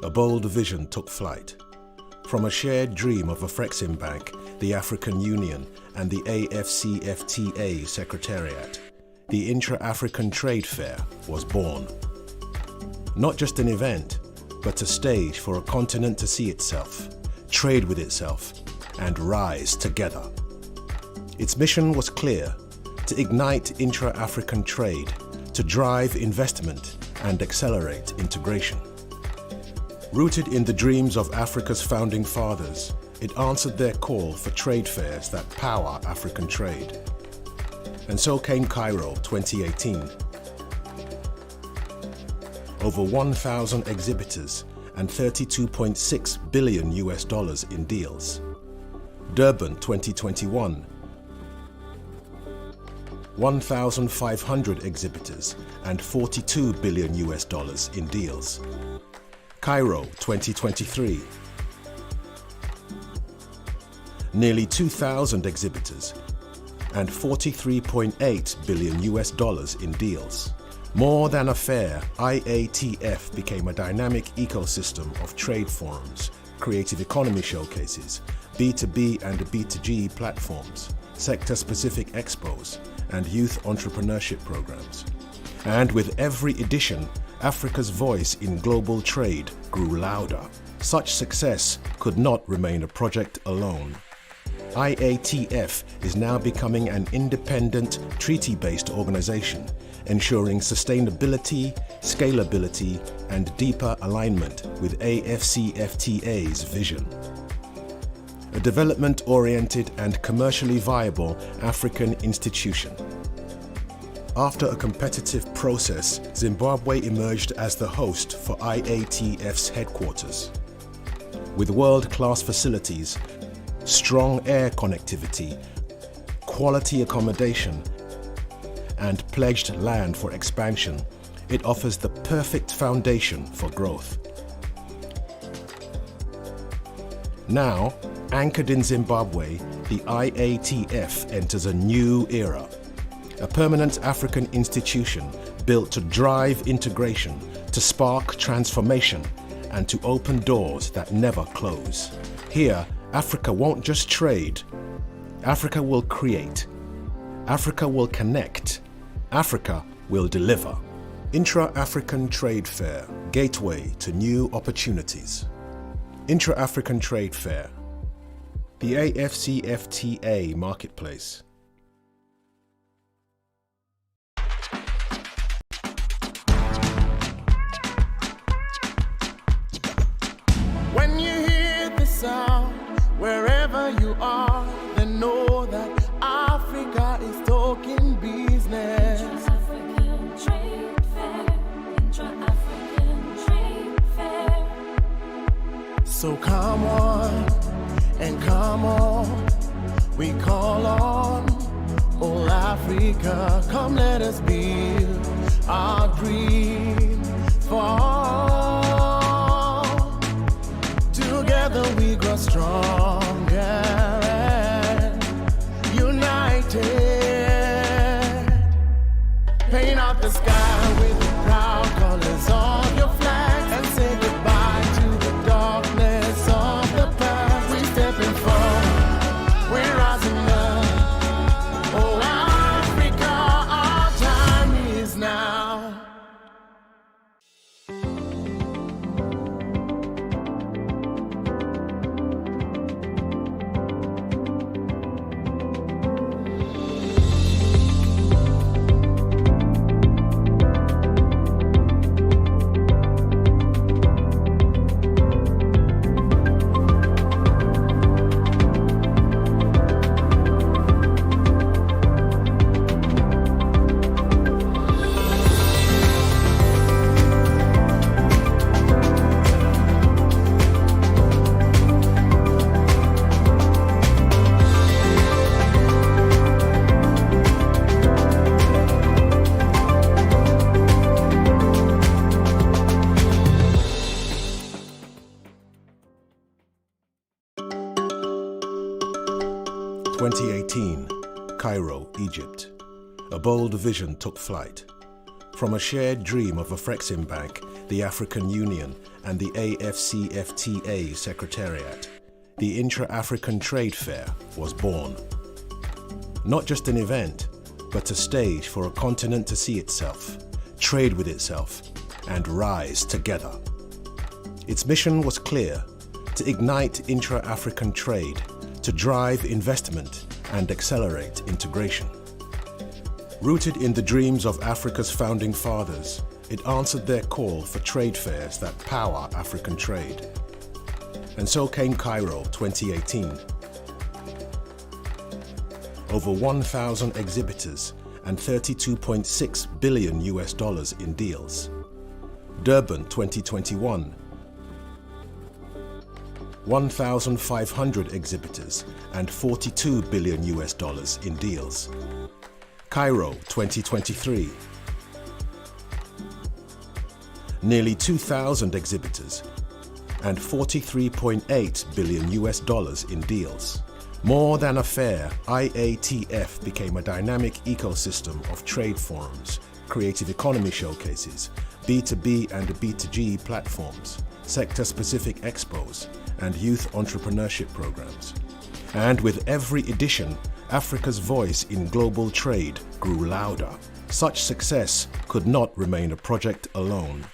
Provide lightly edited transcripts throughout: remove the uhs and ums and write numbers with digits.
a bold vision took flight. From a shared dream of a Afreximbank, the African Union, and the AFCFTA Secretariat, the Intra-African Trade Fair was born. Not just an event, but a stage for a continent to see itself, trade with itself, and rise together. Its mission was clear: to ignite intra-African trade, to drive investment, and accelerate integration. Rooted in the dreams of Africa's founding fathers, it answered their call for trade fairs that power African trade. And so came Cairo 2018. Over 1,000 exhibitors and $32.6 billion in deals. Durban 2021. 1,500 exhibitors and $42 billion in deals. Cairo 2023. Nearly 2,000 exhibitors and $43.8 billion in deals. More than a fair, IATF became a dynamic ecosystem of trade forums, creative economy showcases, B2B and B2G platforms, sector-specific expos, and youth entrepreneurship programs. And with every edition, Africa's voice in global trade grew louder. Such success could not remain a project alone. IATF is now becoming an independent, treaty-based organization, ensuring sustainability, scalability, and deeper alignment with AFCFTA's vision. A development-oriented and commercially viable African institution. After a competitive process, Zimbabwe emerged as the host for IATF's headquarters. With world-class facilities, strong air connectivity, quality accommodation, and pledged land for expansion, it offers the perfect foundation for growth. Now, anchored in Zimbabwe, the IATF enters a new era. A permanent African institution built to drive integration, to spark transformation, and to open doors that never close. Here, Africa won't just trade. Africa will create. Africa will connect. Africa will deliver. Intra-African Trade Fair, gateway to new opportunities. Intra-African Trade Fair, the AFCFTA Marketplace. When you hear the sound, wherever you are, then know that Africa is talking business. Intra-African Trade Fair, Intra-African Trade Fair. So come on and come on, we call on all Africa. Come let us build our dream for. Together we grow stronger and united. Paint out the sky with the proud colors of your flag and say goodbye to the darkness of the past. We stepping forward, we're rising up. Oh Africa, our time is now. Cairo, Egypt. A bold vision took flight. From a shared dream of Afreximbank, the African Union, and the AFCFTA Secretariat, the Intra-African Trade Fair was born. Not just an event, but a stage for a continent to see itself, trade with itself, and rise together. Its mission was clear: to ignite intra-African trade, to drive investment and accelerate integration. Rooted in the dreams of Africa's founding fathers, it answered their call for trade fairs that power African trade. And so came Cairo 2018. Over 1,000 exhibitors and $32.6 billion in deals. Durban 2021. 1,500 exhibitors and $42 billion in deals. Cairo 2023. Nearly 2,000 exhibitors and $43.8 billion in deals. More than a fair, IATF became a dynamic ecosystem of trade forums, creative economy showcases, B2B and B2G platforms, sector-specific expos, and youth entrepreneurship programs. And with every edition, Africa's voice in global trade grew louder. Such success could not remain a project alone.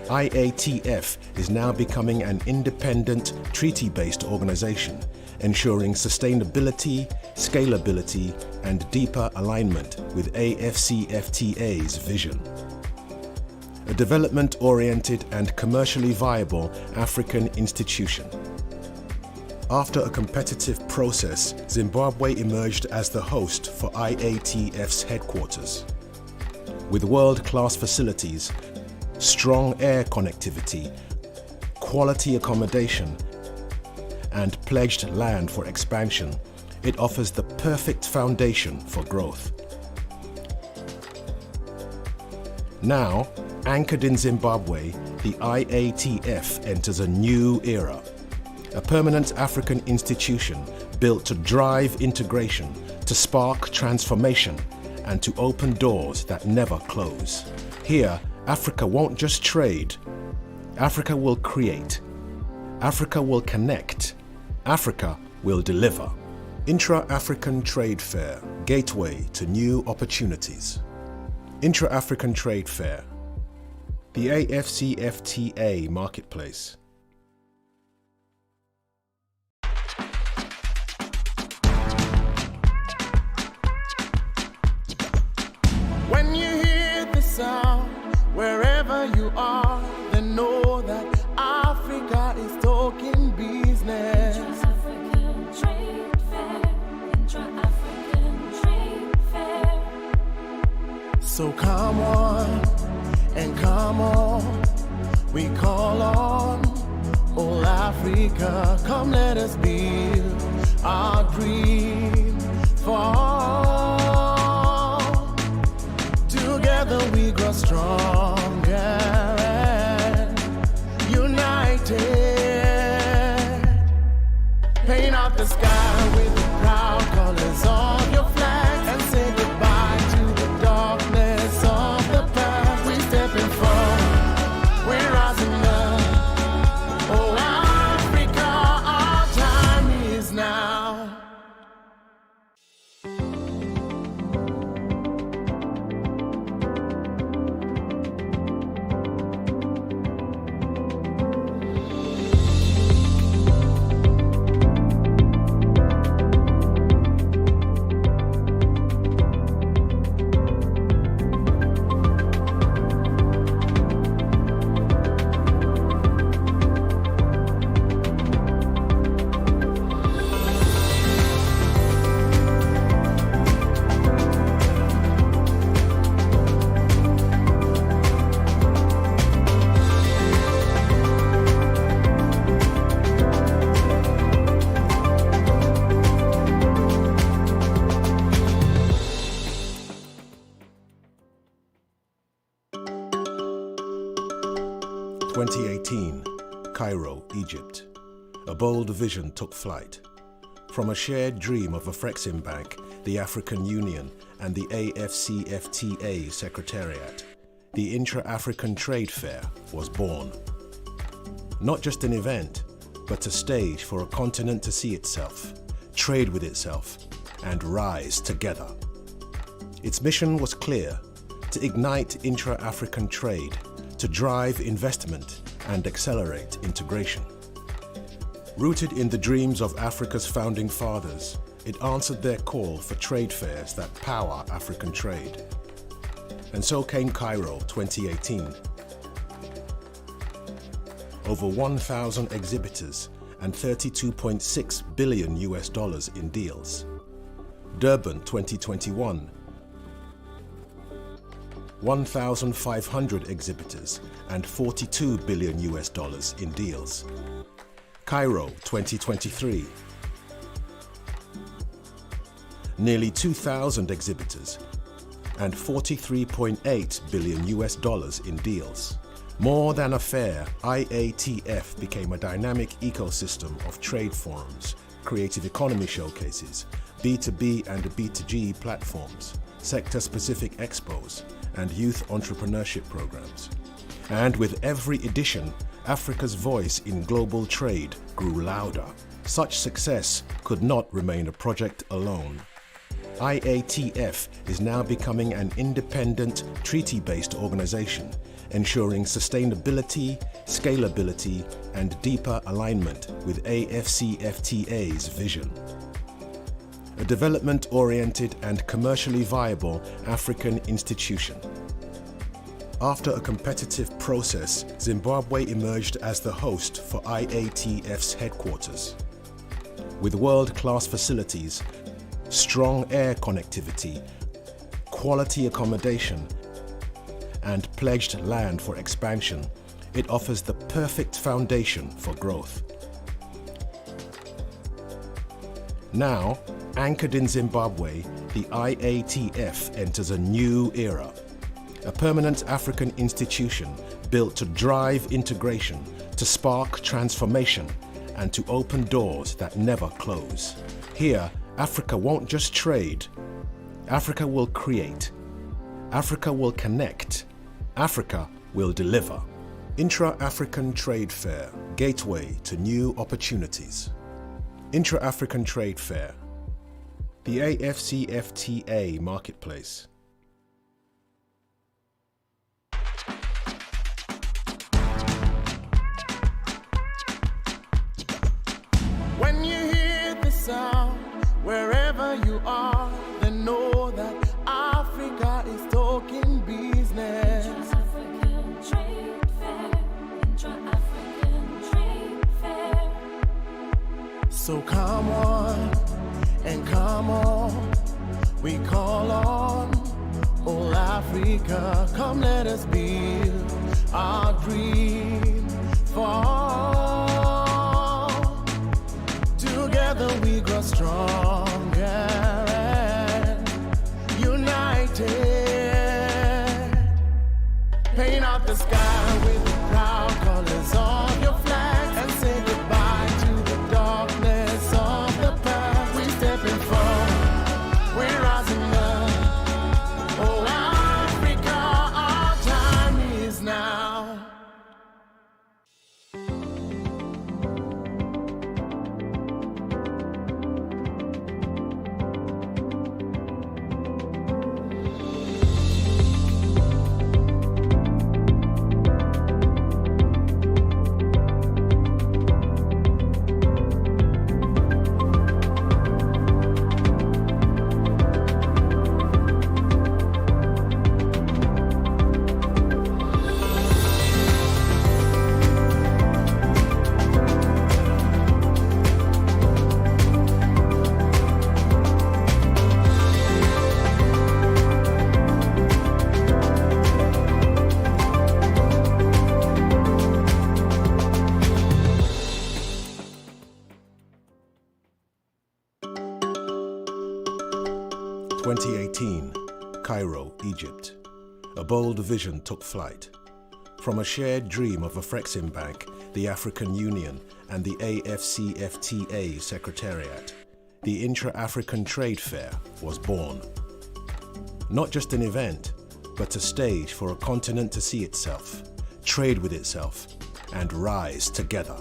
IATF is now becoming an independent, treaty-based organization, ensuring sustainability, scalability, and deeper alignment with AFCFTA's vision. A development-oriented and commercially viable African institution. After a competitive process, Zimbabwe emerged as the host for IATF's headquarters. With world-class facilities, strong air connectivity, quality accommodation, and pledged land for expansion, it offers the perfect foundation for growth. Now, anchored in Zimbabwe, the IATF enters a new era. A permanent African institution built to drive integration, to spark transformation, and to open doors that never close. Here, Africa won't just trade. Africa will create. Africa will connect. Africa will deliver. Intra-African Trade Fair, gateway to new opportunities. Intra-African Trade Fair, the AFCFTA Marketplace. When you hear the sound, wherever you are, then know that Africa is talking business. Intra-African Trade Fair, Intra-African Trade Fair. So come on and come on, we call on all Africa. Come let us build our dream fall. Together we grow stronger and united. Paint out the sky with the proud colors of your flag and say goodbye to the darkness of the past. We stepping forward, we're rising up. Oh Africa, our time is now. Cairo, Egypt. A bold vision took flight. From a shared dream of Afreximbank, the African Union, and the AFCFTA Secretariat, the Intra-African Trade Fair was born. Not just an event, but a stage for a continent to see itself, trade with itself, and rise together. Its mission was clear: to ignite intra-African trade, to drive investment and accelerate integration. Rooted in the dreams of Africa's founding fathers, it answered their call for trade fairs that power African trade. And so came Cairo 2018. Over 1,000 exhibitors and $32.6 billion in deals. Durban 2021. 1,500 exhibitors and $42 billion in deals. Cairo 2023. Nearly 2,000 exhibitors and $43.8 billion in deals. More than a fair, IATF became a dynamic ecosystem of trade forums, creative economy showcases, B2B and B2G platforms, sector-specific expos, and youth entrepreneurship programs. And with every edition, Africa's voice in global trade grew louder. Such success could not remain a project alone. IATF is now becoming an independent, treaty-based organization, ensuring sustainability, scalability, and deeper alignment with AFCFTA's vision. A development-oriented and commercially viable African institution. After a competitive process, Zimbabwe emerged as the host for IATF's headquarters. With world-class facilities, strong air connectivity, quality accommodation, and pledged land for expansion, it offers the perfect foundation for growth. Now, anchored in Zimbabwe, the IATF enters a new era. A permanent African institution built to drive integration, to spark transformation, and to open doors that never close. Here, Africa won't just trade. Africa will create. Africa will connect. Africa will deliver. Intra-African Trade Fair, gateway to new opportunities. Intra-African Trade Fair, the AFCFTA marketplace. When you hear the sound, wherever you are, then know that Africa is talking business. Intra-African Trade Fair, Intra-African Trade Fair. So come on and come on, we call on all Africa. Come let us build our dream fall. Together we grow stronger and united. Paint out the sky with the proud colors of your flag and say goodbye to the darkness of the past. We stepping forward, we're rising up. Oh Africa, our time is now. Cairo, Egypt. A bold vision took flight. From a shared dream of a Bank, the African Union, and the AFCFTA Secretariat, the Intra-African Trade Fair was born. Not just an event, but a stage for a continent to see itself, trade with itself, and rise together.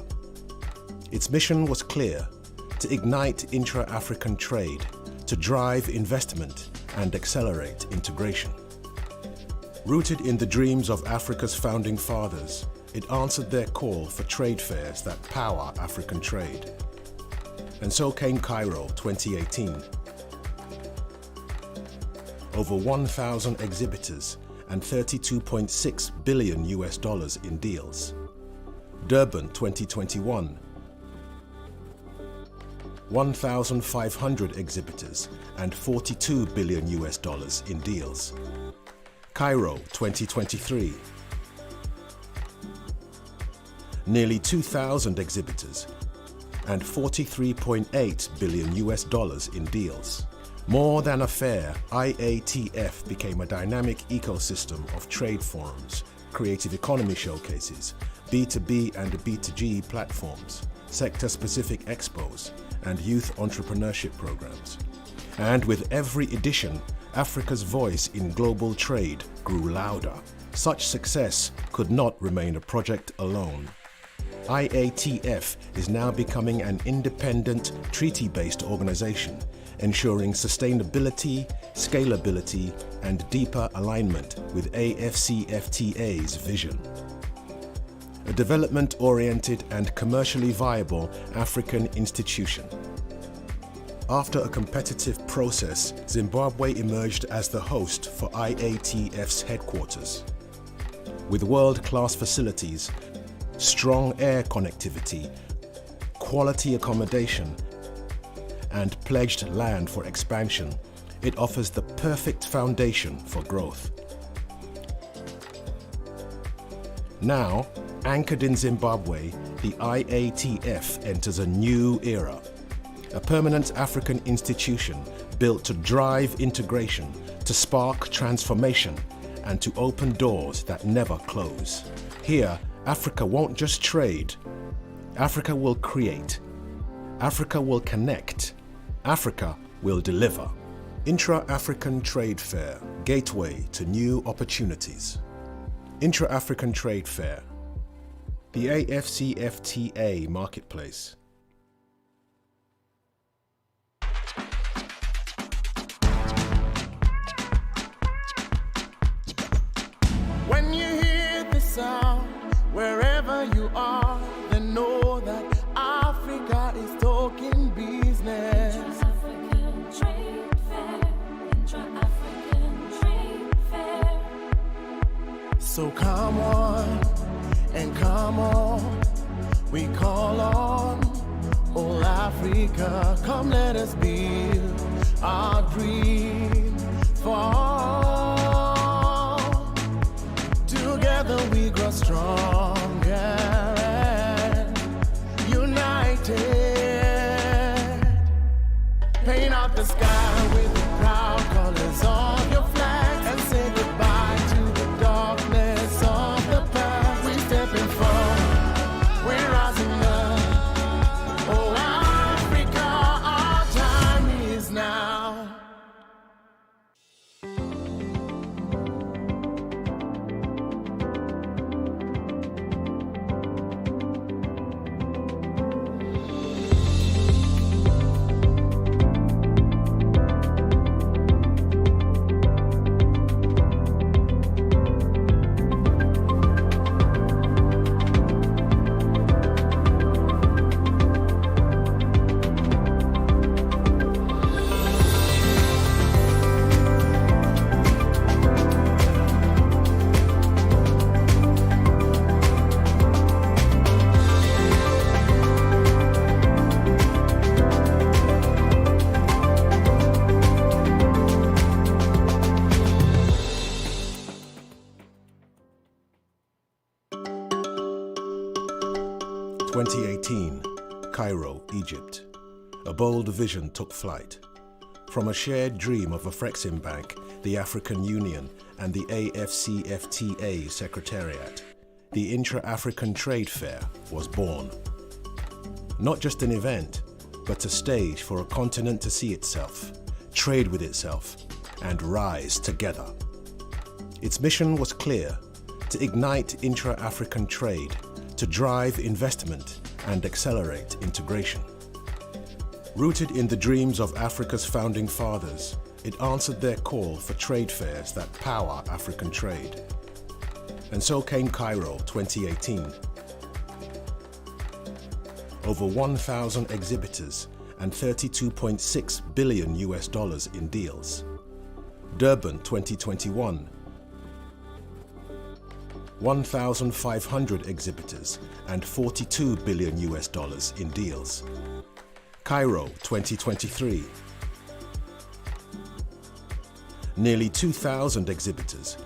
Its mission was clear: to ignite intra-African trade, to drive investment and accelerate integration. Rooted in the dreams of Africa's founding fathers, it answered their call for trade fairs that power African trade. And so came Cairo 2018. Over 1,000 exhibitors and $32.6 billion in deals. Durban 2021. 1,500 exhibitors and $42 billion in deals. Cairo 2023. Nearly 2,000 exhibitors and $43.8 billion in deals. More than a fair, IATF became a dynamic ecosystem of trade forums, creative economy showcases, B2B and B2G platforms, sector-specific expos, and youth entrepreneurship programs. And with every edition, Africa's voice in global trade grew louder. Such success could not remain a project alone. IATF is now becoming an independent, treaty-based organization, ensuring sustainability, scalability, and deeper alignment with AFCFTA's vision. A development-oriented and commercially viable African institution. After a competitive process, Zimbabwe emerged as the host for IATF's headquarters. With world-class facilities, strong air connectivity, quality accommodation, and pledged land for expansion, it offers the perfect foundation for growth. Now, anchored in Zimbabwe, the IATF enters a new era. A permanent African institution built to drive integration, to spark transformation, and to open doors that never close. Here, Africa won't just trade. Africa will create. Africa will connect. Africa will deliver. Intra-African Trade Fair, gateway to new opportunities. Intra-African Trade Fair, the AFCFTA marketplace. When you hear the sound, wherever you are, then know that Africa is talking business. Intra-African Trade Fair, Intra-African Trade Fair. So come on and come on, we call on all Africa. Come let us build our dream fall. Together we grow stronger and united. Paint out the sky with the proud colors of your flag and say goodbye to the darkness of the past. We stepping forward, we're rising up. Oh Africa, our time is now. Cairo, Egypt. A bold vision took flight. From a shared dream of a Afreximbank, the African Union, and the AFCFTA Secretariat, the Intra-African Trade Fair was born. Not just an event, but a stage for a continent to see itself, trade with itself, and rise together. Its mission was clear: to ignite intra-African trade, to drive investment and accelerate integration. Rooted in the dreams of Africa's founding fathers, it answered their call for trade fairs that power African trade. And so came Cairo 2018. Over 1,000 exhibitors and $32.6 billion in deals. Durban 2021. 1,500 exhibitors and $42 billion in deals. Cairo 2023. Nearly 2,000 exhibitors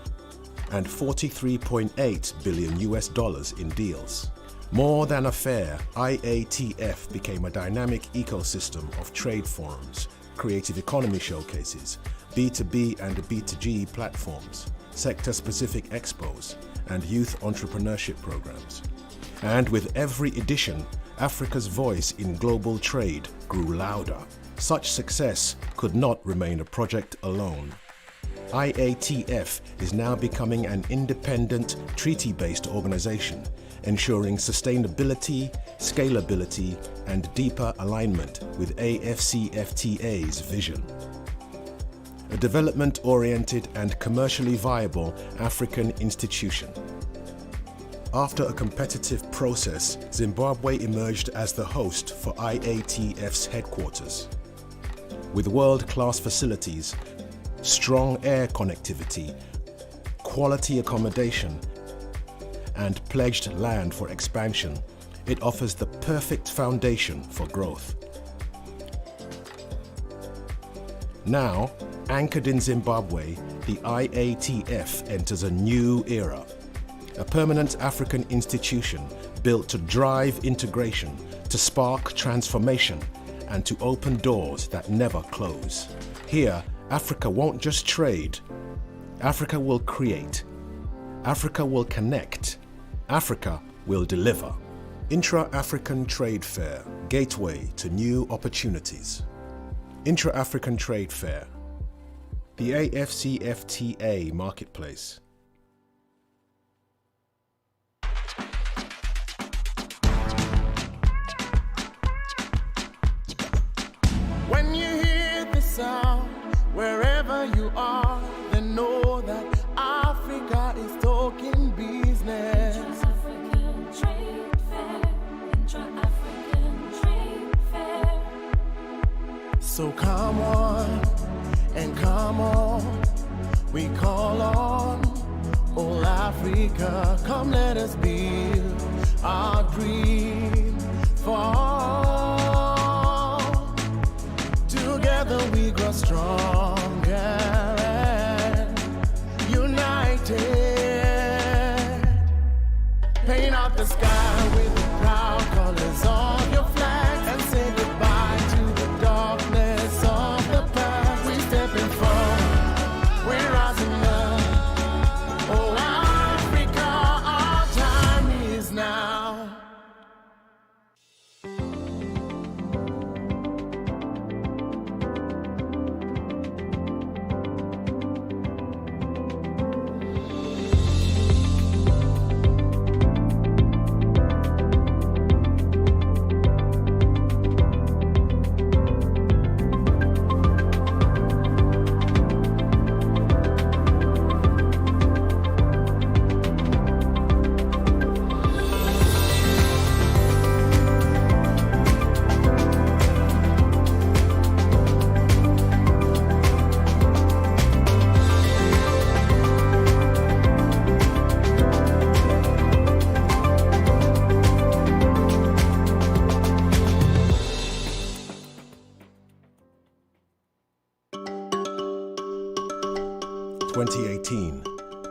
and $43.8 billion in deals. More than a fair, IATF became a dynamic ecosystem of trade forums, creative economy showcases, B2B and B2G platforms, sector-specific expos, and youth entrepreneurship programs. And with every edition, Africa's voice in global trade grew louder. Such success could not remain a project alone. IATF is now becoming an independent, treaty-based organization, ensuring sustainability, scalability, and deeper alignment with AFCFTA's vision. A development-oriented and commercially viable African institution. After a competitive process, Zimbabwe emerged as the host for IATF's headquarters. With world-class facilities, strong air connectivity, quality accommodation, and pledged land for expansion, it offers the perfect foundation for growth. Now, anchored in Zimbabwe, the IATF enters a new era. A permanent African institution built to drive integration, to spark transformation, and to open doors that never close. Here, Africa won't just trade. Africa will create. Africa will connect. Africa will deliver. Intra-African Trade Fair, gateway to new opportunities. Intra-African Trade Fair, the AFCFTA marketplace. When you hear the sound, wherever you are, then know that Africa is talking business. Intra-African Trade Fair, Intra-African Trade Fair. So come on and come on, we call on all Africa. Come let us build our dream for all. Together we grow stronger and united. Paint out the sky with the proud colors of your flag and say goodbye to the darkness of the past. We stepping forward, we're rising up. Oh Africa, our time is now.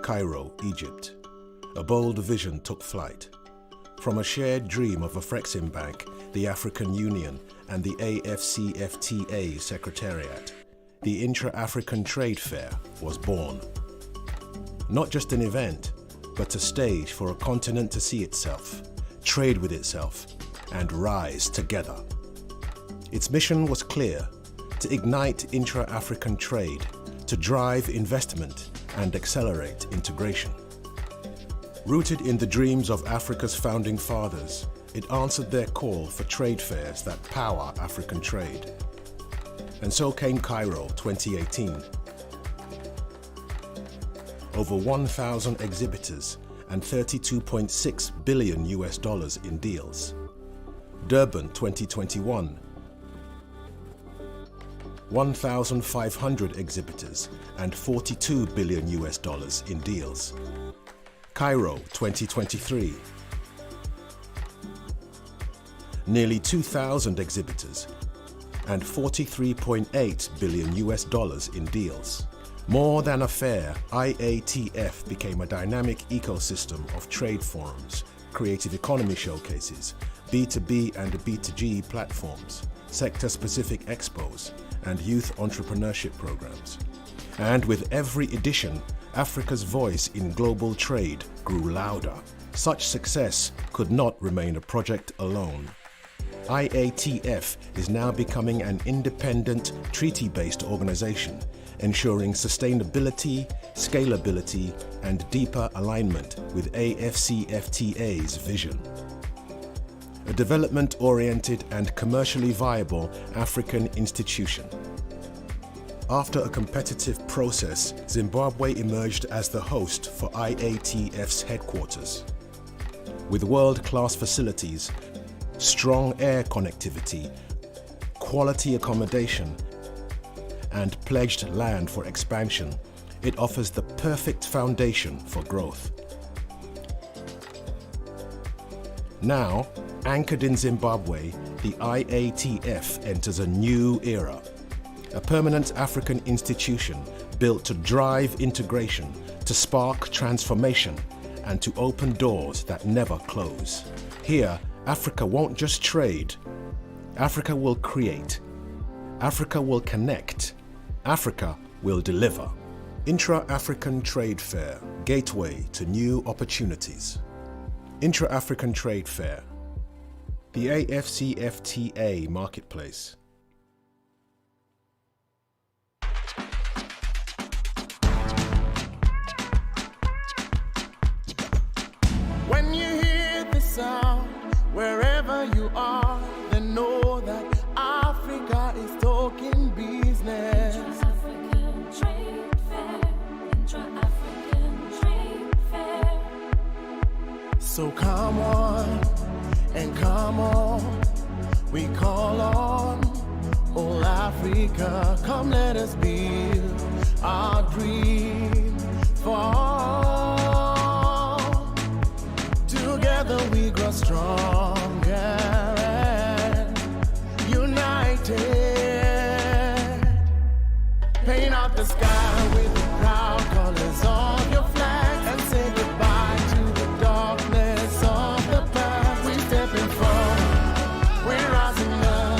Cairo, Egypt. A bold vision took flight. From a shared dream of a Frexim Bank, the African Union, and the AFCFTA Secretariat, the Intra-African Trade Fair was born. Not just an event, but a stage for a continent to see itself, trade with itself, and rise together. Its mission was clear: to ignite intra-African trade, to drive investment and accelerate integration. Rooted in the dreams of Africa's founding fathers, it answered their call for trade fairs that power African trade. And so came Cairo 2018. Over 1,000 exhibitors and $32.6 billion in deals. Durban 2021. 1,500 exhibitors and $42 billion in deals. Cairo 2023. Nearly 2,000 exhibitors and $43.8 billion in deals. More than a fair, IATF became a dynamic ecosystem of trade forums, creative economy showcases, B2B and B2G platforms, sector-specific expos, and youth entrepreneurship programs. And with every edition, Africa's voice in global trade grew louder. Such success could not remain a project alone. IATF is now becoming an independent, treaty-based organization, ensuring sustainability, scalability, and deeper alignment with AFCFTA's vision. A development-oriented and commercially viable African institution. After a competitive process, Zimbabwe emerged as the host for IATF's headquarters. With world-class facilities, strong air connectivity, quality accommodation, and pledged land for expansion, it offers the perfect foundation for growth. Now, anchored in Zimbabwe, the IATF enters a new era. A permanent African institution built to drive integration, to spark transformation, and to open doors that never close. Here, Africa won't just trade. Africa will create. Africa will connect. Africa will deliver. Intra-African Trade Fair, gateway to new opportunities. Intra-African Trade Fair, the AFCFTA marketplace. When you hear the sound, wherever you are, then know that Africa is talking business. Intra-African Trade Fair, Intra-African Trade Fair. So come on and come on, we call on all Africa. Come let us build our dream for. Together we grow stronger and united. Paint out the sky with the proud colors of your flag and say goodbye to the darkness of the past. We're stepping forward, we're rising up.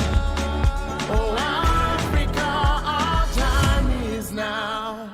Oh, Africa, our time is now.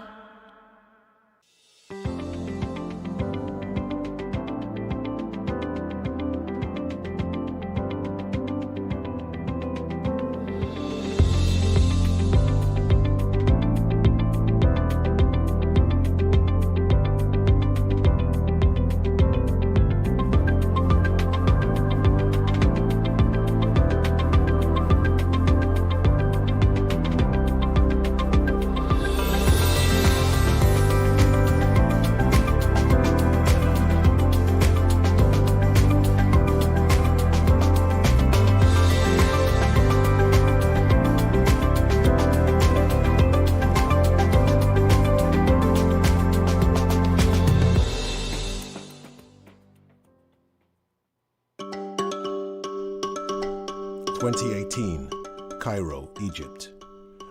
Cairo, Egypt.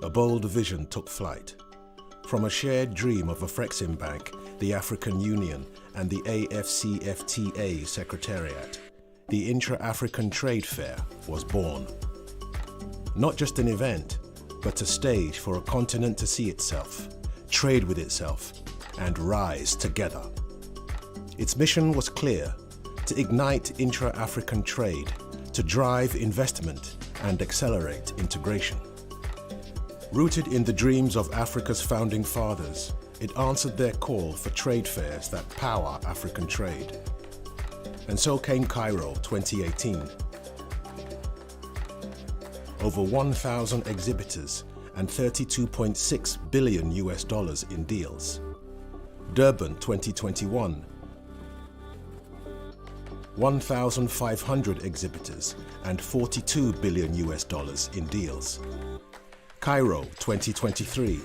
A bold vision took flight. From a shared dream of a Frexim Bank, the African Union, and the AFCFTA Secretariat, the Intra-African Trade Fair was born. Not just an event, but a stage for a continent to see itself, trade with itself, and rise together. Its mission was clear: to ignite intra-African trade, to drive investment and accelerate integration. Rooted in the dreams of Africa's founding fathers, it answered their call for trade fairs that power African trade. And so came Cairo 2018. Over 1,000 exhibitors and $32.6 billion in deals. Durban 2021. 1,500 exhibitors and $42 billion in deals. Cairo 2023.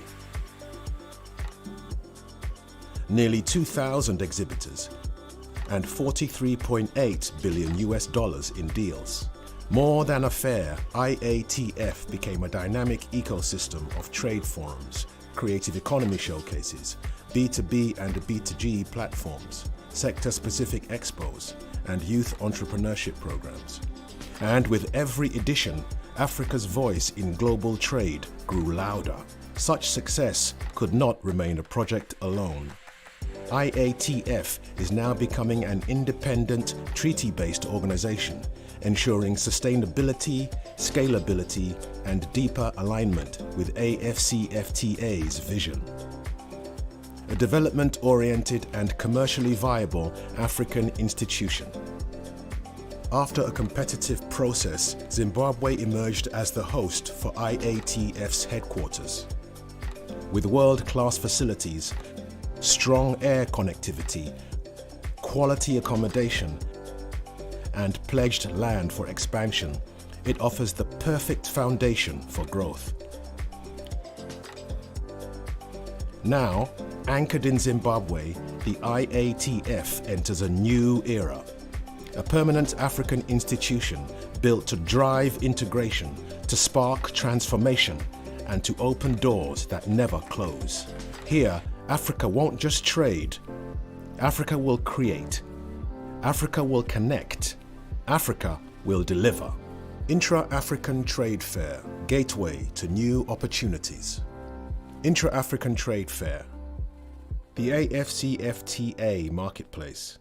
Nearly 2,000 exhibitors and $43.8 billion in deals. More than a fair, IATF became a dynamic ecosystem of trade forums, creative economy showcases, B2B and B2G platforms, sector-specific expos, and youth entrepreneurship programs. And with every edition, Africa's voice in global trade grew louder. Such success could not remain a project alone. IATF is now becoming an independent, treaty-based organization, ensuring sustainability, scalability, and deeper alignment with AFCFTA's vision. A development-oriented and commercially viable African institution. After a competitive process, Zimbabwe emerged as the host for IATF's headquarters. With world-class facilities, strong air connectivity, quality accommodation, and pledged land for expansion, it offers the perfect foundation for growth. Now, anchored in Zimbabwe, the IATF enters a new era. A permanent African institution built to drive integration, to spark transformation, and to open doors that never close. Here, Africa won't just trade. Africa will create. Africa will connect. Africa will deliver. Intra-African Trade Fair, gateway to new opportunities. Intra-African Trade Fair, the AFCFTA marketplace.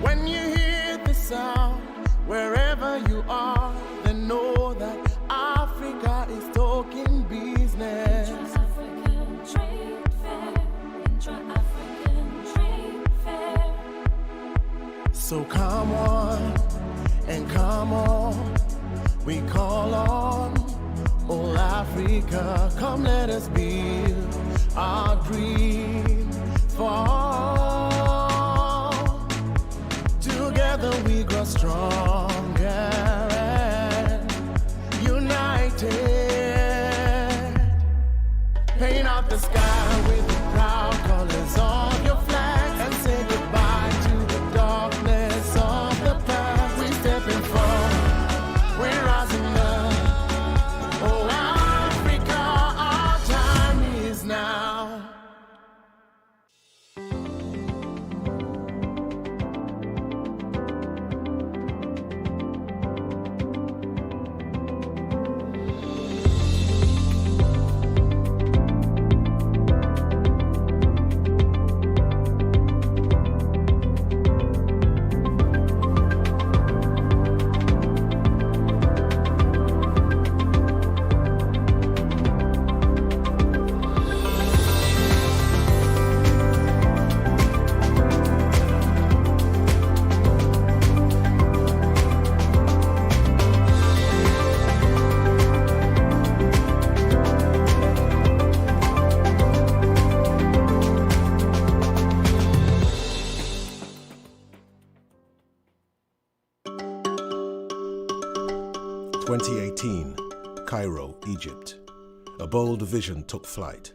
When you hear the sound, wherever you are, then know that Africa is talking business. Intra-African Trade Fair, Intra-African Trade Fair. So come on and come on, we call on all Africa. Come let us build our dream for all. Together we grow stronger and united. Paint out the sky with the proud colors of your flag and say goodbye to the darkness of the past. We stepping forward, we're rising up. Oh Africa, our time is now. Cairo, Egypt. A bold vision took flight.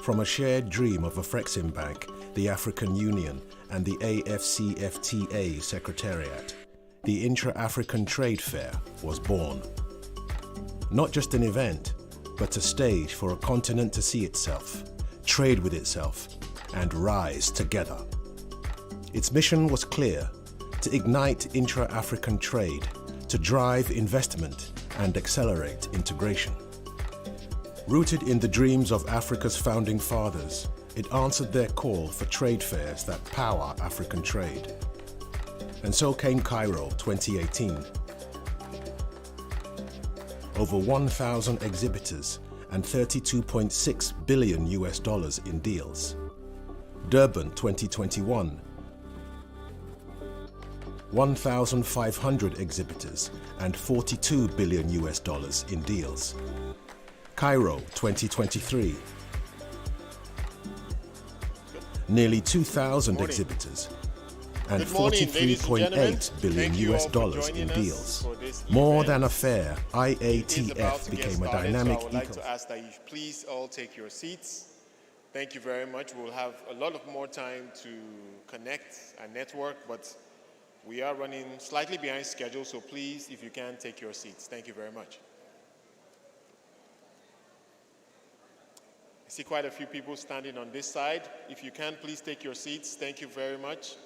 From a shared dream of Afreximbank, the African Union, and the AFCFTA Secretariat, the Intra-African Trade Fair was born. Not just an event, but a stage for a continent to see itself, trade with itself, and rise together. Its mission was clear: to ignite intra-African trade, to drive investment, and accelerate integration. Rooted in the dreams of Africa's founding fathers, it answered their call for trade fairs that power African trade. And so came Cairo 2018. Over 1,000 exhibitors and 32.6 billion US dollars in deals. Durban 2021. 1,500 exhibitors and 42 billion US dollars in deals. Cairo 2023. Nearly 2,000 exhibitors and Good morning, ladies and gentlemen. 43.8 billion Thank you US all for dollars joining in us deals. for this More event. than a fair, It is about IATF to get became a started, dynamic so I would like to ecosystem. ask that you please all take your seats. Thank you very much. We'll have a lot of more time to connect and network, but we are running slightly behind schedule, so please, if you can, take your seats. Thank you very much. I see quite a few people standing on this side. If you can, please take your seats. Thank you very much.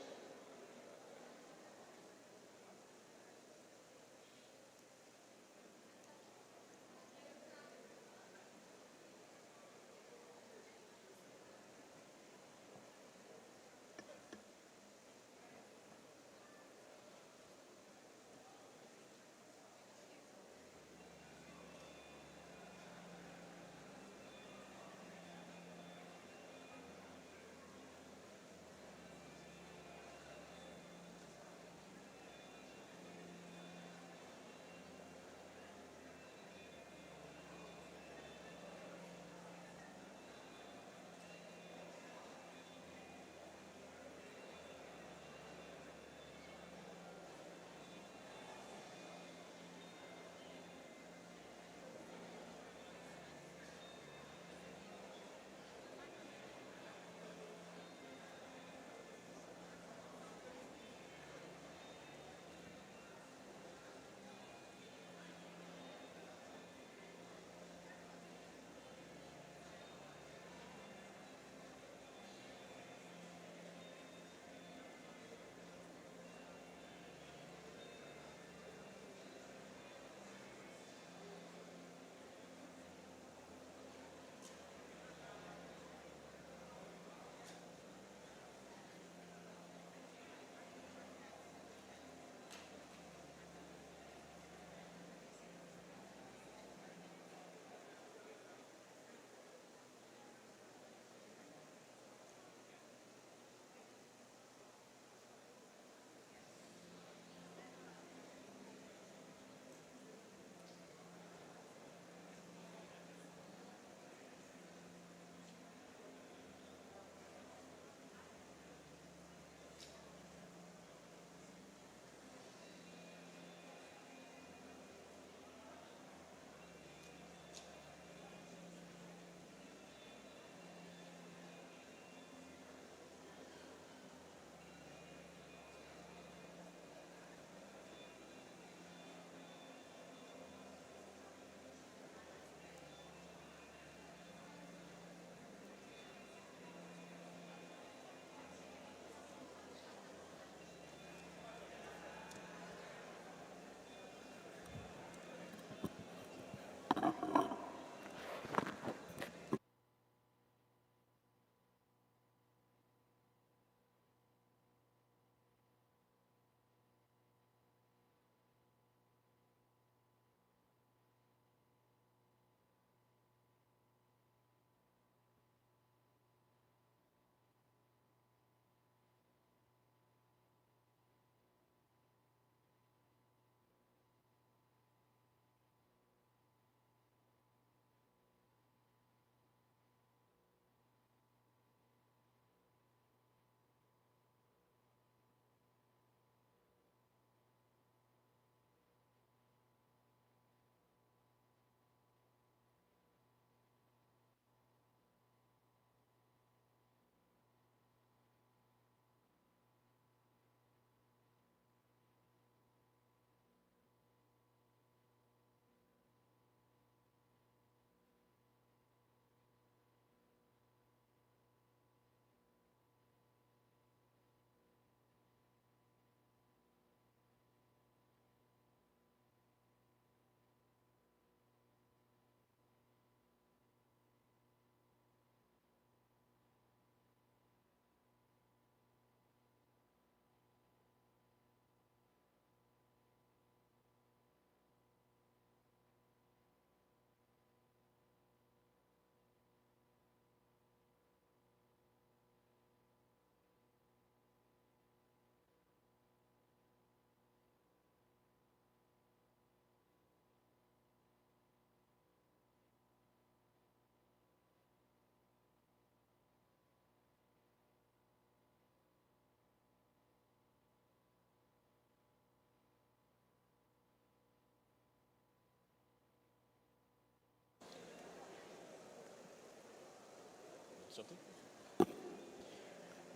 Sortez.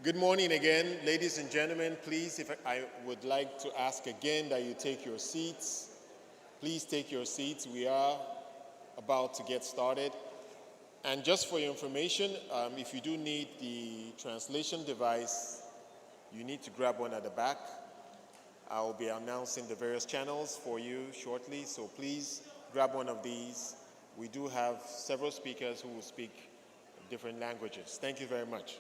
Good morning again, ladies and gentlemen. Please, if I would like to ask again that you take your seats. Please take your seats. We are about to get started. And just for your information, if you do need the translation device, you need to grab one at the back. I will be announcing the various channels for you shortly, so please grab one of these. We do have several speakers who will speak different languages. Thank you very much.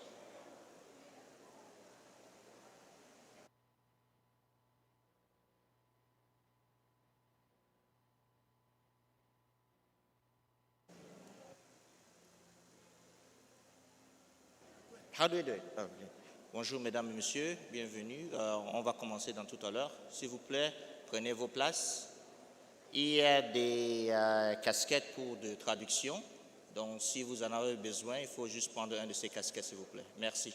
How do you do it? Oh, okay. Bonjour mesdames et messieurs, bienvenue. On va commencer dans tout à l'heure. S'il vous plaît, prenez vos places. Il y a des casquettes pour de traduction. Donc si vous en avez besoin, il faut juste prendre un de ces casquettes s'il vous plaît. Merci.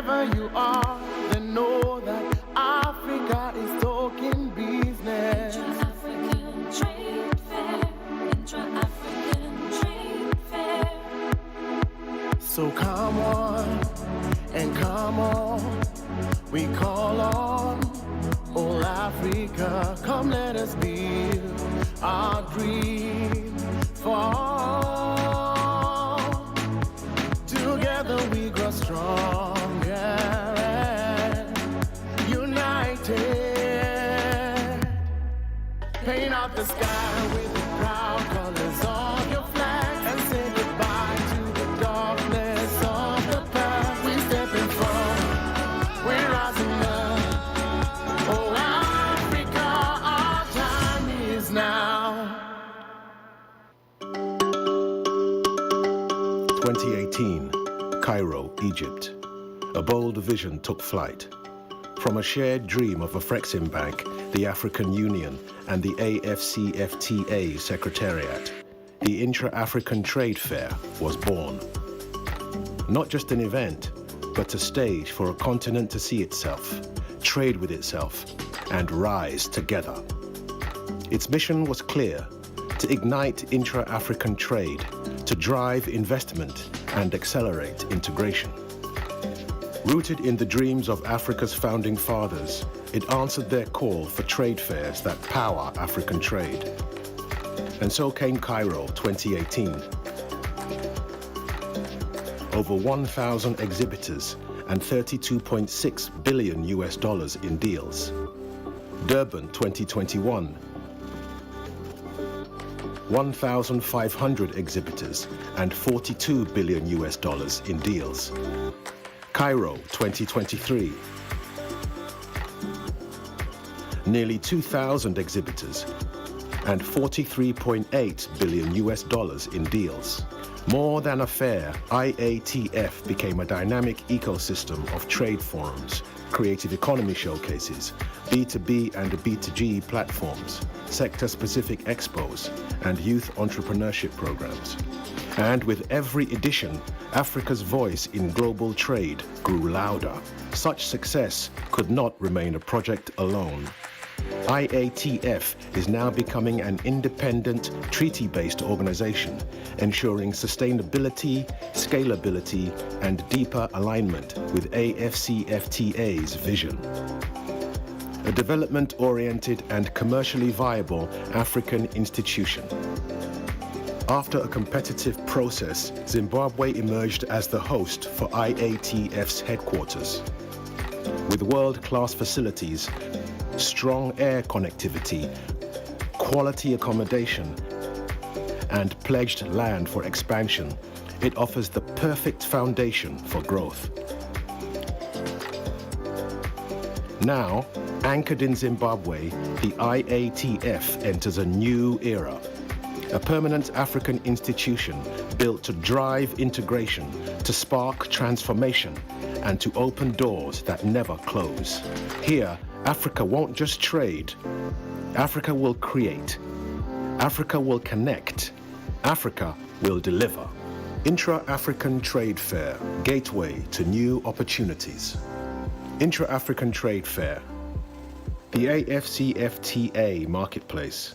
Wherever you are, then know that Africa is talking business. Intra-African trade fair, intra-African trade fair. So come on and come on, we call on all Africa. Come let us build our dream fall. Together we grow stronger and united. Paint out the sky with the proud colors of your flag and say goodbye to the darkness of the past. We stepping forward, we're rising up. Oh, Africa, our time is now. 2018, Cairo, Egypt. A bold vision took flight. From a shared dream of a Frexim Bank, the African Union, and the AFCFTA Secretariat, the Intra-African Trade Fair was born. Not just an event, but a stage for a continent to see itself, trade with itself, and rise together. Its mission was clear: to ignite intra-African trade, to drive investment and accelerate integration. Rooted in the dreams of Africa's founding fathers, it answered their call for trade fairs that power African trade. And so came Cairo 2018. Over 1,000 exhibitors and $32.6 billion in deals. Durban 2021. 1,500 exhibitors and $42 billion in deals. Cairo 2023. Nearly 2,000 exhibitors and $43.8 billion in deals. More than a fair, IATF became a dynamic ecosystem of trade forums, creative economy showcases, B2B and B2G platforms, sector-specific expos, and youth entrepreneurship programs. And with every edition, Africa's voice in global trade grew louder. Such success could not remain a project alone. IATF is now becoming an independent, treaty-based organization, ensuring sustainability, scalability, and deeper alignment with AFCFTA's vision. A development-oriented and commercially viable African institution. After a competitive process, Zimbabwe emerged as the host for IATF's headquarters. With world-class facilities, strong air connectivity, quality accommodation, and pledged land for expansion, it offers the perfect foundation for growth. Now, anchored in Zimbabwe, the IATF enters a new era. A permanent African institution built to drive integration, to spark transformation, and to open doors that never close. Here, Africa won't just trade. Africa will create. Africa will connect. Africa will deliver. Intra-African Trade Fair, gateway to new opportunities. Intra-African Trade Fair, the AFCFTA Marketplace.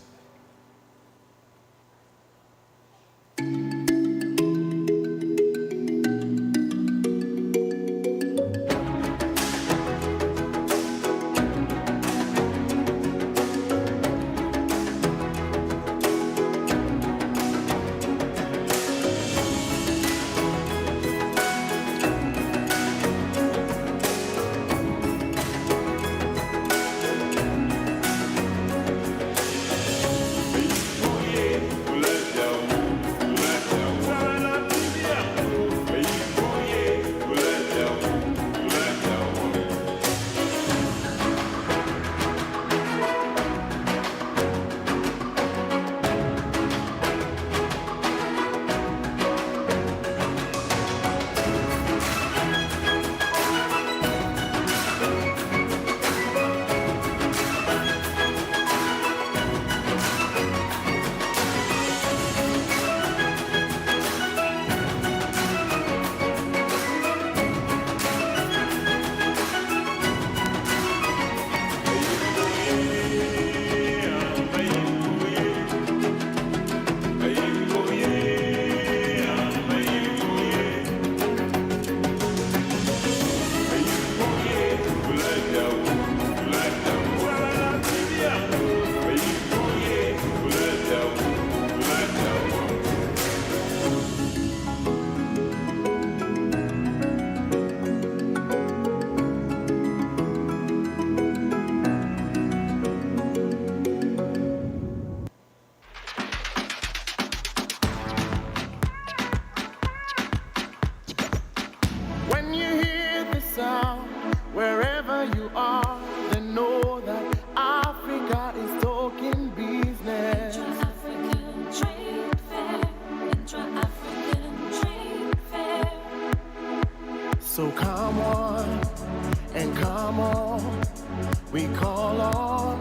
We call on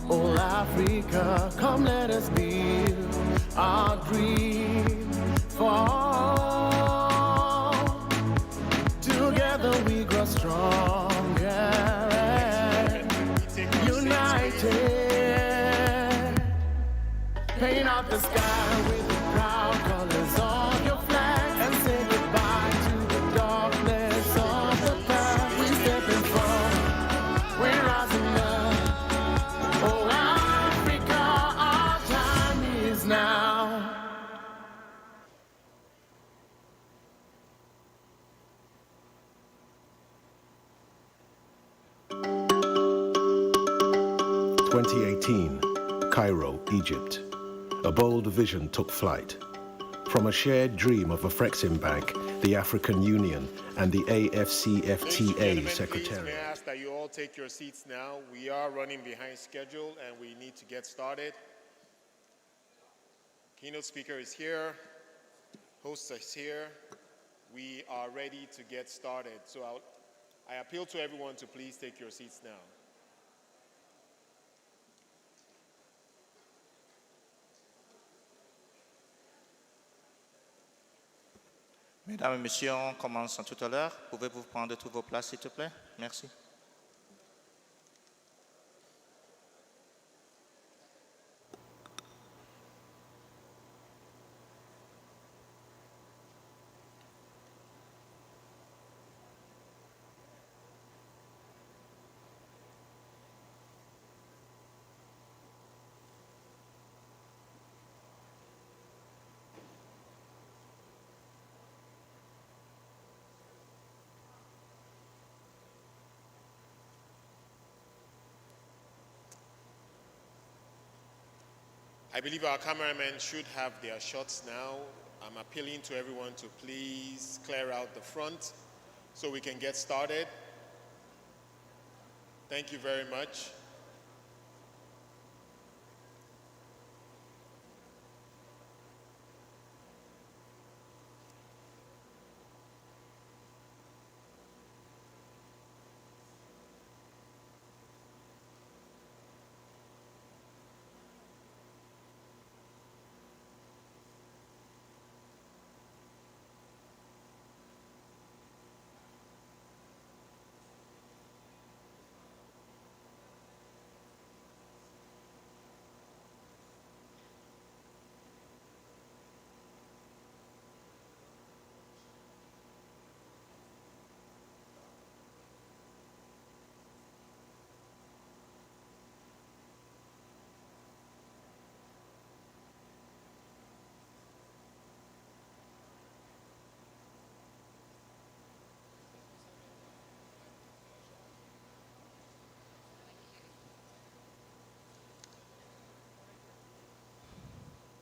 all Africa, come let us build our dream for all. Together we grow stronger and united. Paint out the sky with the proud colors of your flag and say goodbye to the darkness of the past. We stepping forward, we're rising up. Oh, Africa, our time is now. Cairo, Egypt. A bold vision took flight. From a shared dream of a Frexim Bank, the African Union, and the AFCFTA Secretariat. May I ask that you all take your seats now? We are running behind schedule and we need to get started. Keynote speaker is here. Host is here. We are ready to get started. So I appeal to everyone to please take your seats now. Mesdames et messieurs, on commence tout à l'heure. Pouvez-vous prendre toutes vos places, s'il te plaît? Merci. I believe our cameramen should have their shots now. I'm appealing to everyone to please clear out the front so we can get started. Thank you very much.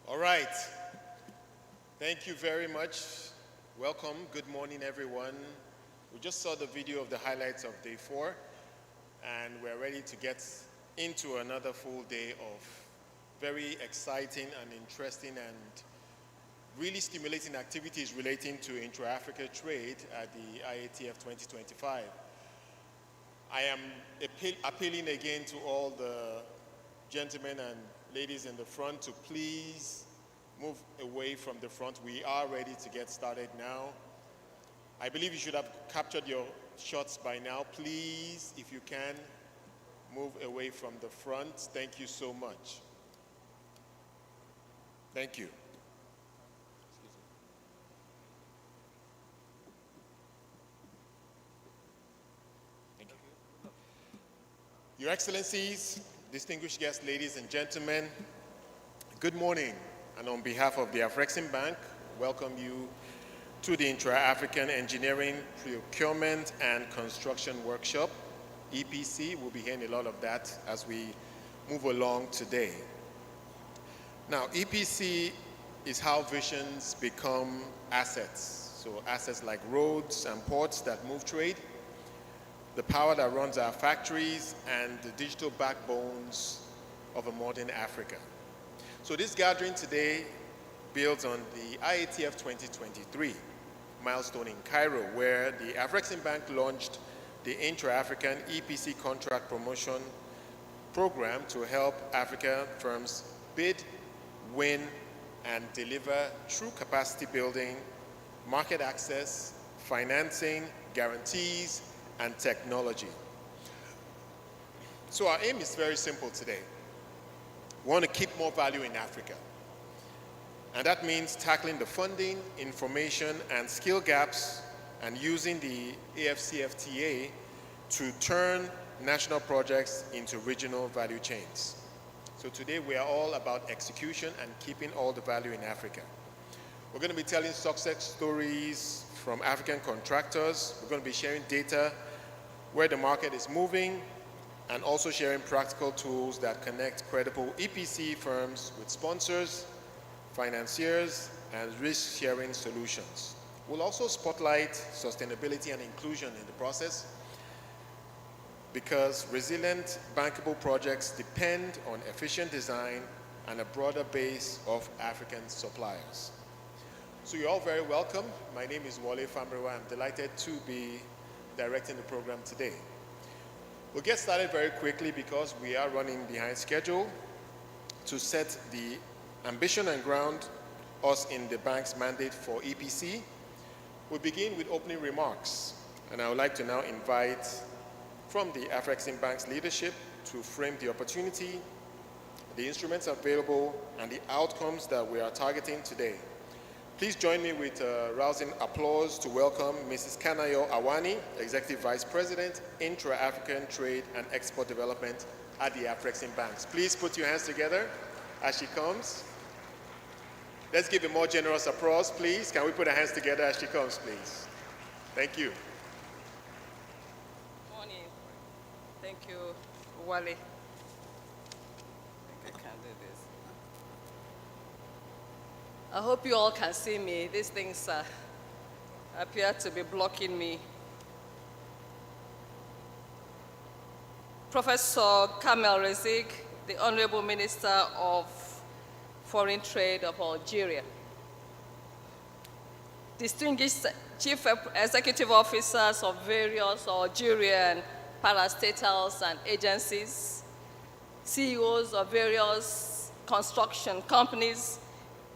All right. Thank you very much. Welcome. Good morning, everyone. We just saw the video of the highlights of day 4, and we're ready to get into another full day of very exciting and interesting and really stimulating activities relating to intra-Africa trade at the IATF 2025. I am appealing again to all the gentlemen and ladies in the front to please move away from the front. We are ready to get started now. I believe you should have captured your shots by now. Please, if you can, move away from the front. Thank you so much. Thank you. Thank you. Your Excellencies, distinguished guests, ladies and gentlemen, good morning. And on behalf of the Afrexim Bank, welcome you to the Intra-African Engineering, Procurement and Construction Workshop, EPC. We'll be hearing a lot of that as we move along today. Now, EPC is how visions become assets. So assets like roads and ports that move trade, the power that runs our factories, and the digital backbones of a modern Africa. So this gathering today builds on the IATF 2023 milestone in Cairo, where the Afrexim Bank launched the Intra-African EPC Contract Promotion Program to help African firms bid, win, and deliver true capacity building, market access, financing, guarantees, and technology. So our aim is very simple today. We want to keep more value in Africa. And that means tackling the funding, information, and skill gaps, and using the AFCFTA to turn national projects into regional value chains. So today we are all about execution and keeping all the value in Africa. We're going to be telling success stories from African contractors. We're going to be sharing data where the market is moving, and also sharing practical tools that connect credible EPC firms with sponsors, financiers, and risk-sharing solutions. We'll also spotlight sustainability and inclusion in the process, because resilient, bankable projects depend on efficient design and a broader base of African suppliers. So you're all very welcome. My name is Wale Famrewa. I'm delighted to be directing the program today. We'll get started very quickly because we are running behind schedule to set the ambition and ground us in the bank's mandate for EPC. We'll begin with opening remarks, and I would like to now invite from the Afreximbank's leadership to frame the opportunity, the instruments available, and the outcomes that we are targeting today. Please join me with rousing applause to welcome Mrs. Kanayo Awani, Executive Vice President, Intra-African Trade and Export Development at the Afreximbank. Please put your hands together as she comes. Let's give a more generous applause, please. Can we put our hands together as she comes, please? Thank you. Good morning. Thank you, Wale. I think I can do this. I hope you all can see me. These things appear to be blocking me. Professor Kamel Rezik, the Honorable Minister of Foreign Trade of Algeria. Distinguished Chief Executive Officers of various Algerian parastatals and agencies, CEOs of various construction companies,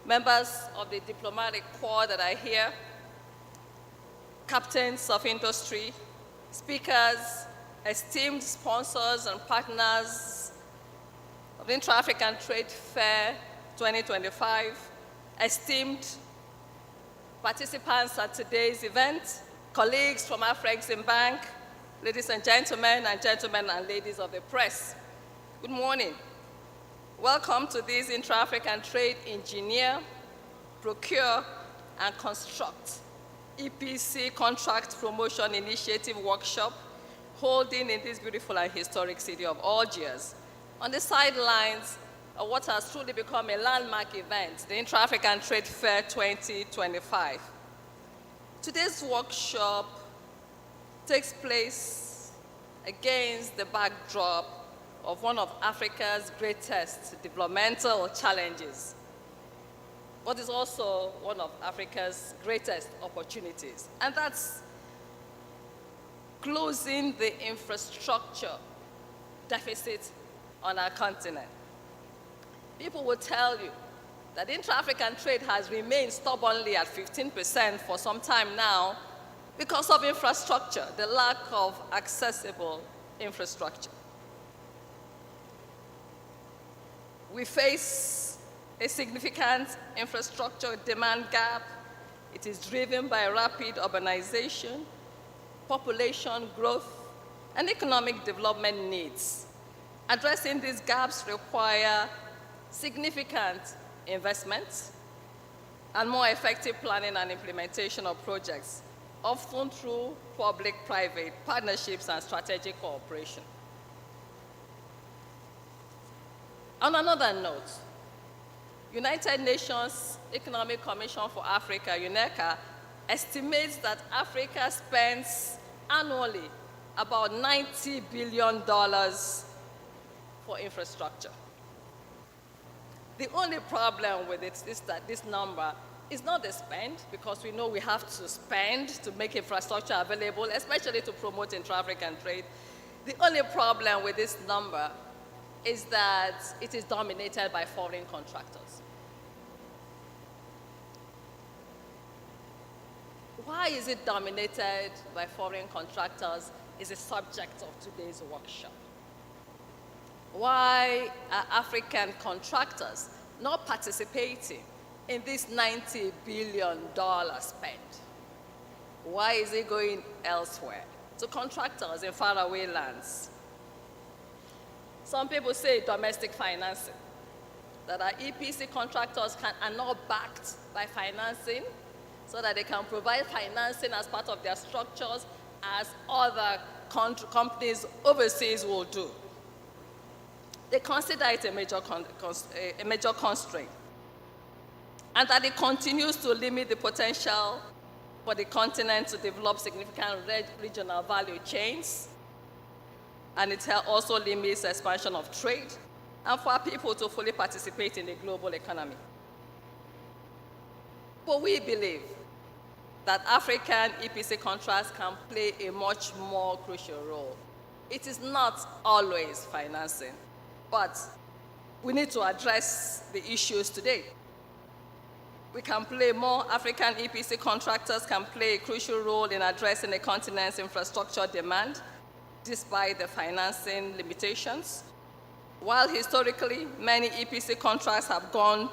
members of the diplomatic corps that are here, captains of industry, speakers, esteemed sponsors and partners of the Intra-African Trade Fair 2025, esteemed participants at today's event, colleagues from Afreximbank, ladies and gentlemen and ladies of the press. Good morning. Welcome to this Intra-African Trade Engineer, Procure, and Construct EPC Contract Promotion Initiative Workshop, holding in this beautiful and historic city of Algiers, on the sidelines of what has truly become a landmark event, the Intra-African Trade Fair 2025. Today's workshop takes place against the backdrop of one of Africa's greatest developmental challenges, but is also one of Africa's greatest opportunities, and that's closing the infrastructure deficit on our continent. People will tell you that intra-African trade has remained stubbornly at 15% for some time now because of infrastructure, the lack of accessible infrastructure. We face a significant infrastructure demand gap. It is driven by rapid urbanization, population growth, and economic development needs. Addressing these gaps require significant investments and more effective planning and implementation of projects, often through public-private partnerships and strategic cooperation. On another note, United Nations Economic Commission for Africa, UNECA, estimates that Africa spends annually about $90 billion for infrastructure. The only problem with it is that this number It's not the spend, because we know we have to spend to make infrastructure available, especially to promote intra-African trade. The only problem with this number is that it is dominated by foreign contractors. Why is it dominated by foreign contractors is the subject of today's workshop. Why are African contractors not participating in this $90 billion spend? Why is it going elsewhere? To contractors in faraway lands. Some people say domestic financing, that our EPC contractors are not backed by financing so that they can provide financing as part of their structures as other companies overseas will do. They consider it a major constraint, and that it continues to limit the potential for the continent to develop significant regional value chains, and it also limits the expansion of trade, and for people to fully participate in the global economy. But we believe that African EPC contracts can play a much more crucial role. It is not always financing, but we need to address the issues today. We can play more. African EPC contractors can play a crucial role in addressing the continent's infrastructure demand, despite the financing limitations. While historically, many EPC contracts have gone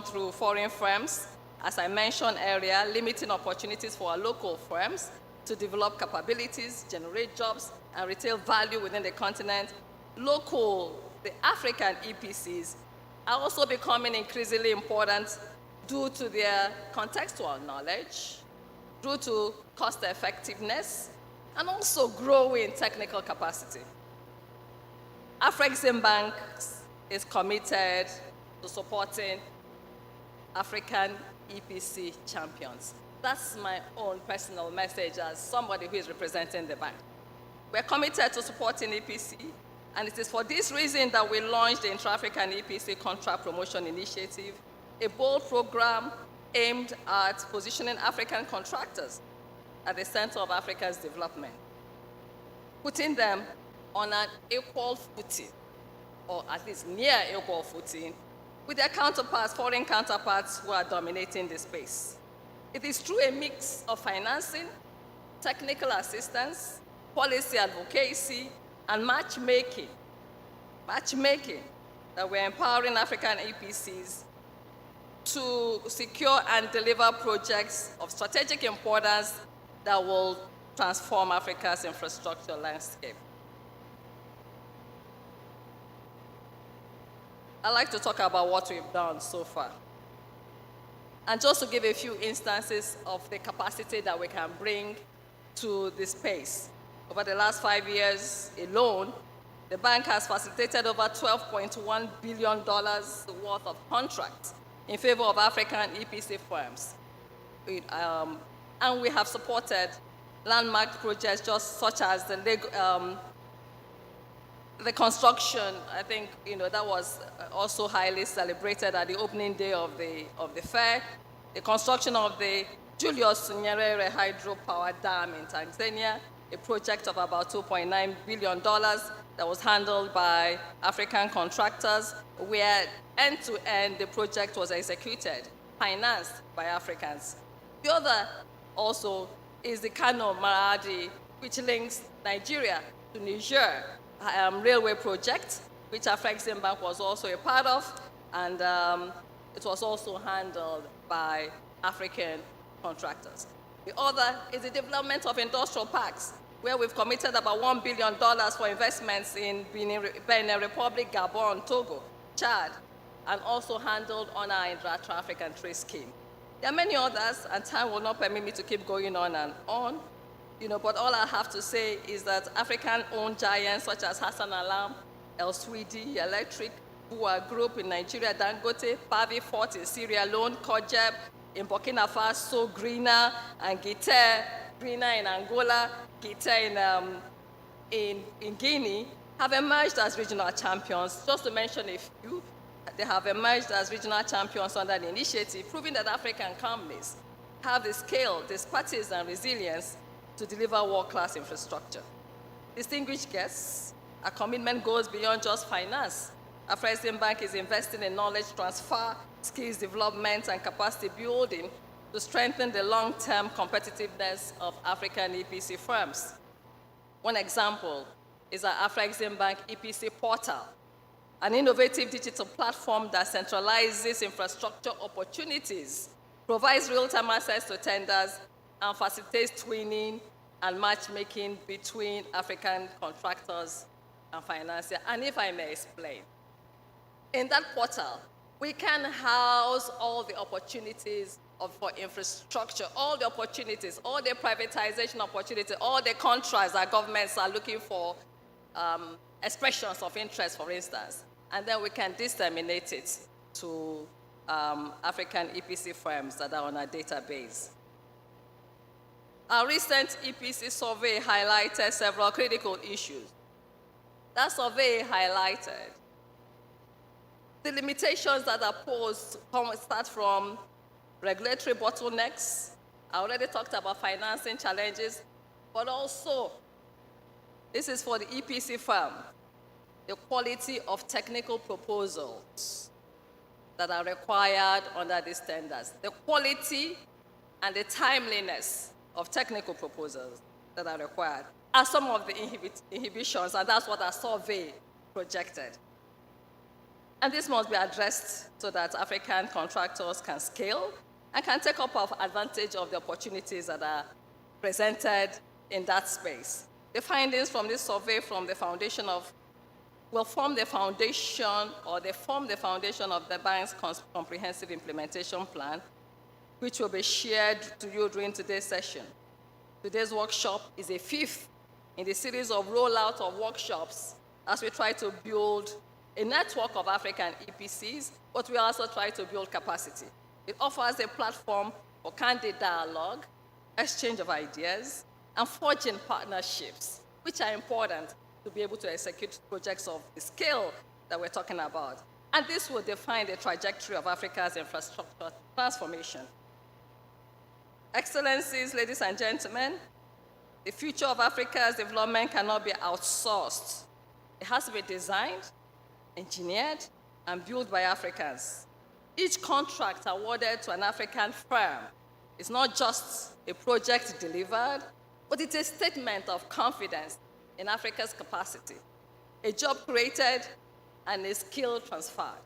through foreign firms, as I mentioned earlier, limiting opportunities for our local firms to develop capabilities, generate jobs, and retail value within the continent. The African EPCs are also becoming increasingly important due to their contextual knowledge, due to cost effectiveness, and also growing technical capacity. Afreximbank is committed to supporting African EPC champions. That's my own personal message as somebody who is representing the bank. We're committed to supporting EPC, and it is for this reason that we launched the Intra-African EPC Contract Promotion Initiative, a bold program aimed at positioning African contractors at the center of Africa's development, putting them on an equal footing, or at least near equal footing, with their counterparts, foreign counterparts who are dominating the space. It is through a mix of financing, technical assistance, policy advocacy, and matchmaking that we're empowering African EPCs to secure and deliver projects of strategic importance that will transform Africa's infrastructure landscape. I'd like to talk about what we've done so far. And just to give a few instances of the capacity that we can bring to this space. Over the last 5 years alone, the bank has facilitated over $12.1 billion worth of contracts in favor of African EPC firms. And we have supported landmark projects just such as the construction. I think that was also highly celebrated at the opening day of the fair. The construction of the Julius Nyerere hydropower dam in Tanzania, a project of about $2.9 billion that was handled by African contractors, where end-to-end the project was executed, financed by Africans. The other also is the Kano Maradi, which links Nigeria to Niger, railway project, which Afreximbank was also a part of, and it was also handled by African contractors. The other is the development of industrial parks, where we've committed about $1 billion for investments in Benin Republic, Gabon, Togo, Chad, and also handled on our intra-African trade scheme. There are many others, and time will not permit me to keep going on and on. But all I have to say is that African-owned giants such as Hassan Alam, El Swidi Electric, Bua Group in Nigeria, Dangote, Pavi Fort in Sierra Leone, Kojeb in Burkina Faso, Greener and Giter, Greener in Angola, Giter in Guinea, have emerged as regional champions. Just to mention a few, They have emerged as regional champions under the initiative, proving that African companies have the scale, the expertise, and resilience to deliver world-class infrastructure. Distinguished guests, our commitment goes beyond just finance. Afreximbank is investing in knowledge transfer, skills development, and capacity building to strengthen the long-term competitiveness of African EPC firms. One example is our Afreximbank EPC portal, an innovative digital platform that centralizes infrastructure opportunities, provides real-time access to tenders, and facilitates twinning and matchmaking between African contractors and financiers. And if I may explain, in that portal, we can house all the opportunities for infrastructure, all the opportunities, all the privatization opportunities, all the contracts that governments are looking for, expressions of interest, for instance. And then we can disseminate it to African EPC firms that are on our database. Our recent EPC survey highlighted several critical issues. That survey highlighted the limitations that are posed start from regulatory bottlenecks. I already talked about financing challenges, but also, this is for the EPC firm, the quality of technical proposals that are required under these standards, the quality and the timeliness of technical proposals that are required are some of the inhibitions, and that's what our survey projected. And this must be addressed so that African contractors can scale and can take up advantage of the opportunities that are presented in that space. The findings from this survey from the foundation will form the foundation, or they form the foundation of the bank's comprehensive implementation plan, which will be shared to you during today's session. Today's workshop is a fifth in the series of rollout of workshops as we try to build a network of African EPCs, but we also try to build capacity. It offers a platform for candid dialogue, exchange of ideas, and forging partnerships, which are important to be able to execute projects of the scale that we're talking about. And this will define the trajectory of Africa's infrastructure transformation. Excellencies, ladies and gentlemen, the future of Africa's development cannot be outsourced. It has to be designed, engineered, and built by Africans. Each contract awarded to an African firm is not just a project delivered, but it's a statement of confidence in Africa's capacity, a job created, and a skill transferred.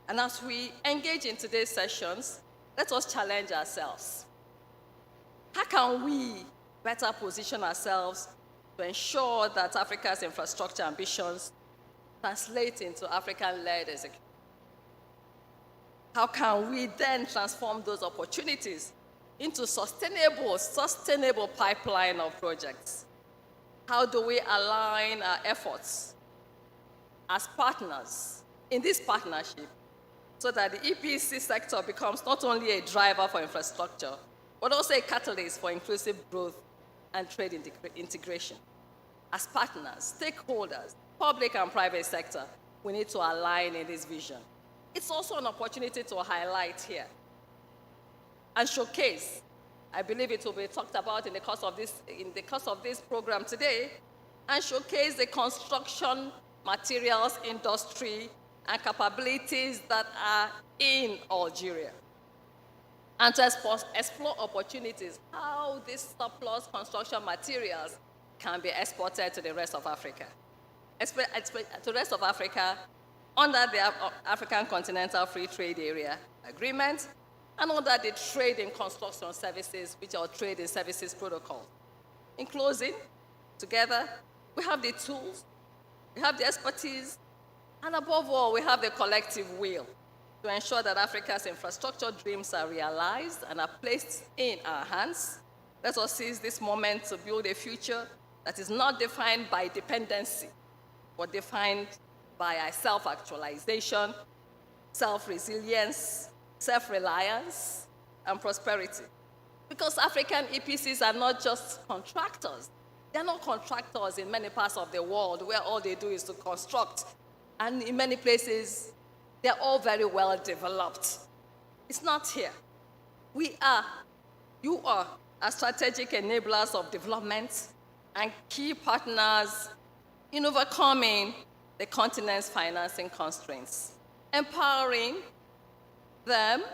And as we engage in today's sessions, let us challenge ourselves. How can we better position ourselves to ensure that Africa's infrastructure ambitions translate into African-led execution? How can we then transform those opportunities into sustainable pipeline of projects? How do we align our efforts as partners in this partnership so that the EPC sector becomes not only a driver for infrastructure, but also a catalyst for inclusive growth and trade integration? As partners, stakeholders, public and private sector, we need to align in this vision. It's also an opportunity to highlight here and showcase. I believe it will be talked about in the course of this program today, and showcase the construction materials industry and capabilities that are in Algeria, and to explore opportunities how these surplus construction materials can be exported to the rest of Africa. To the rest of Africa under the African Continental Free Trade Area Agreement, and under the Trade in Construction Services, which are Trade in Services Protocol. In closing, together, we have the tools, we have the expertise, and above all, we have the collective will to ensure that Africa's infrastructure dreams are realized and are placed in our hands. Let us seize this moment to build a future that is not defined by dependency, but defined by our self-actualization, self-resilience, self-reliance, and prosperity. Because African EPCs are not just contractors. They're not contractors in many parts of the world where all they do is to construct. And in many places, they're all very well developed. It's not here. You are as strategic enablers of development and key partners in overcoming the continent's financing constraints. Empowering them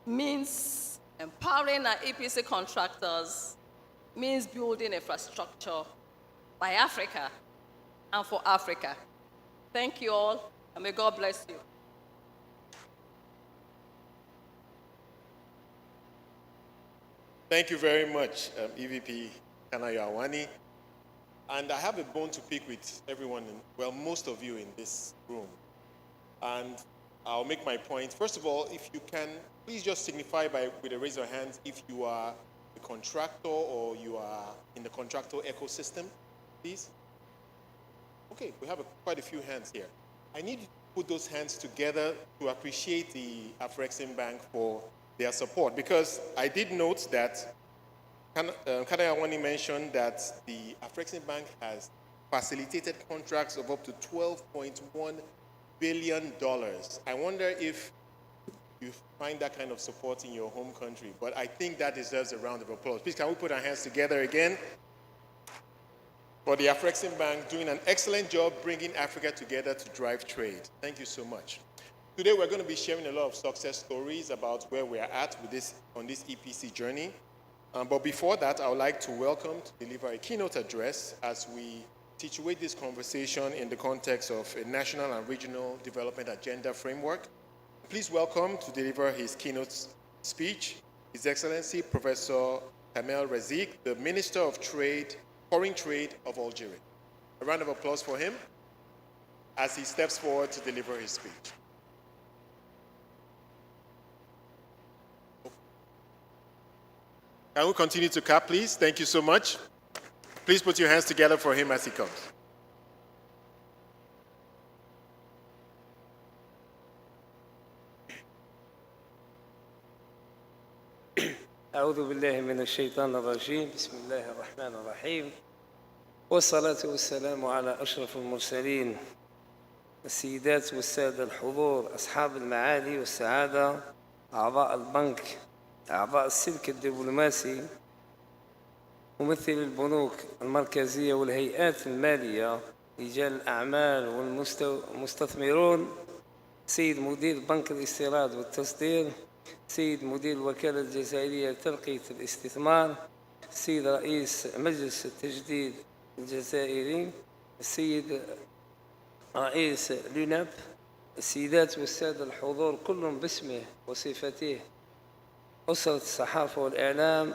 means empowering our EPC contractors, means building infrastructure by Africa and for Africa. Thank you all, and may God bless you. Thank you very much, EVP Kanayawani. And I have a bone to pick with everyone, most of you in this room. And I'll make my point. First of all, if you can, please just signify with a raise of hands if you are a contractor or you are in the contractor ecosystem, please. Okay, we have quite a few hands here. I need you to put those hands together to appreciate the Afreximbank for their support, because I did note that Kadayawani mentioned that the Afreximbank has facilitated contracts of up to $12.1 billion. I wonder if you find that kind of support in your home country, but I think that deserves a round of applause. Please, can we put our hands together again for the Afreximbank doing an excellent job bringing Africa together to drive trade. Thank you so much. Today, we're going to be sharing a lot of success stories about where we're at with on this EPC journey. But before that, I would like to welcome to deliver a keynote address as we situate this conversation in the context of a national and regional development agenda framework. Please welcome to deliver his keynote speech, His Excellency Professor Kamel Razik, the Minister of Foreign Trade of Algeria. A round of applause for him as he steps forward to deliver his speech. Can we continue to clap, please? Thank you so much. Please put your hands together for him as he comes. أعوذ بالله من الشيطان الرجيم بسم الله الرحمن الرحيم والصلاة والسلام على أشرف المرسلين السيدات والسادة الحضور أصحاب المعالي والسعادة أعضاء البنك أعضاء السلك الدبلوماسي ممثل البنوك المركزية والهيئات المالية رجال الأعمال والمستثمرون سيد مدير بنك الاستيراد والتصدير سيد مدير الوكالة الجزائرية لتنقية الاستثمار السيد رئيس مجلس التجديد الجزائري السيد رئيس لوناب السيدات والسادة الحضور كل باسمه وصفته أسرة الصحافة والإعلام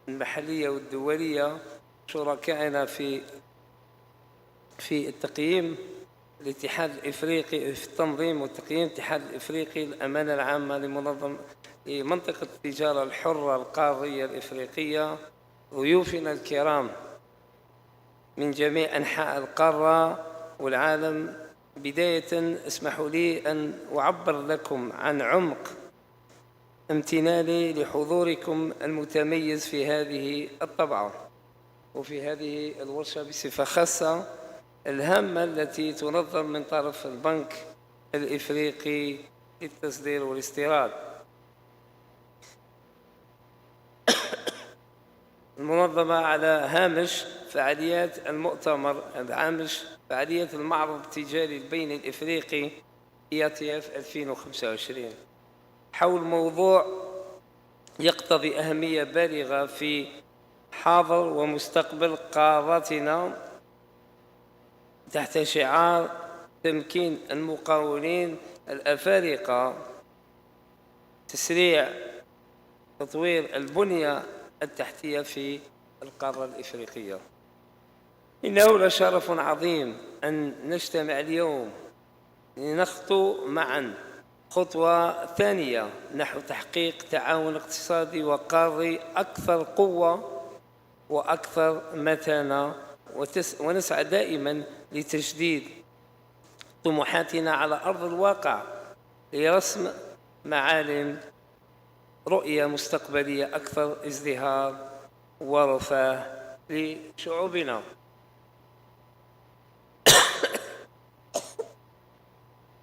المحلية والدولية شركائنا في التقييم الاتحاد الإفريقي في التنظيم والتقييم الاتحاد الإفريقي الأمانة العامة لمنطقة التجارة الحرة القارية الإفريقية ضيوفنا الكرام من جميع أنحاء القارة والعالم بداية اسمحوا لي أن أعبر لكم عن عمق امتناني لحضوركم المتميز في هذه الطبعة وفي هذه الورشة بصفة خاصة الهامة التي تنظم من طرف البنك الإفريقي للتصدير والاستيراد. المنظمة على هامش فعاليات المؤتمر هامش فعاليات المعرض التجاري البين الإفريقي IATF 2025 حول موضوع يقتضي أهمية بالغة في حاضر ومستقبل قارتنا تحت شعار تمكين المقاولين الأفارقة تسريع تطوير البنية التحتية في القارة الإفريقية. إنه لشرف عظيم أن نجتمع اليوم لنخطو معا خطوة ثانية نحو تحقيق تعاون اقتصادي وقاري أكثر قوة وأكثر متانة ونسعى دائما لتجديد طموحاتنا على أرض الواقع لرسم معالم رؤية مستقبلية أكثر ازدهار ورفاه لشعوبنا.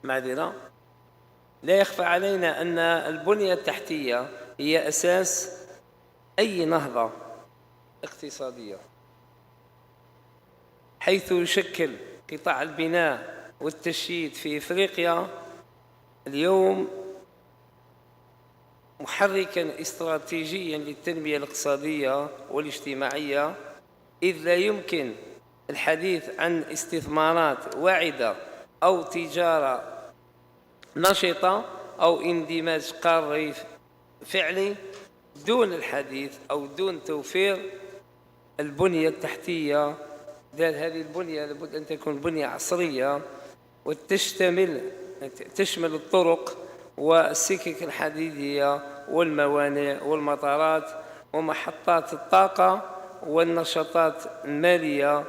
معذرة. لا يخفى علينا أن البنية التحتية هي أساس أي نهضة اقتصادية، حيث يشكل قطاع البناء والتشييد في إفريقيا اليوم محركاً استراتيجياً للتنمية الاقتصادية والاجتماعية، إذ لا يمكن الحديث عن استثمارات واعدة أو تجارة نشطة أو اندماج قاري فعلي دون الحديث أو دون توفير البنية التحتية. هذه البنية لابد أن تكون بنية عصرية وتشمل الطرق والسكك الحديدية والموانئ والمطارات ومحطات الطاقة والنشاطات المالية،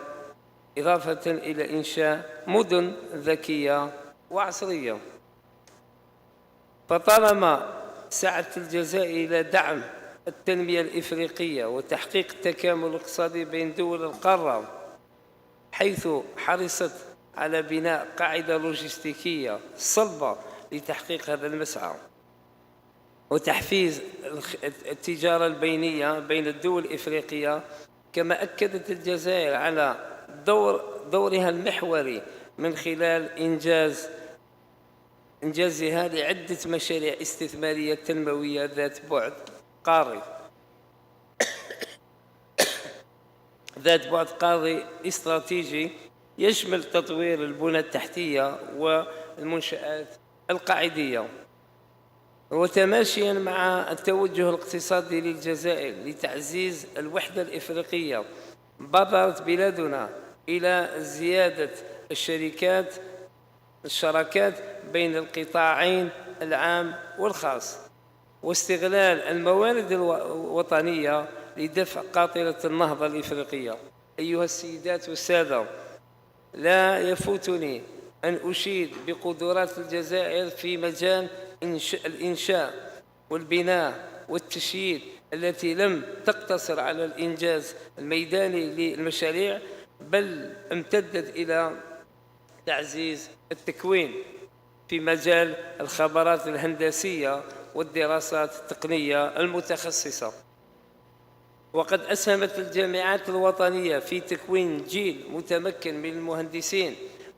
إضافة إلى إنشاء مدن ذكية وعصرية. فطالما سعت الجزائر إلى دعم التنمية الإفريقية وتحقيق التكامل الاقتصادي بين دول القارة، حيث حرصت على بناء قاعدة لوجستيكية صلبة لتحقيق هذا المسعى وتحفيز التجارة البينية بين الدول الإفريقية، كما أكدت الجزائر على دورها المحوري من خلال إنجازها لعدة مشاريع استثمارية تنموية ذات بعد قاري استراتيجي يشمل تطوير البنى التحتية والمنشآت القاعدية. وتماشيا مع التوجه الاقتصادي للجزائر لتعزيز الوحدة الإفريقية، بادرت بلادنا إلى زيادة الشراكات بين القطاعين العام والخاص، واستغلال الموارد الوطنية لدفع قاطرة النهضة الإفريقية. أيها السيدات والسادة، لا يفوتني أن أشيد بقدرات الجزائر في مجال الإنشاء والبناء والتشييد، التي لم تقتصر على الإنجاز الميداني للمشاريع، بل امتدت إلى تعزيز التكوين في مجال الخبرات الهندسية والدراسات التقنية المتخصصة. وقد أسهمت الجامعات الوطنية في تكوين جيل متمكن من المهندسين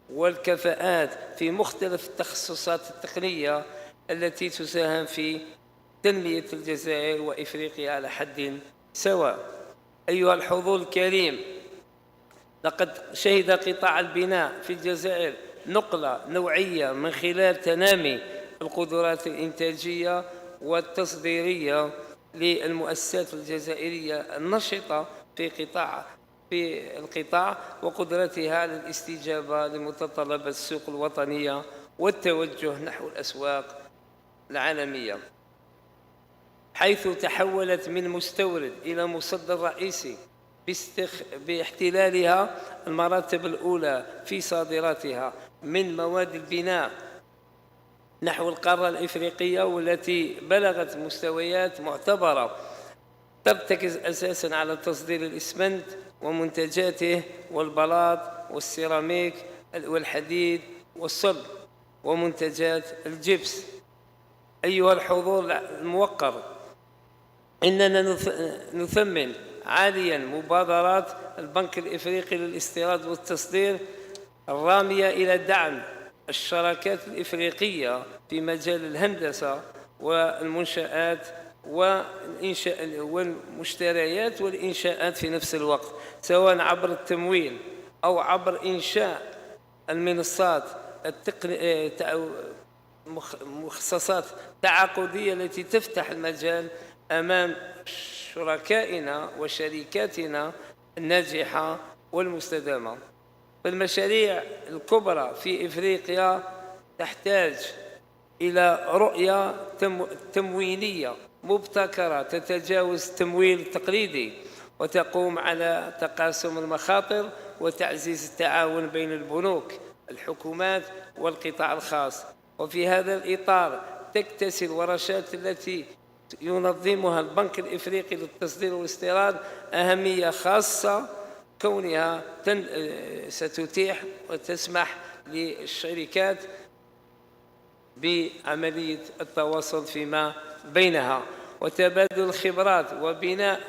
والكفاءات في مختلف التخصصات التقنية التي تساهم في تنمية الجزائر وإفريقيا على حد سواء. أيها الحضور الكريم، لقد شهد قطاع البناء في الجزائر نقلة نوعية من خلال تنامي القدرات الإنتاجية والتصديرية للمؤسسات الجزائرية النشطة في القطاع وقدرتها على الاستجابة لمتطلبات السوق الوطنية والتوجه نحو الأسواق العالمية، حيث تحولت من مستورد إلى مصدر رئيسي باحتلالها المراتب الأولى في صادراتها من مواد البناء نحو القارة الإفريقية، والتي بلغت مستويات معتبرة ترتكز أساساً على تصدير الإسمنت ومنتجاته والبلاط والسيراميك والحديد والصلب ومنتجات الجبس. أيها الحضور الموقر، إننا نثمن عالياً مبادرات البنك الإفريقي للاستيراد والتصدير الرامية إلى دعم الشراكات الإفريقية في مجال الهندسة والمنشآت والمشتريات والإنشاءات في نفس الوقت، سواء عبر التمويل أو عبر إنشاء المنصات مخصصات تعاقدية التي تفتح المجال أمام شركائنا وشركاتنا الناجحة والمستدامة. فالمشاريع الكبرى في إفريقيا تحتاج إلى رؤية تمويلية مبتكرة تتجاوز التمويل التقليدي، وتقوم على تقاسم المخاطر وتعزيز التعاون بين البنوك، الحكومات والقطاع الخاص. وفي هذا الإطار تكتسي الورشات التي ينظمها البنك الإفريقي للتصدير والاستيراد أهمية خاصة، كونها ستتيح وتسمح للشركات بعملية التواصل فيما بينها وتبادل الخبرات وبناء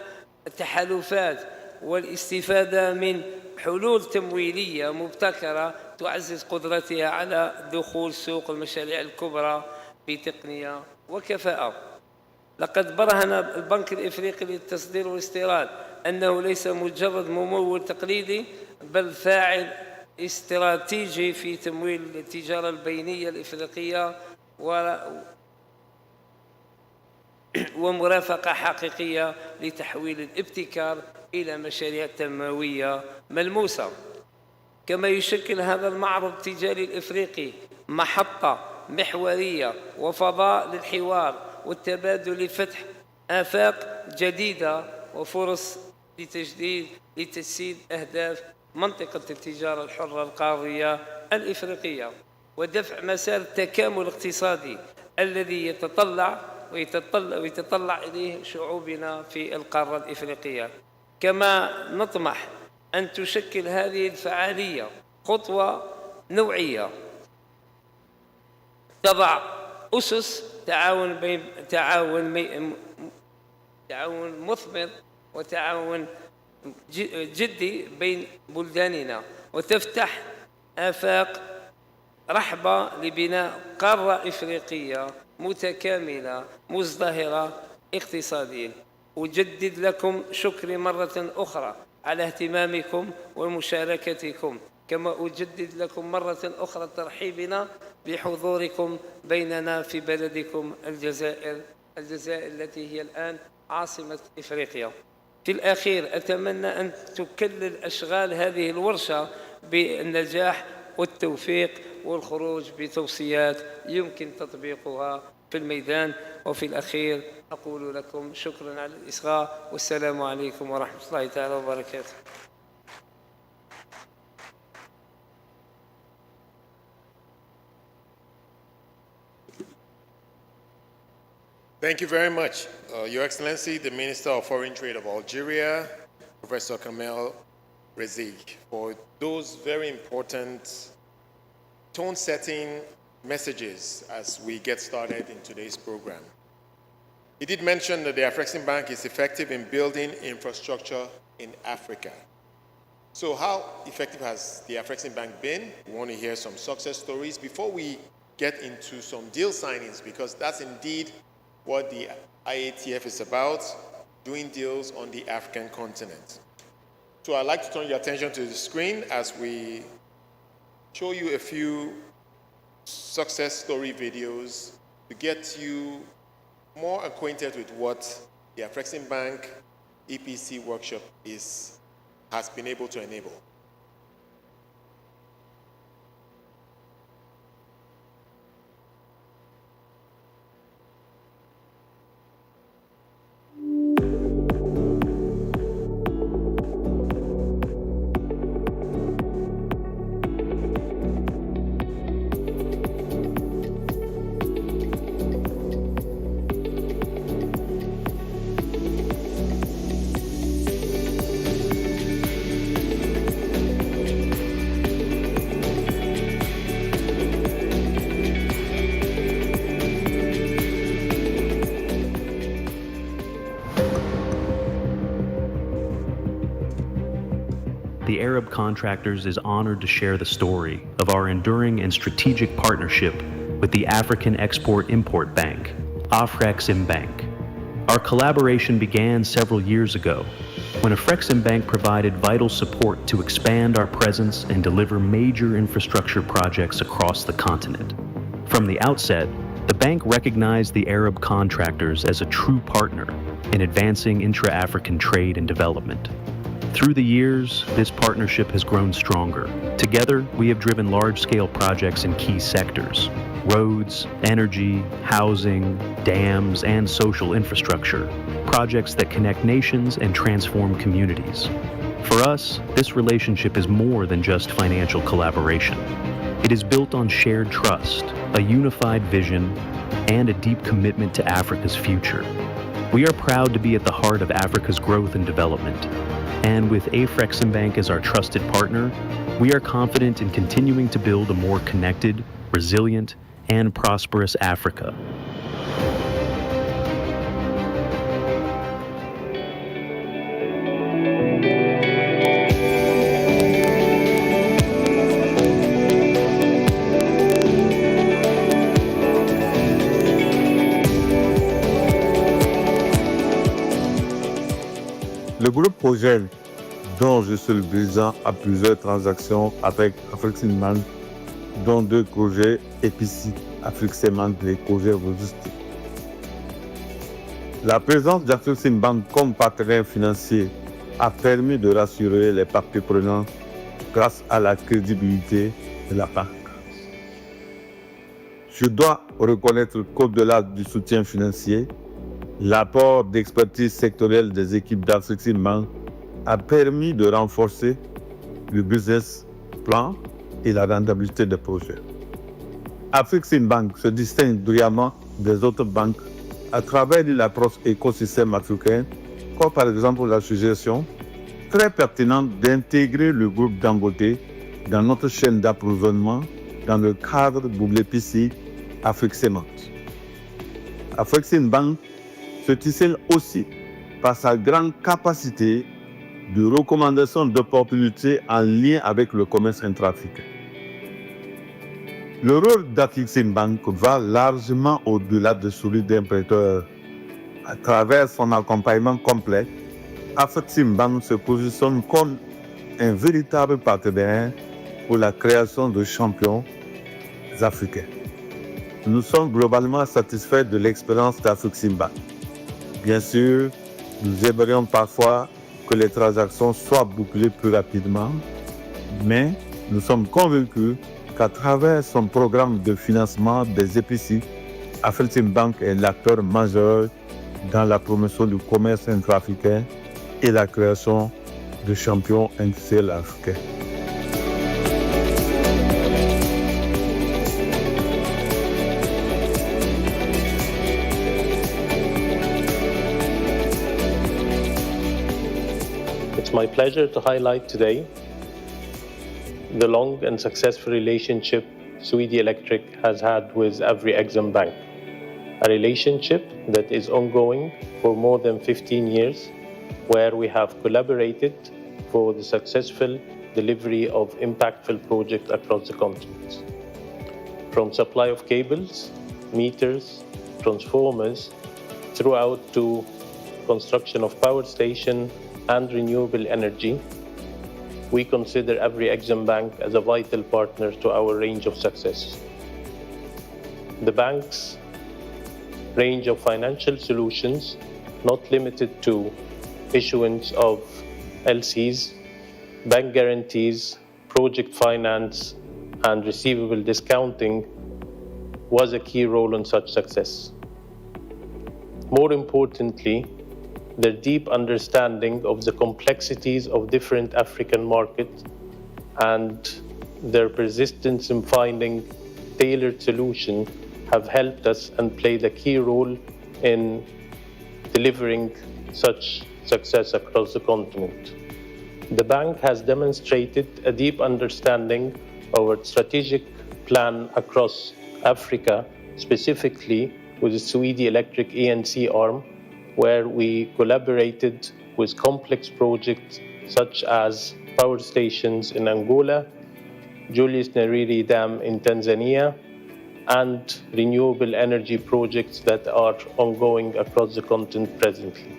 التحالفات والاستفادة من حلول تمويلية مبتكرة تعزز قدرتها على دخول سوق المشاريع الكبرى بتقنية وكفاءة. لقد برهن البنك الإفريقي للتصدير والاستيراد أنه ليس مجرد ممول تقليدي بل فاعل استراتيجي في تمويل التجارة البينية الإفريقية ومرافقة حقيقية لتحويل الابتكار إلى مشاريع تنموية ملموسة. كما يشكل هذا المعرض التجاري الإفريقي محطة محورية وفضاء للحوار والتبادل لفتح آفاق جديدة وفرص لتجسيد أهداف منطقة التجارة الحرة القارية الإفريقية ودفع مسار التكامل الاقتصادي الذي يتطلع إليه شعوبنا في القارة الإفريقية. كما نطمح أن تشكل هذه الفعالية خطوة نوعية تضع أسس تعاون مثمر وتعاون جدي بين بلداننا وتفتح آفاق رحبة لبناء قارة إفريقية متكاملة مزدهرة اقتصاديا. أجدد لكم شكري مرة أخرى على اهتمامكم ومشاركتكم، كما أجدد لكم مرة أخرى ترحيبنا بحضوركم بيننا في بلدكم الجزائر التي هي الآن عاصمة إفريقيا. في الأخير أتمنى أن تكلل أشغال هذه الورشة بالنجاح والتوفيق والخروج بتوصيات يمكن تطبيقها في الميدان. وفي الأخير أقول لكم شكرا على الإصغاء والسلام عليكم ورحمة الله تعالى وبركاته. Thank you very much, Your Excellency, the Minister of Foreign Trade of Algeria, Professor Kamel Rezik, for those very important tone-setting messages as we get started in today's program. He did mention that the Afreximbank is effective in building infrastructure in Africa. So how effective has the Afreximbank been? We want to hear some success stories before we get into some deal signings, because that's indeed what the IATF is about, doing deals on the African continent. So I'd like to turn your attention to the screen as we show you a few success story videos to get you more acquainted with what the Afreximbank EPC workshop has been able to enable. The Arab Contractors is honored to share the story of our enduring and strategic partnership with the African Export-Import Bank, Afreximbank. Our collaboration began several years ago when Afreximbank provided vital support to expand our presence and deliver major infrastructure projects across the continent. From the outset, the bank recognized the Arab Contractors as a true partner in advancing intra-African trade and development. Through the years, this partnership has grown stronger. Together, we have driven large-scale projects in key sectors: roads, energy, housing, dams, and social infrastructure, projects that connect nations and transform communities. For us, this relationship is more than just financial collaboration. It is built on shared trust, a unified vision, and a deep commitment to Africa's future. We are proud to be at the heart of Africa's growth and development. And with Afreximbank as our trusted partner, we are confident in continuing to build a more connected, resilient, and prosperous Africa. Le groupe Projet, dont je suis le président, a plusieurs transactions avec Afreximbank, dont 2 projets EPICI, Afreximbank et projets logistiques. La présence d'Afreximbank comme partenaire financier a permis de rassurer les parties prenantes grâce à la crédibilité de la banque. Je dois reconnaître qu'au-delà du soutien financier, l'apport d'expertise sectorielle des équipes d'Afreximbank a permis de renforcer le business plan et la rentabilité des projets. Afreximbank se distingue brillamment des autres banques à travers l'approche écosystème africain, comme par exemple la suggestion très pertinente d'intégrer le groupe Dangote dans notre chaîne d'approvisionnement dans le cadre de l'EPICI Afreximbank. Afreximbank se distingue aussi par sa grande capacité de recommandation d'opportunités en lien avec le commerce intra-africain. Le rôle d'Afreximbank va largement au-delà de celui d'un prêteur. À travers son accompagnement complet, Afreximbank se positionne comme un véritable partenaire pour la création de champions africains. Nous sommes globalement satisfaits de l'expérience d'Afreximbank. Bien sûr, nous aimerions parfois que les transactions soient bouclées plus rapidement, mais nous sommes convaincus qu'à travers son programme de financement des EPICI, Afreximbank est l'acteur majeur dans la promotion du commerce intra-africain et la création de champions industriels africains. It's my pleasure to highlight today the long and successful relationship Saudi Electric has had with Afrexim Bank, a relationship that is ongoing for more than 15 years, where we have collaborated for the successful delivery of impactful projects across the continent. From supply of cables, meters, transformers, throughout to construction of power station and renewable energy, we consider Afrexim Bank as a vital partner to our range of success. The bank's range of financial solutions, not limited to issuance of LCs, bank guarantees, project finance, and receivable discounting, was a key role in such success. More importantly, their deep understanding of the complexities of different African markets and their persistence in finding tailored solutions have helped us and played a key role in delivering such success across the continent. The bank has demonstrated a deep understanding of our strategic plan across Africa, specifically with the Saudi Electric E&C arm, where we collaborated with complex projects such as power stations in Angola, Julius Nyerere Dam in Tanzania, and renewable energy projects that are ongoing across the continent presently.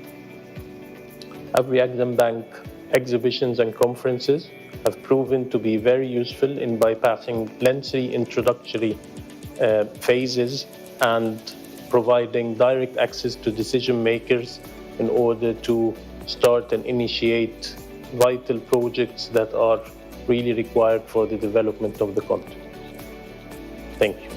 Afrexim Bank exhibitions and conferences have proven to be very useful in bypassing lengthy introductory phases and providing direct access to decision makers in order to start and initiate vital projects that are really required for the development of the continent. Thank you.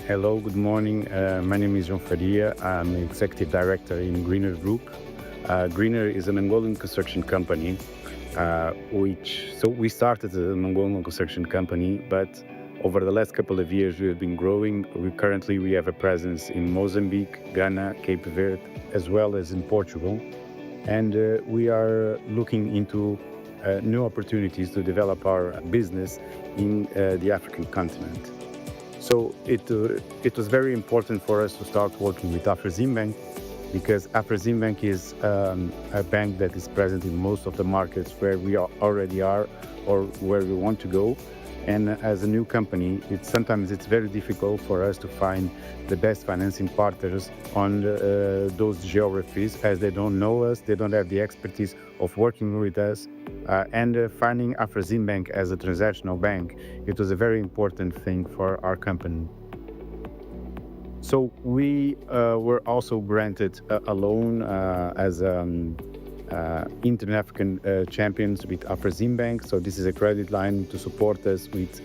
Hello, good morning. My name is João Faria. I'm Executive Director in Greener Group. Greener is an Angolan construction company, we started an Angolan construction company, but over the last couple of years, we have been growing. Currently, we have a presence in Mozambique, Ghana, Cape Verde, as well as in Portugal. And we are looking into new opportunities to develop our business in the African continent. So it was very important for us to start working with Afreximbank, because Afreximbank is a bank that is present in most of the markets where we already are or where we want to go. And as a new company, sometimes it's very difficult for us to find the best financing partners on those geographies, as they don't know us, they don't have the expertise of working with us. And finding Afreximbank as a transactional bank, it was a very important thing for our company. So we were also granted a loan as Inter-African champions with Afreximbank. So this is a credit line to support us with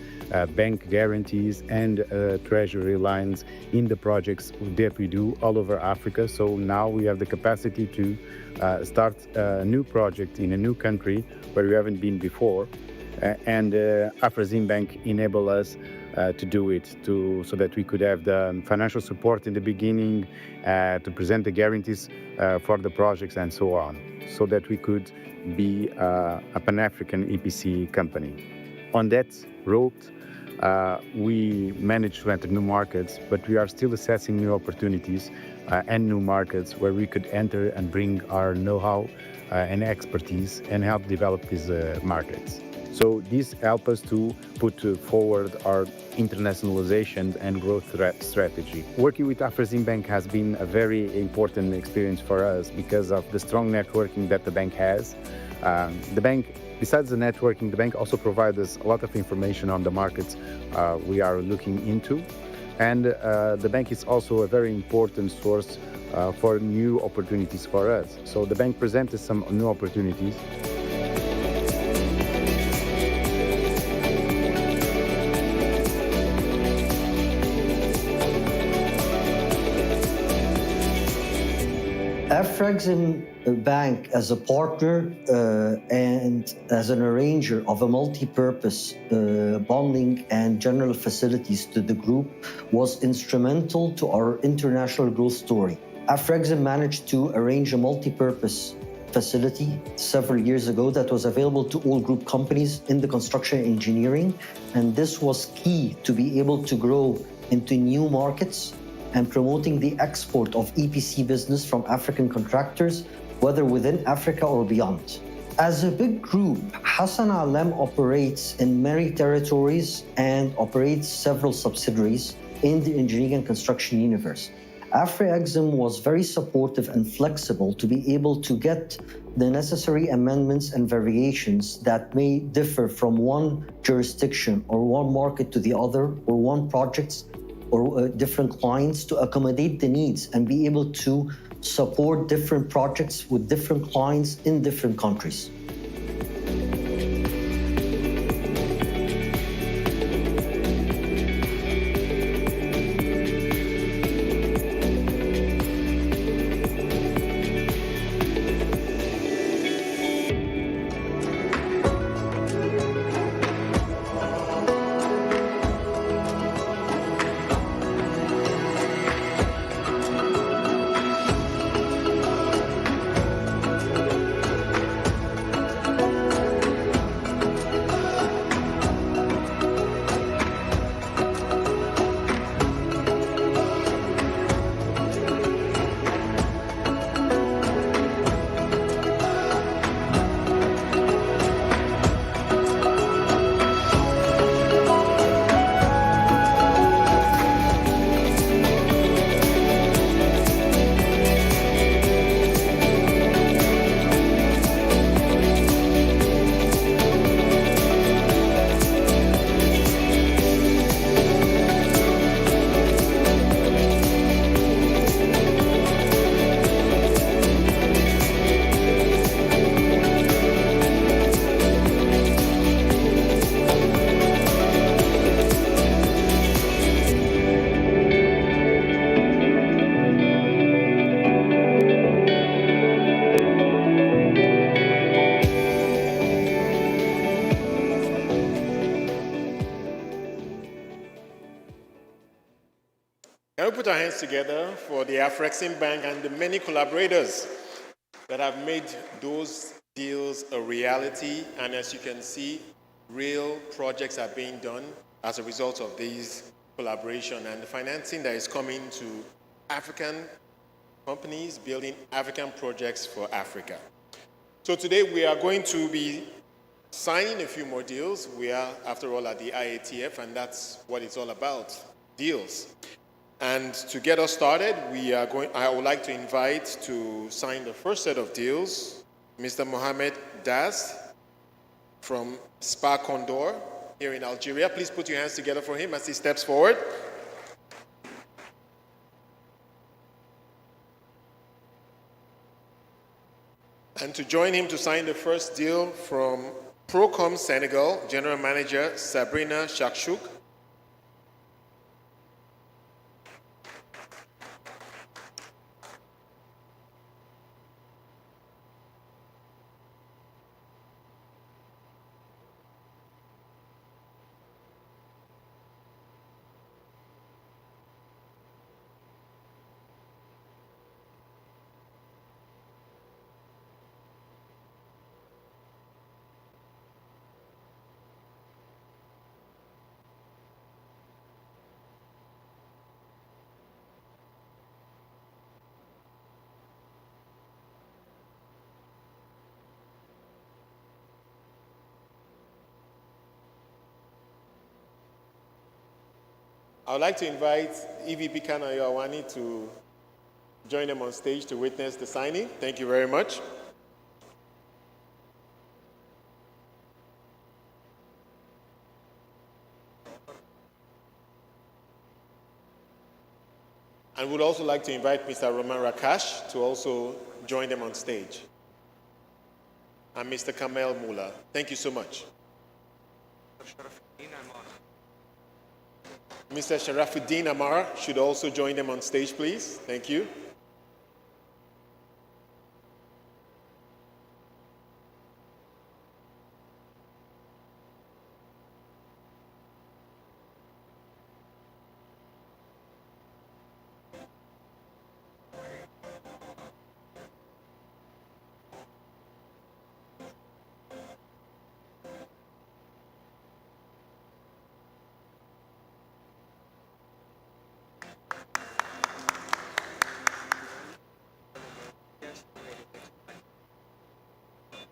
bank guarantees and treasury lines in the projects that we do all over Africa. So now we have the capacity to start a new project in a new country where we haven't been before. And Afreximbank enable us to do it, so that we could have the financial support in the beginning, to present the guarantees for the projects and so on, so that we could be a Pan-African EPC company. On that road, we managed to enter new markets, but we are still assessing new opportunities and new markets where we could enter and bring our know-how and expertise and help develop these markets. So this helps us to put forward our internationalization and growth strategy. Working with Afreximbank has been a very important experience for us because of the strong networking that the bank has. The bank, besides the networking, the bank also provides us a lot of information on the markets we are looking into. And the bank is also a very important source for new opportunities for us. So the bank presented some new opportunities. Afreximbank as a partner and as an arranger of a multi-purpose bonding and general facilities to the group was instrumental to our international growth story. Afrexim managed to arrange a multi-purpose facility several years ago that was available to all group companies in the construction engineering, and this was key to be able to grow into new markets and promoting the export of EPC business from African contractors, whether within Africa or beyond. As a big group, Hassan Alem operates in many territories and operates several subsidiaries in the engineering and construction universe. Afrexim was very supportive and flexible to be able to get the necessary amendments and variations that may differ from one jurisdiction or one market to the other, or one project or different clients, to accommodate the needs and be able to support different projects with different clients in different countries. Can we put our hands together for the Afrexim Bank and the many collaborators that have made those deals a reality? And as you can see, real projects are being done as a result of these collaboration and the financing that is coming to African companies building African projects for Africa. So today we are going to be signing a few more deals. We are, after all, at the IATF, and that's what it's all about, deals. And to get us started, I would like to invite to sign the first set of deals, Mr. Mohamed Daz from Spa Condor here in Algeria. Please put your hands together for him as he steps forward. And to join him to sign the first deal from Procom Senegal, General Manager Sabrina Shakshouk. I would like to invite EVP Kanayo Awani to join them on stage to witness the signing. Thank you very much. And would also like to invite Mr. Roman Rakash to also join them on stage. And Mr. Kamel Mula. Thank you so much. Mr. Sharafuddin Amar should also join them on stage, please. Thank you.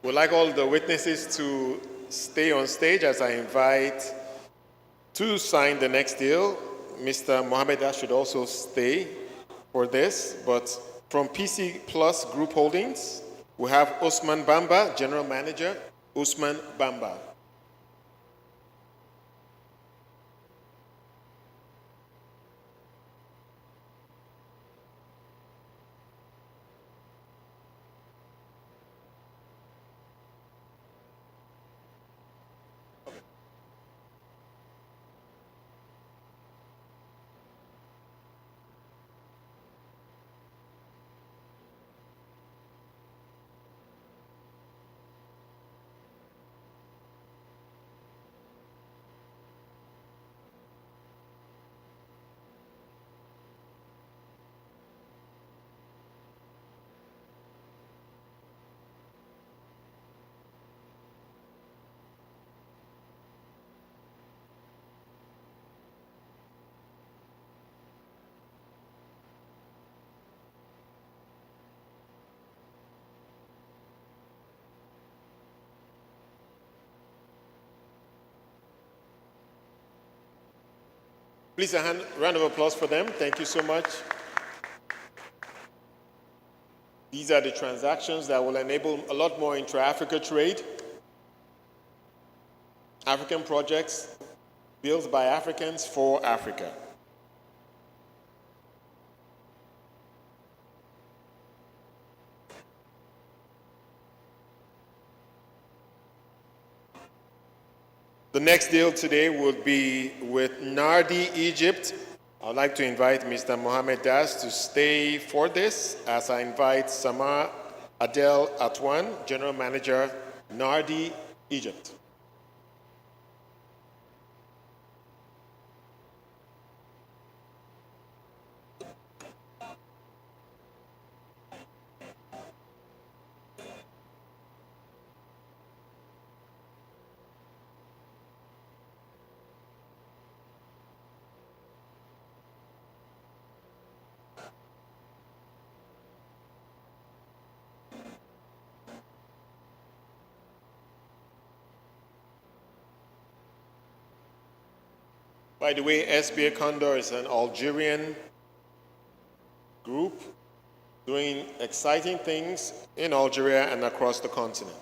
Would like all the witnesses to stay on stage as I invite to sign the next deal. Mr. Mohamed Daz should also stay for this, but from PC Plus Group Holdings, we have Usman Bamba, General Manager, Usman Bamba. Please, a round of applause for them. Thank you so much. These are the transactions that will enable a lot more intra-Africa trade. African projects built by Africans for Africa. The next deal today will be with Nardi, Egypt. I'd like to invite Mr. Mohamed Daz to stay for this as I invite Samar Adel Atwan, General Manager, Nardi, Egypt. By the way, SBA Condor is an Algerian group doing exciting things in Algeria and across the continent.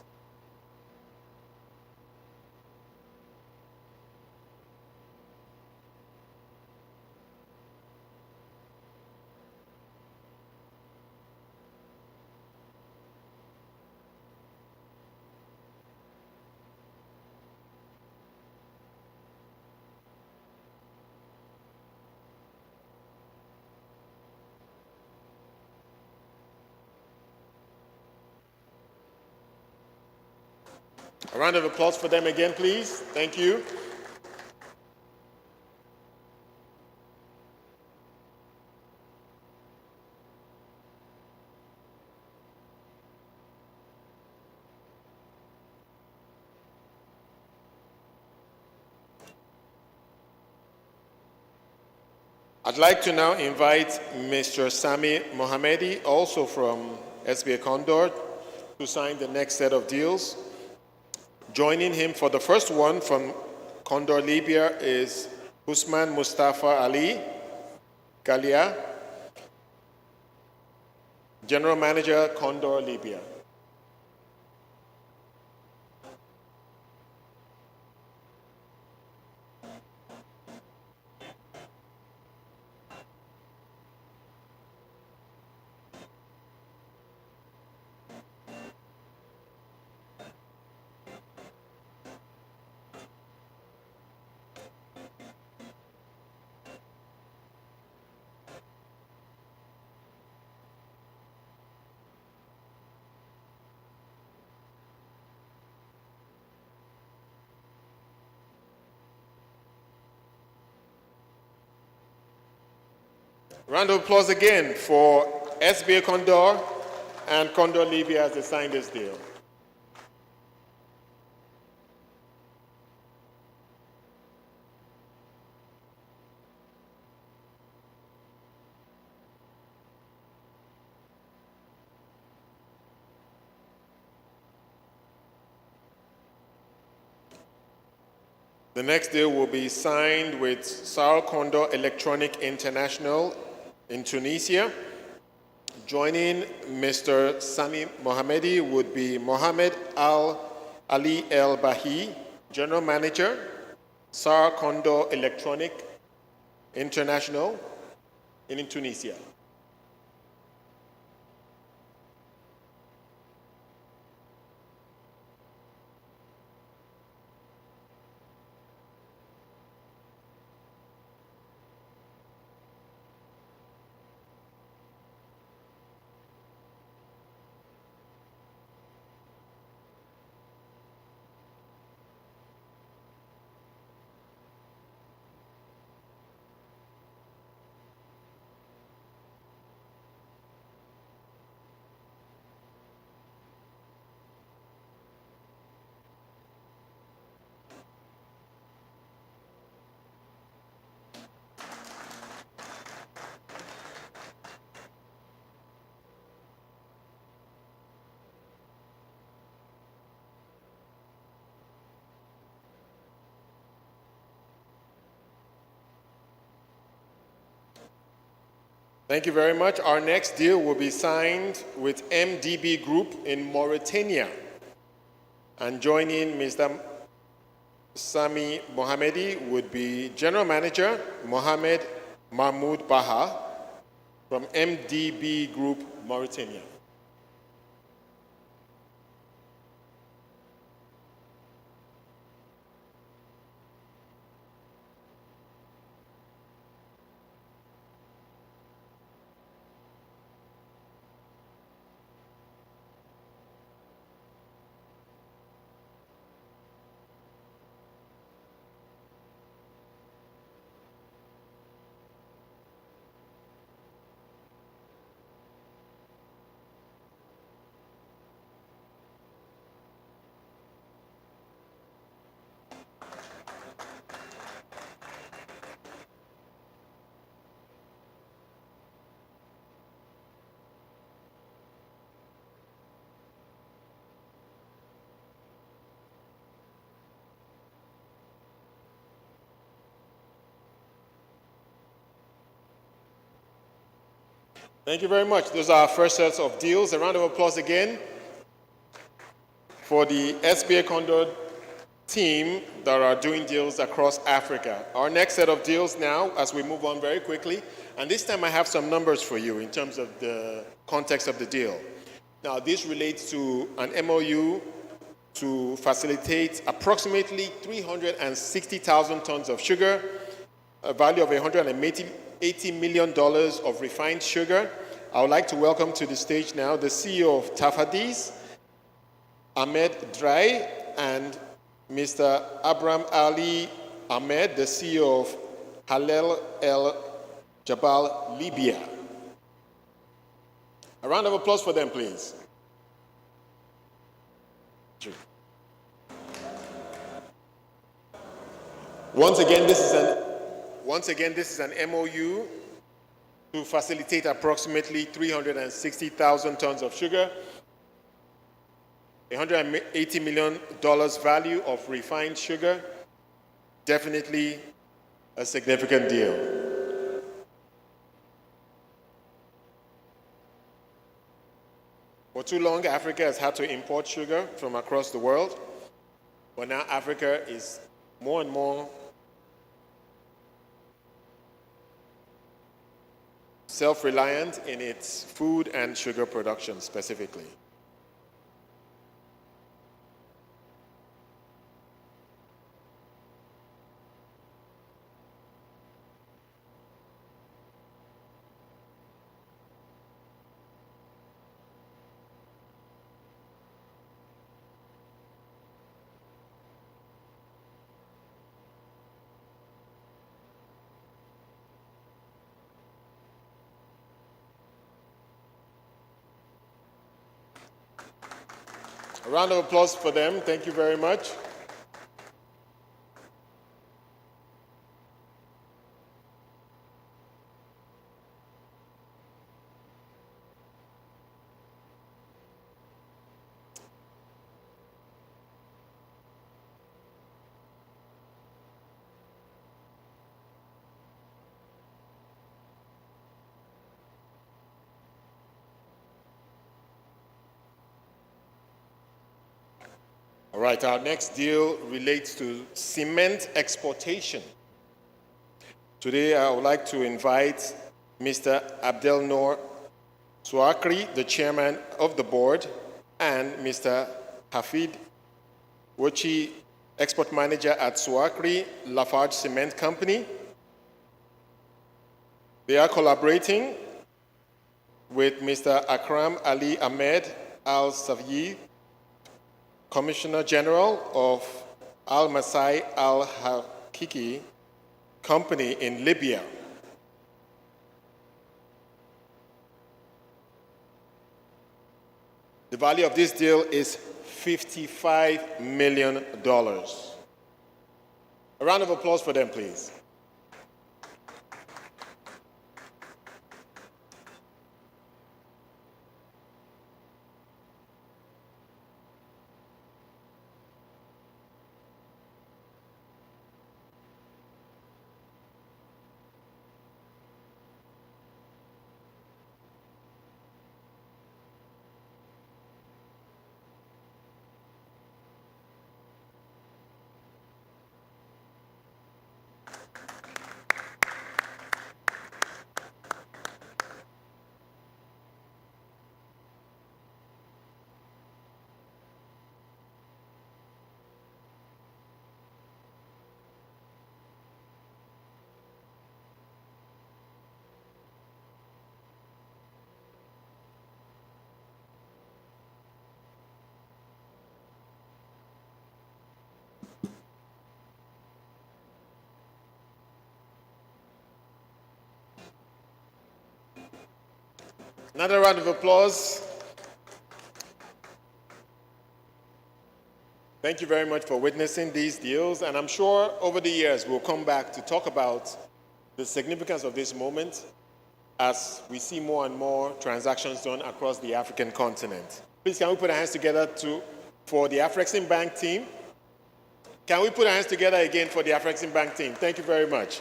A round of applause for them again, please. Thank you. I'd like to now invite Mr. Sami Mohammedi, also from SBA Condor, to sign the next set of deals. Joining him for the first one from Condor Libya is Usman Mustafa Ali Galia, General Manager, Condor Libya. Round of applause again for SBA Condor and Condor Libya as they sign this deal. The next deal will be signed with Sar Condor Electronic International in Tunisia. Joining Mr. Sami Mohammedi would be Mohamed Ali El Bahi, General Manager, Sar Condor Electronic International in Tunisia. Thank you very much. Our next deal will be signed with MDB Group in Mauritania. And joining Mr. Sami Mohammedi would be General Manager Mohamed Mahmoud Baha from MDB Group, Mauritania. Thank you very much. Those are our first sets of deals. A round of applause again for the SBA Condor team that are doing deals across Africa. Our next set of deals now, as we move on very quickly, and this time I have some numbers for you in terms of the context of the deal. Now, this relates to an MOU to facilitate approximately 360,000 tons of sugar, a value of $180 million of refined sugar. I would like to welcome to the stage now the CEO of Tafadis, Ahmed Drai, and Mr. Abram Ali Ahmed, the CEO of Halal El Jabal, Libya. A round of applause for them, please. Once again, this is an MOU to facilitate approximately 360,000 tons of sugar, $180 million value of refined sugar. Definitely a significant deal. For too long, Africa has had to import sugar from across the world, but now Africa is more and more self-reliant in its food and sugar production specifically. A round of applause for them. Thank you very much. All right, our next deal relates to cement exportation. Today, I would like to invite Mr. Abdel Noor Souakri, the chairman of the board, and Mr. Hafid Wochi, export manager at Souakri Lafarge Cement Company. They are collaborating with Mr. Akram Ali Ahmed Al-Savyi, Commissioner General of Al Masai Al Hakiki Company in Libya. The value of this deal is $55 million. A round of applause for them, please. Another round of applause. Thank you very much for witnessing these deals, and I'm sure over the years we'll come back to talk about the significance of this moment as we see more and more transactions done across the African continent. Please, can we put our hands together for the Afrexim Bank team? Can we put our hands together again for the Afrexim Bank team? Thank you very much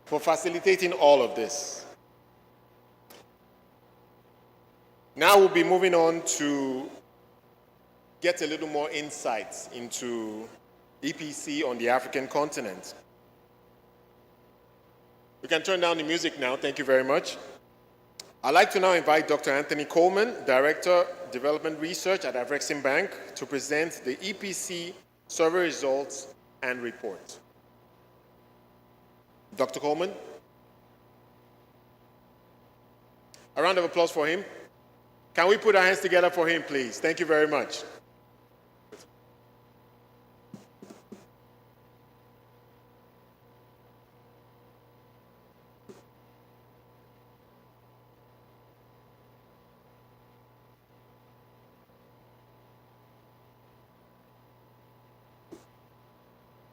for facilitating all of this. Now we'll be moving on to get a little more insights into EPC on the African continent. We can turn down the music now. Thank you very much. I'd like to now invite Dr. Anthony Coleman, Director, Development Research at Afreximbank, to present the EPC survey results and report. Dr. Coleman. A round of applause for him. Can we put our hands together for him, please? Thank you very much.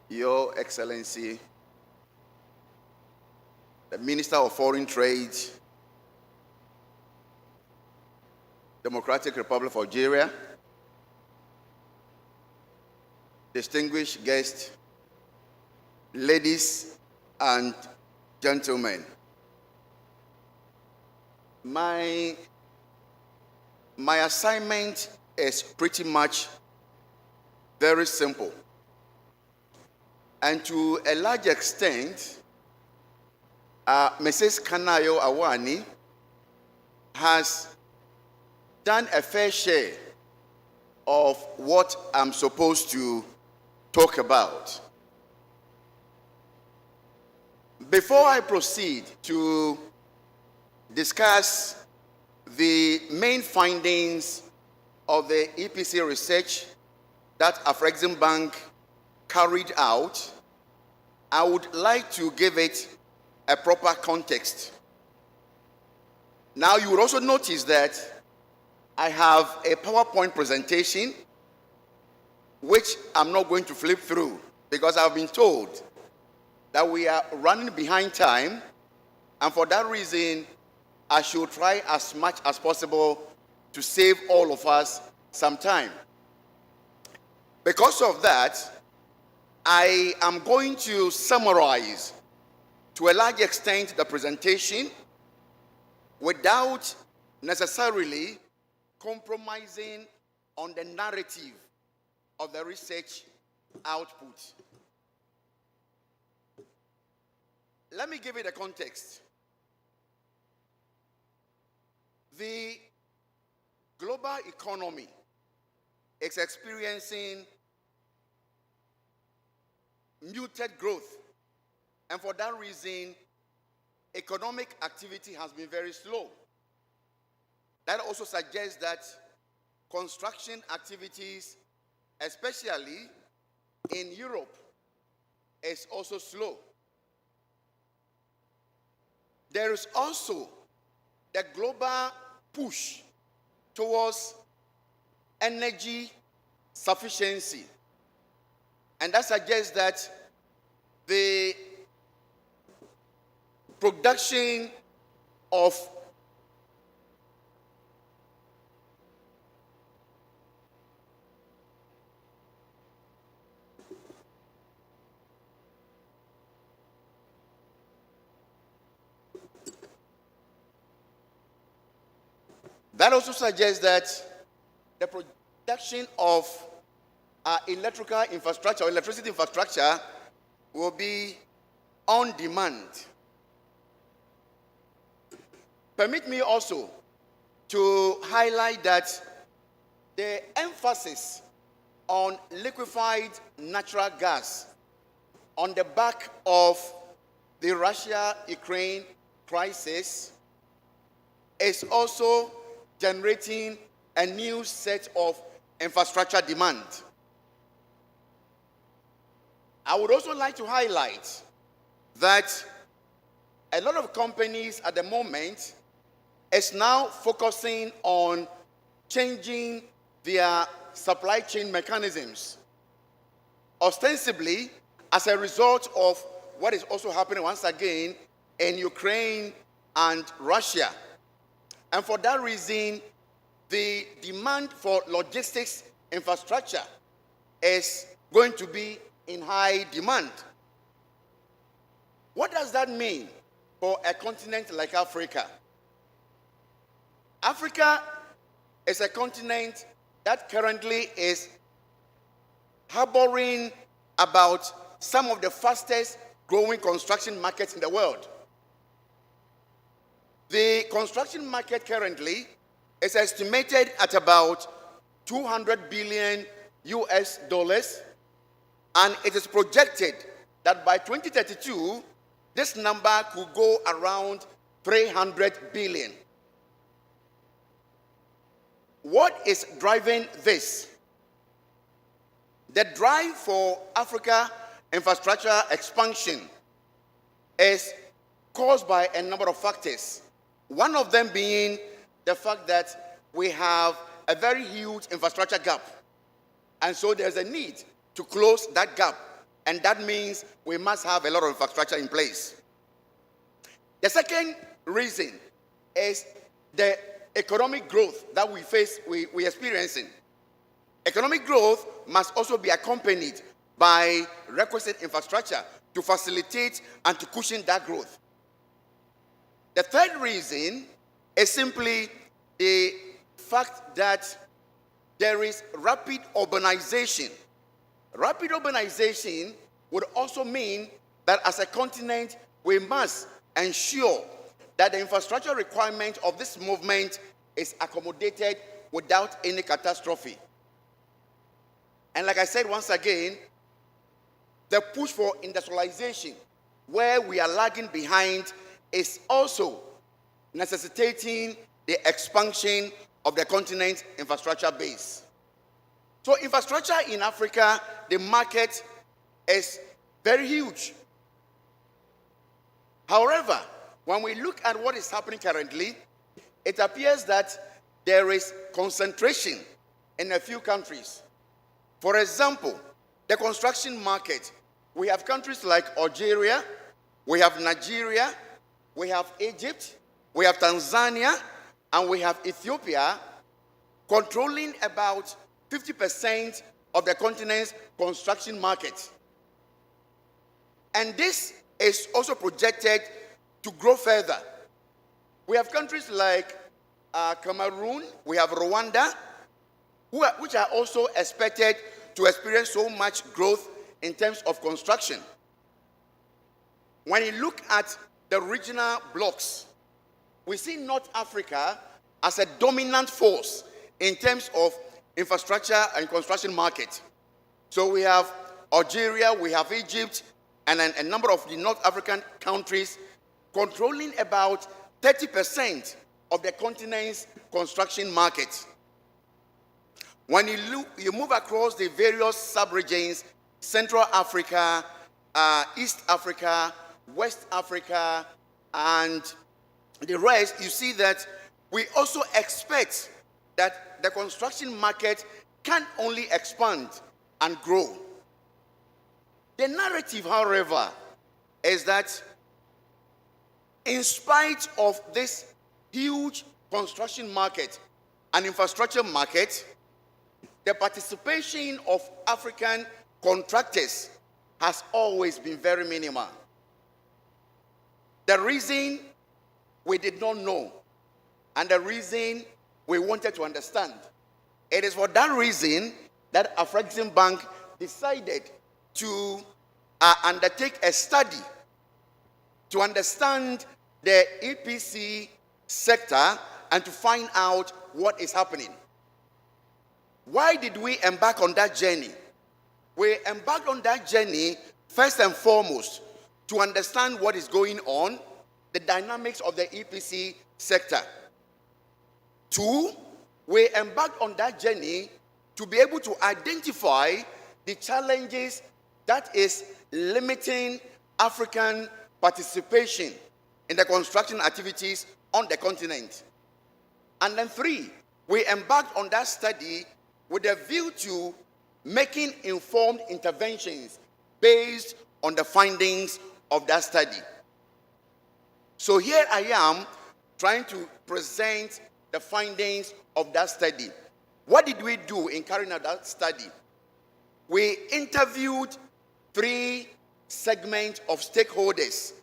Your Excellency, the Minister of Foreign Trade, Democratic Republic of Algeria, distinguished guests, ladies and gentlemen. My assignment is pretty much very simple. And to a large extent, Mrs. Kanayo Awani has done a fair share of what I'm supposed to talk about. Before I proceed to discuss the main findings of the EPC research that Afreximbank carried out, I would like to give it a proper context. Now, you will also notice that I have a PowerPoint presentation which I'm not going to flip through because I've been told that we are running behind time, and for that reason, I should try as much as possible to save all of us some time. Because of that, I am going to summarize to a large extent the presentation without necessarily compromising on the narrative of the research output. Let me give it a context. The global economy is experiencing muted growth, and for that reason, economic activity has been very slow. That also suggests that construction activities, especially in Europe, is also slow. There is also the global push towards energy sufficiency, and that suggests that the production of that also suggests that the production of electricity infrastructure will be on demand. Permit me also to highlight that the emphasis on liquefied natural gas on the back of the Russia-Ukraine crisis is also generating a new set of infrastructure demand. I would also like to highlight that a lot of companies at the moment is now focusing on changing their supply chain mechanisms, ostensibly as a result of what is also happening once again in Ukraine and Russia. And for that reason, the demand for logistics infrastructure is going to be in high demand. What does that mean for a continent like Africa? Africa is a continent that currently is harboring about some of the fastest growing construction markets in the world. The construction market currently is estimated at about 200 billion US dollars, and it is projected that by 2032, this number could go around 300 billion. What is driving this? The drive for Africa infrastructure expansion is caused by a number of factors. One of them being the fact that we have a very huge infrastructure gap. And so there's a need to close that gap. And that means we must have a lot of infrastructure in place. The second reason is the economic growth that we're experiencing. Economic growth must also be accompanied by requisite infrastructure to facilitate and to cushion that growth. The third reason is simply the fact that there is rapid urbanization. Rapid urbanization would also mean that as a continent, we must ensure that the infrastructure requirement of this movement is accommodated without any catastrophe. And like I said once again, the push for industrialization, where we are lagging behind, is also necessitating the expansion of the continent's infrastructure base. So infrastructure in Africa, the market is very huge. However, when we look at what is happening currently, it appears that there is concentration in a few countries. For example, the construction market, we have countries like Algeria, we have Nigeria, we have Egypt, we have Tanzania, and we have Ethiopia controlling about 50% of the continent's construction market. And this is also projected to grow further. We have countries like Cameroon, we have Rwanda, which are also expected to experience so much growth in terms of construction. When you look at the regional blocks, we see North Africa as a dominant force in terms of infrastructure and construction market. So we have Algeria, we have Egypt, and a number of the North African countries controlling about 30% of the continent's construction market. When you move across the various sub-regions, Central Africa, East Africa, West Africa, and the rest, you see that we also expect that the construction market can only expand and grow. The narrative, however, is that in spite of this huge construction market and infrastructure market, the participation of African contractors has always been very minimal. The reason we did not know, and the reason we wanted to understand, it is for that reason that Afreximbank decided to undertake a study to understand the EPC sector and to find out what is happening. Why did we embark on that journey? We embarked on that journey first and foremost to understand what is going on, the dynamics of the EPC sector. Two, we embarked on that journey to be able to identify the challenges that is limiting African participation in the construction activities on the continent. And then three, we embarked on that study with a view to making informed interventions based on the findings of that study. So here I am trying to present the findings of that study. What did we do in carrying out that study? We interviewed 3 segments of stakeholders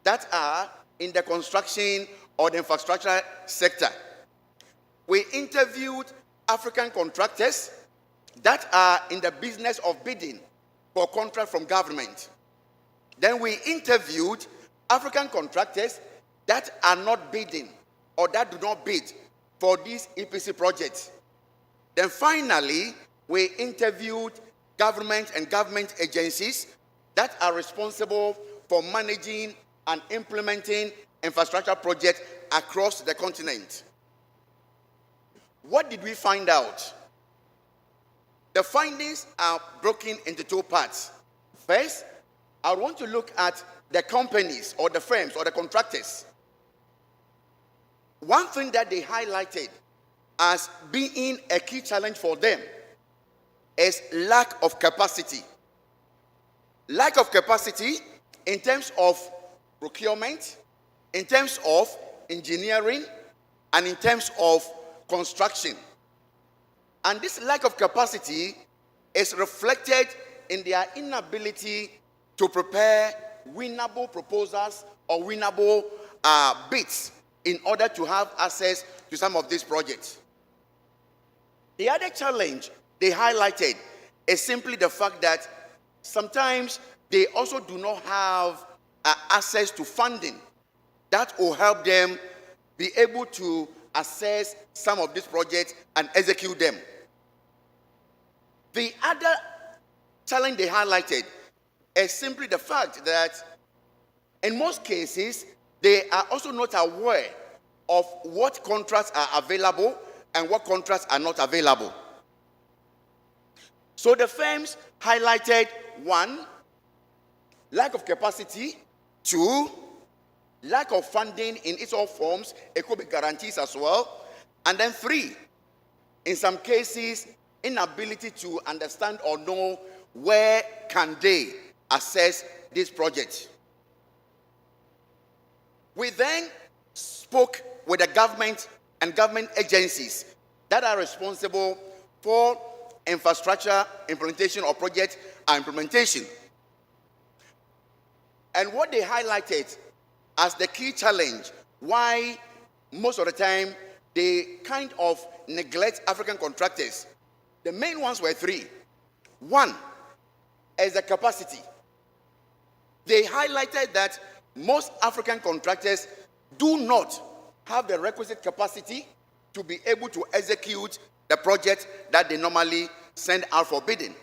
that are in the construction or the infrastructure sector. we interviewed African contractors that are in the business of bidding for contract from government. Then we interviewed African contractors that are not bidding or that do not bid for these EPC projects. Then finally, we interviewed government and government agencies that are responsible for managing and implementing infrastructure projects across the continent. What did we find out? The findings are broken into two parts. First, I want to look at the companies or the firms or the contractors. One thing that they highlighted as being a key challenge for them is lack of capacity. Lack of capacity in terms of procurement, in terms of engineering, and in terms of construction. And this lack of capacity is reflected in their inability to prepare winnable proposals or winnable bids in order to have access to some of these projects. The other challenge they highlighted is simply the fact that sometimes they also do not have access to funding that will help them be able to assess some of these projects and execute them. The other challenge they highlighted is simply the fact that in most cases, they are also not aware of what contracts are available and what contracts are not available. So the firms highlighted 1, lack of capacity, 2, lack of funding in its all forms, it could be guarantees as well, and then 3, in some cases, inability to understand or know where can they assess this project. We then spoke with the government and government agencies that are responsible for infrastructure implementation or project implementation. And what they highlighted as the key challenge, why most of the time they kind of neglect African contractors, the main ones were 3. 1 is the capacity. They highlighted that most African contractors do not have the requisite capacity to be able to execute the project that they normally send out for bidding.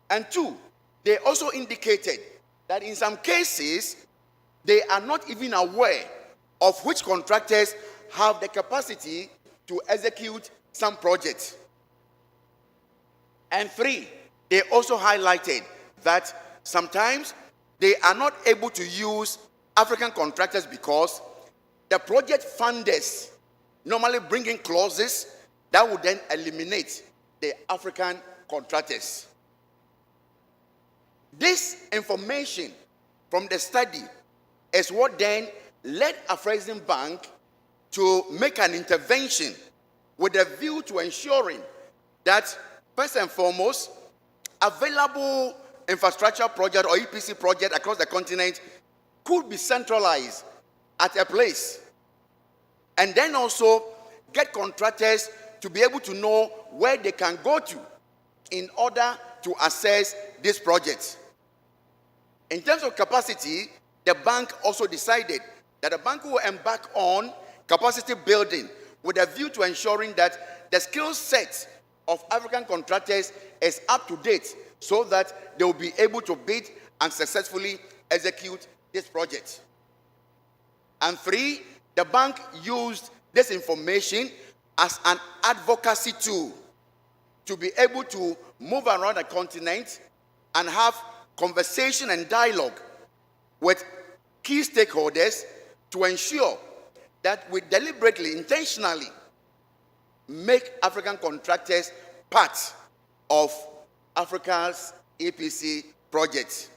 And 2, they also indicated that in some cases, they are not even aware of which contractors have the capacity to execute some projects. And 3, they also highlighted that sometimes they are not able to use African contractors because the project funders normally bring in clauses that would then eliminate the African contractors. This information from the study is what then led Afreximbank to make an intervention with a view to ensuring that, first and foremost, available infrastructure project or EPC project across the continent could be centralized at a place, and then also get contractors to be able to know where they can go to in order to assess this project. In terms of capacity, the bank also decided that the bank will embark on capacity building with a view to ensuring that the skill set of African contractors is up to date so that they will be able to bid and successfully execute this project. And 3, the bank used this information as an advocacy tool to be able to move around the continent and have conversation and dialogue with key stakeholders to ensure that we deliberately, intentionally make African contractors part of Africa's EPC projects.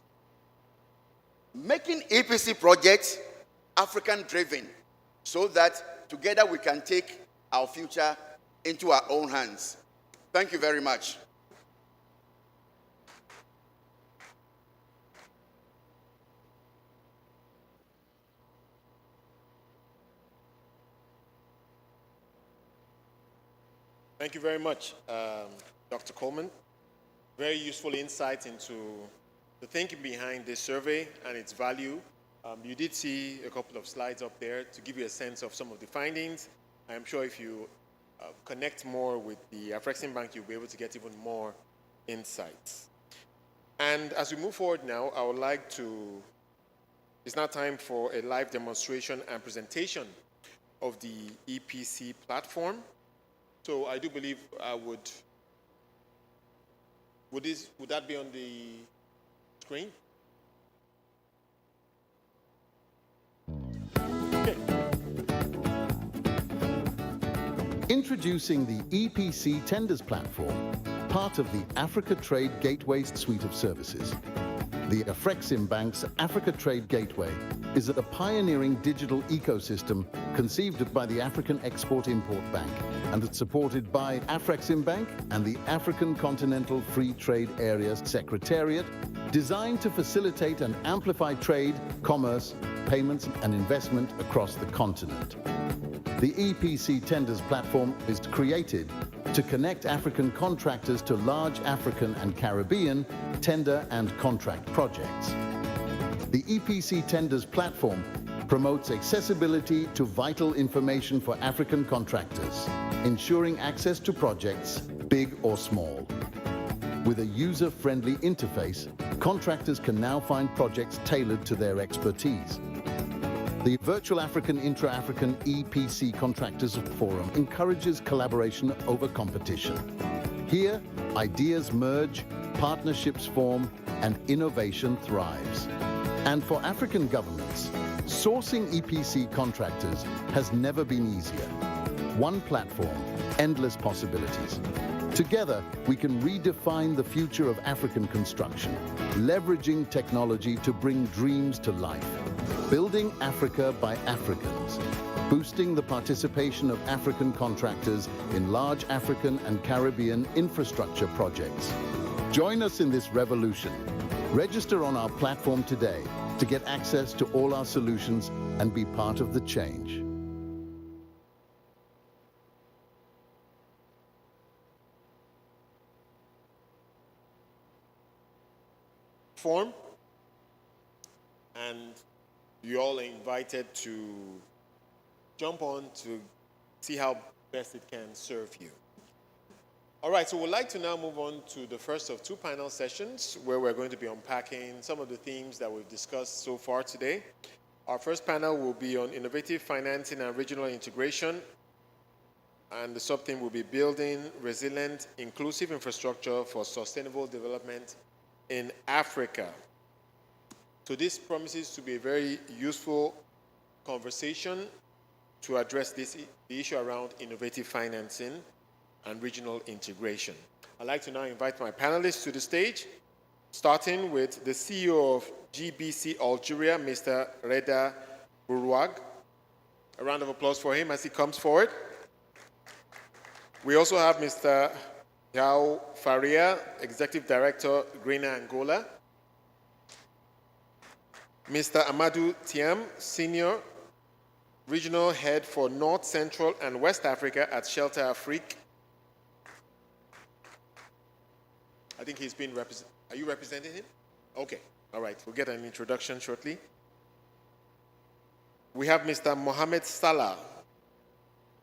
Making EPC projects African-driven so that together we can take our future into our own hands. Thank you very much. Thank you very much, Dr. Coleman. Very useful insight into the thinking behind this survey and its value. You did see a couple of slides up there to give you a sense of some of the findings. I'm sure if you connect more with the Afreximbank, you'll be able to get even more insights. And as we move forward now, I would like to, it's now time for a live demonstration and presentation of the EPC platform. So I do believe I would that be on the screen? Okay. Introducing the EPC Tenders Platform, part of the Africa Trade Gateway suite of services. The Afreximbank's Africa Trade Gateway is a pioneering digital ecosystem conceived by the African Export-Import Bank and it's supported by Afreximbank and the African Continental Free Trade Area Secretariat, designed to facilitate and amplify trade, commerce, payments and investment across the continent. The EPC Tenders Platform is created to connect African contractors to large African and Caribbean tender and contract projects. The EPC Tenders Platform promotes accessibility to vital information for African contractors, ensuring access to projects, big or small. With a user-friendly interface, contractors can now find projects tailored to their expertise. The Virtual African Intra-African EPC Contractors Forum encourages collaboration over competition. Here, ideas merge, partnerships form, and innovation thrives. And for African governments, sourcing EPC contractors has never been easier. One platform, endless possibilities. Together, we can redefine the future of African construction, leveraging technology to bring dreams to life. Building Africa by Africans, boosting the participation of African contractors in large African and Caribbean infrastructure projects. Join us in this revolution. Register on our platform today to get access to all our solutions and be part of the change. Form, and you all are invited to jump on to see how best it can serve you. All right, so we'd like to now move on to the first of two panel sessions where we're going to be unpacking some of the themes that we've discussed so far today. Our first panel will be on innovative financing and regional integration, and the sub-theme will be building resilient, inclusive infrastructure for sustainable development in Africa. So this promises to be a very useful conversation to address the issue around innovative financing and regional integration. I'd like to now invite my panelists to the stage, starting with the CEO of GBC Algeria, Mr. Reda Bourouag. A round of applause for him as he comes forward. We also have Mr. Yao Faria, Executive Director, Greener Angola. Mr. Amadou Thiam, Senior Regional Head for North, Central, and West Africa at Shelter Afrique. I think he's been represented. Are you representing him? Okay. All right. We'll get an introduction shortly. We have Mr. Mohamed Salah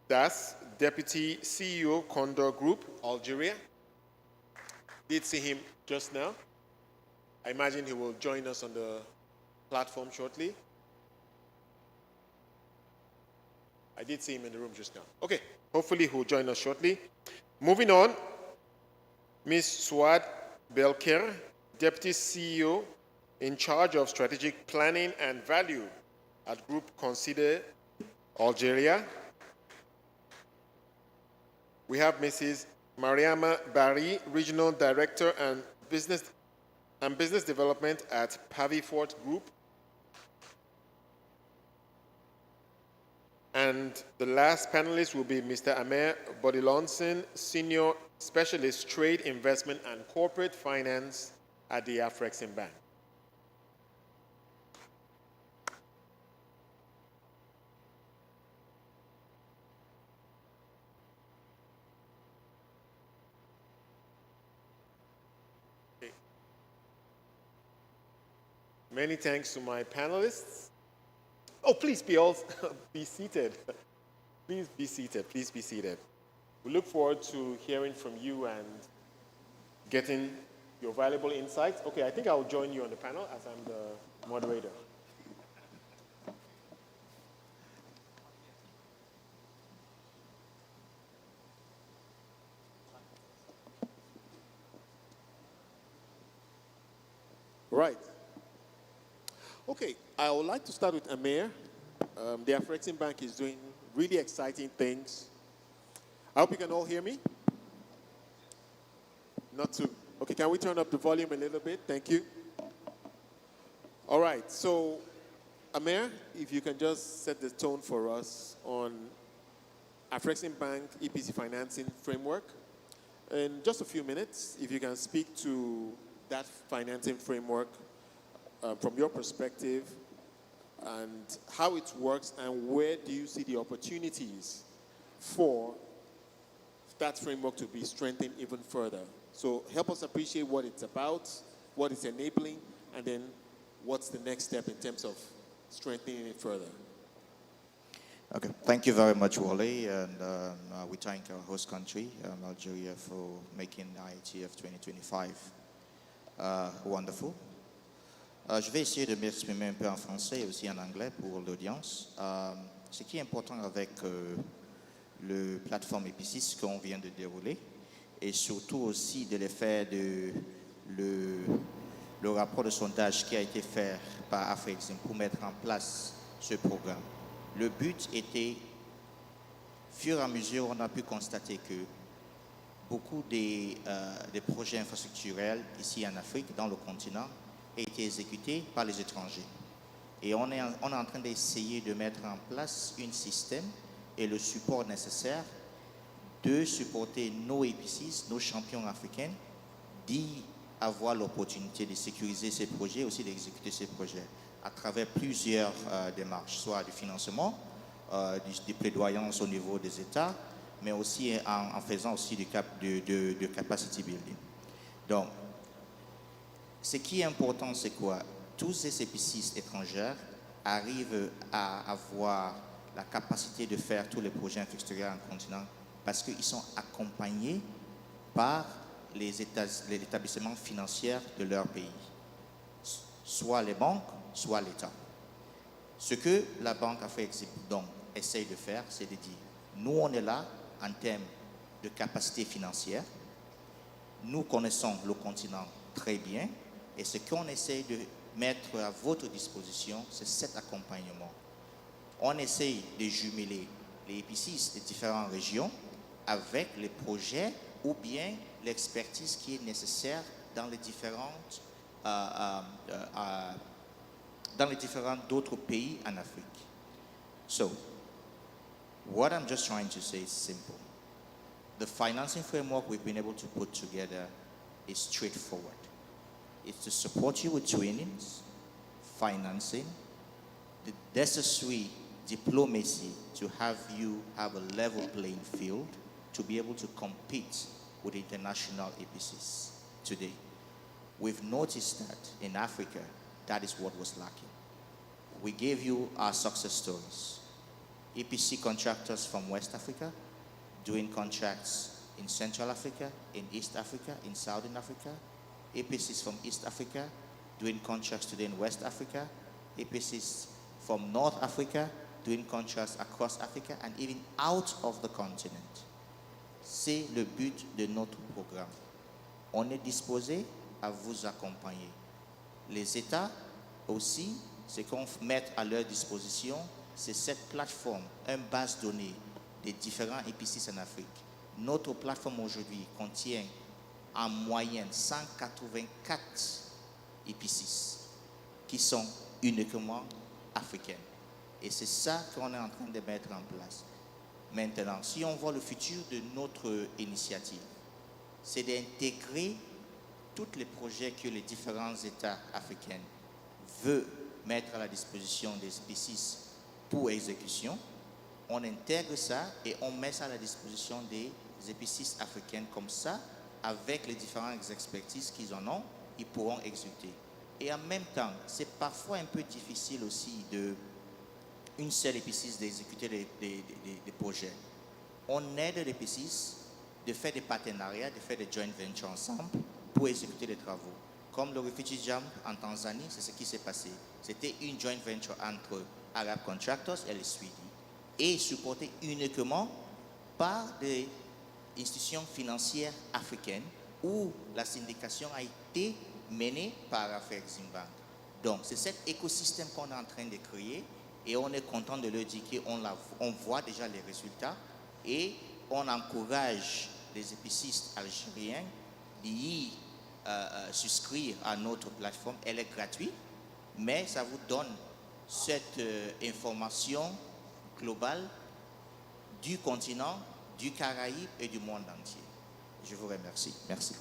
Das, Deputy CEO, Condor Group, Algeria. Did see him just now. I imagine he will join us on the platform shortly. I did see him in the room just now. Okay, hopefully he'll join us shortly. Moving on, Ms. Souad Belker, Deputy CEO in charge of strategic planning and value at Group Consider Algeria. We have Mrs. Mariama Bari, Regional Director and Business Development at Pavifort Group. And the last panelist will be Mr. Amer Bodilonson, Senior Specialist Trade, Investment, and Corporate Finance at the Afreximbank. Many thanks to my panelists. Oh, please be seated. Please be seated. Please be seated. We look forward to hearing from you and getting your valuable insights. Okay, I think I'll join you on the panel as I'm the moderator. Right. Okay, I would like to start with Amir. The Afreximbank is doing really exciting things. I hope you can all hear me. Not too. Okay, can we turn up the volume a little bit? Thank you. All right, so Amir, if you can just set the tone for us on Afreximbank EPC financing framework. In just a few minutes, if you can speak to that financing framework from your perspective and how it works and where do you see the opportunities for that framework to be strengthened even further. So help us appreciate what it's about, what it's enabling, and then what's the next step in terms of strengthening it further. Okay, thank you very much, Wally, and we thank our host country, Algeria, for making IATF 2025 wonderful. Je vais essayer de m'exprimer un peu en français et aussi en anglais pour l'audience. Ce qui est important avec le plateforme EPICIS qu'on vient de dérouler et surtout aussi de l'effet de le rapport de sondage qui a été fait par Afrexim pour mettre en place ce programme. Le but était, fur et à mesure, on a pu constater que beaucoup des projets infrastructurels ici en Afrique, dans le continent, ont été exécutés par les étrangers. Et on est en train d'essayer de mettre en place un système et le support nécessaire de supporter nos EPCs, nos champions africains, d'y avoir l'opportunité de sécuriser ces projets, aussi d'exécuter ces projets à travers plusieurs démarches, soit du financement, des plaidoyances au niveau des États, mais aussi en faisant aussi de capacity building. Donc, ce qui est important, c'est quoi? Tous ces EPCs étrangères arrivent à avoir la capacité de faire tous les projets infrastructurels en continent parce qu'ils sont accompagnés par les établissements financiers de leur pays, soit les banques, soit l'État. Ce que la Banque Afrexim donc essaye de faire, c'est de dire, nous on est là en termes de capacité financière, nous connaissons le continent très bien et ce qu'on essaye de mettre à votre disposition, c'est cet accompagnement. On essaye de jumeler les EPCs des différentes régions avec les projets ou bien l'expertise qui est nécessaire dans les différents d'autres pays en Afrique. So, what I'm just trying to say is simple. The financing framework we've been able to put together is straightforward. It's to support you with trainings, financing, the necessary diplomacy to have you have a level playing field to be able to compete with international EPCs today. We've noticed that in Africa, that is what was lacking. We gave you our success stories. EPC contractors from West Africa doing contracts in Central Africa, in East Africa, in Southern Africa. EPCs from East Africa doing contracts today in West Africa. EPCs from North Africa doing contracts across Africa and even out of the continent. C'est le but de notre programme. On est disposé à vous accompagner. Les États aussi, ce qu'on met à leur disposition, c'est cette plateforme, une base de données des différents EPCs en Afrique. Notre plateforme aujourd'hui contient en moyenne 184 EPCs qui sont uniquement africaines. Et c'est ça qu'on est en train de mettre en place. Maintenant, si on voit le futur de notre initiative, c'est d'intégrer tous les projets que les différents États africains veulent mettre à la disposition des EPCs pour exécution. On intègre ça et on met ça à la disposition des EPCs africains comme ça, avec les différentes expertises qu'ils en ont, ils pourront exécuter. Et en même temps, c'est parfois un peu difficile aussi de une seule épicerie d'exécuter des projets. On aide les épiceries de faire des partenariats, de faire des joint ventures ensemble pour exécuter les travaux. Comme le Refugee Jump en Tanzanie, c'est ce qui s'est passé. C'était une joint venture entre Arab Contractors et les Swedish et supporté uniquement par des institutions financières africaines où la syndication a été menée par Afrexim Bank. Donc, c'est cet écosystème qu'on est en train de créer et on est content de le dire qu'on voit déjà les résultats et on encourage les épicistes algériens d'y souscrire à notre plateforme. Elle est gratuite, mais ça vous donne cette information globale du continent, du Caraïbe et du monde entier. Je vous remercie. Merci.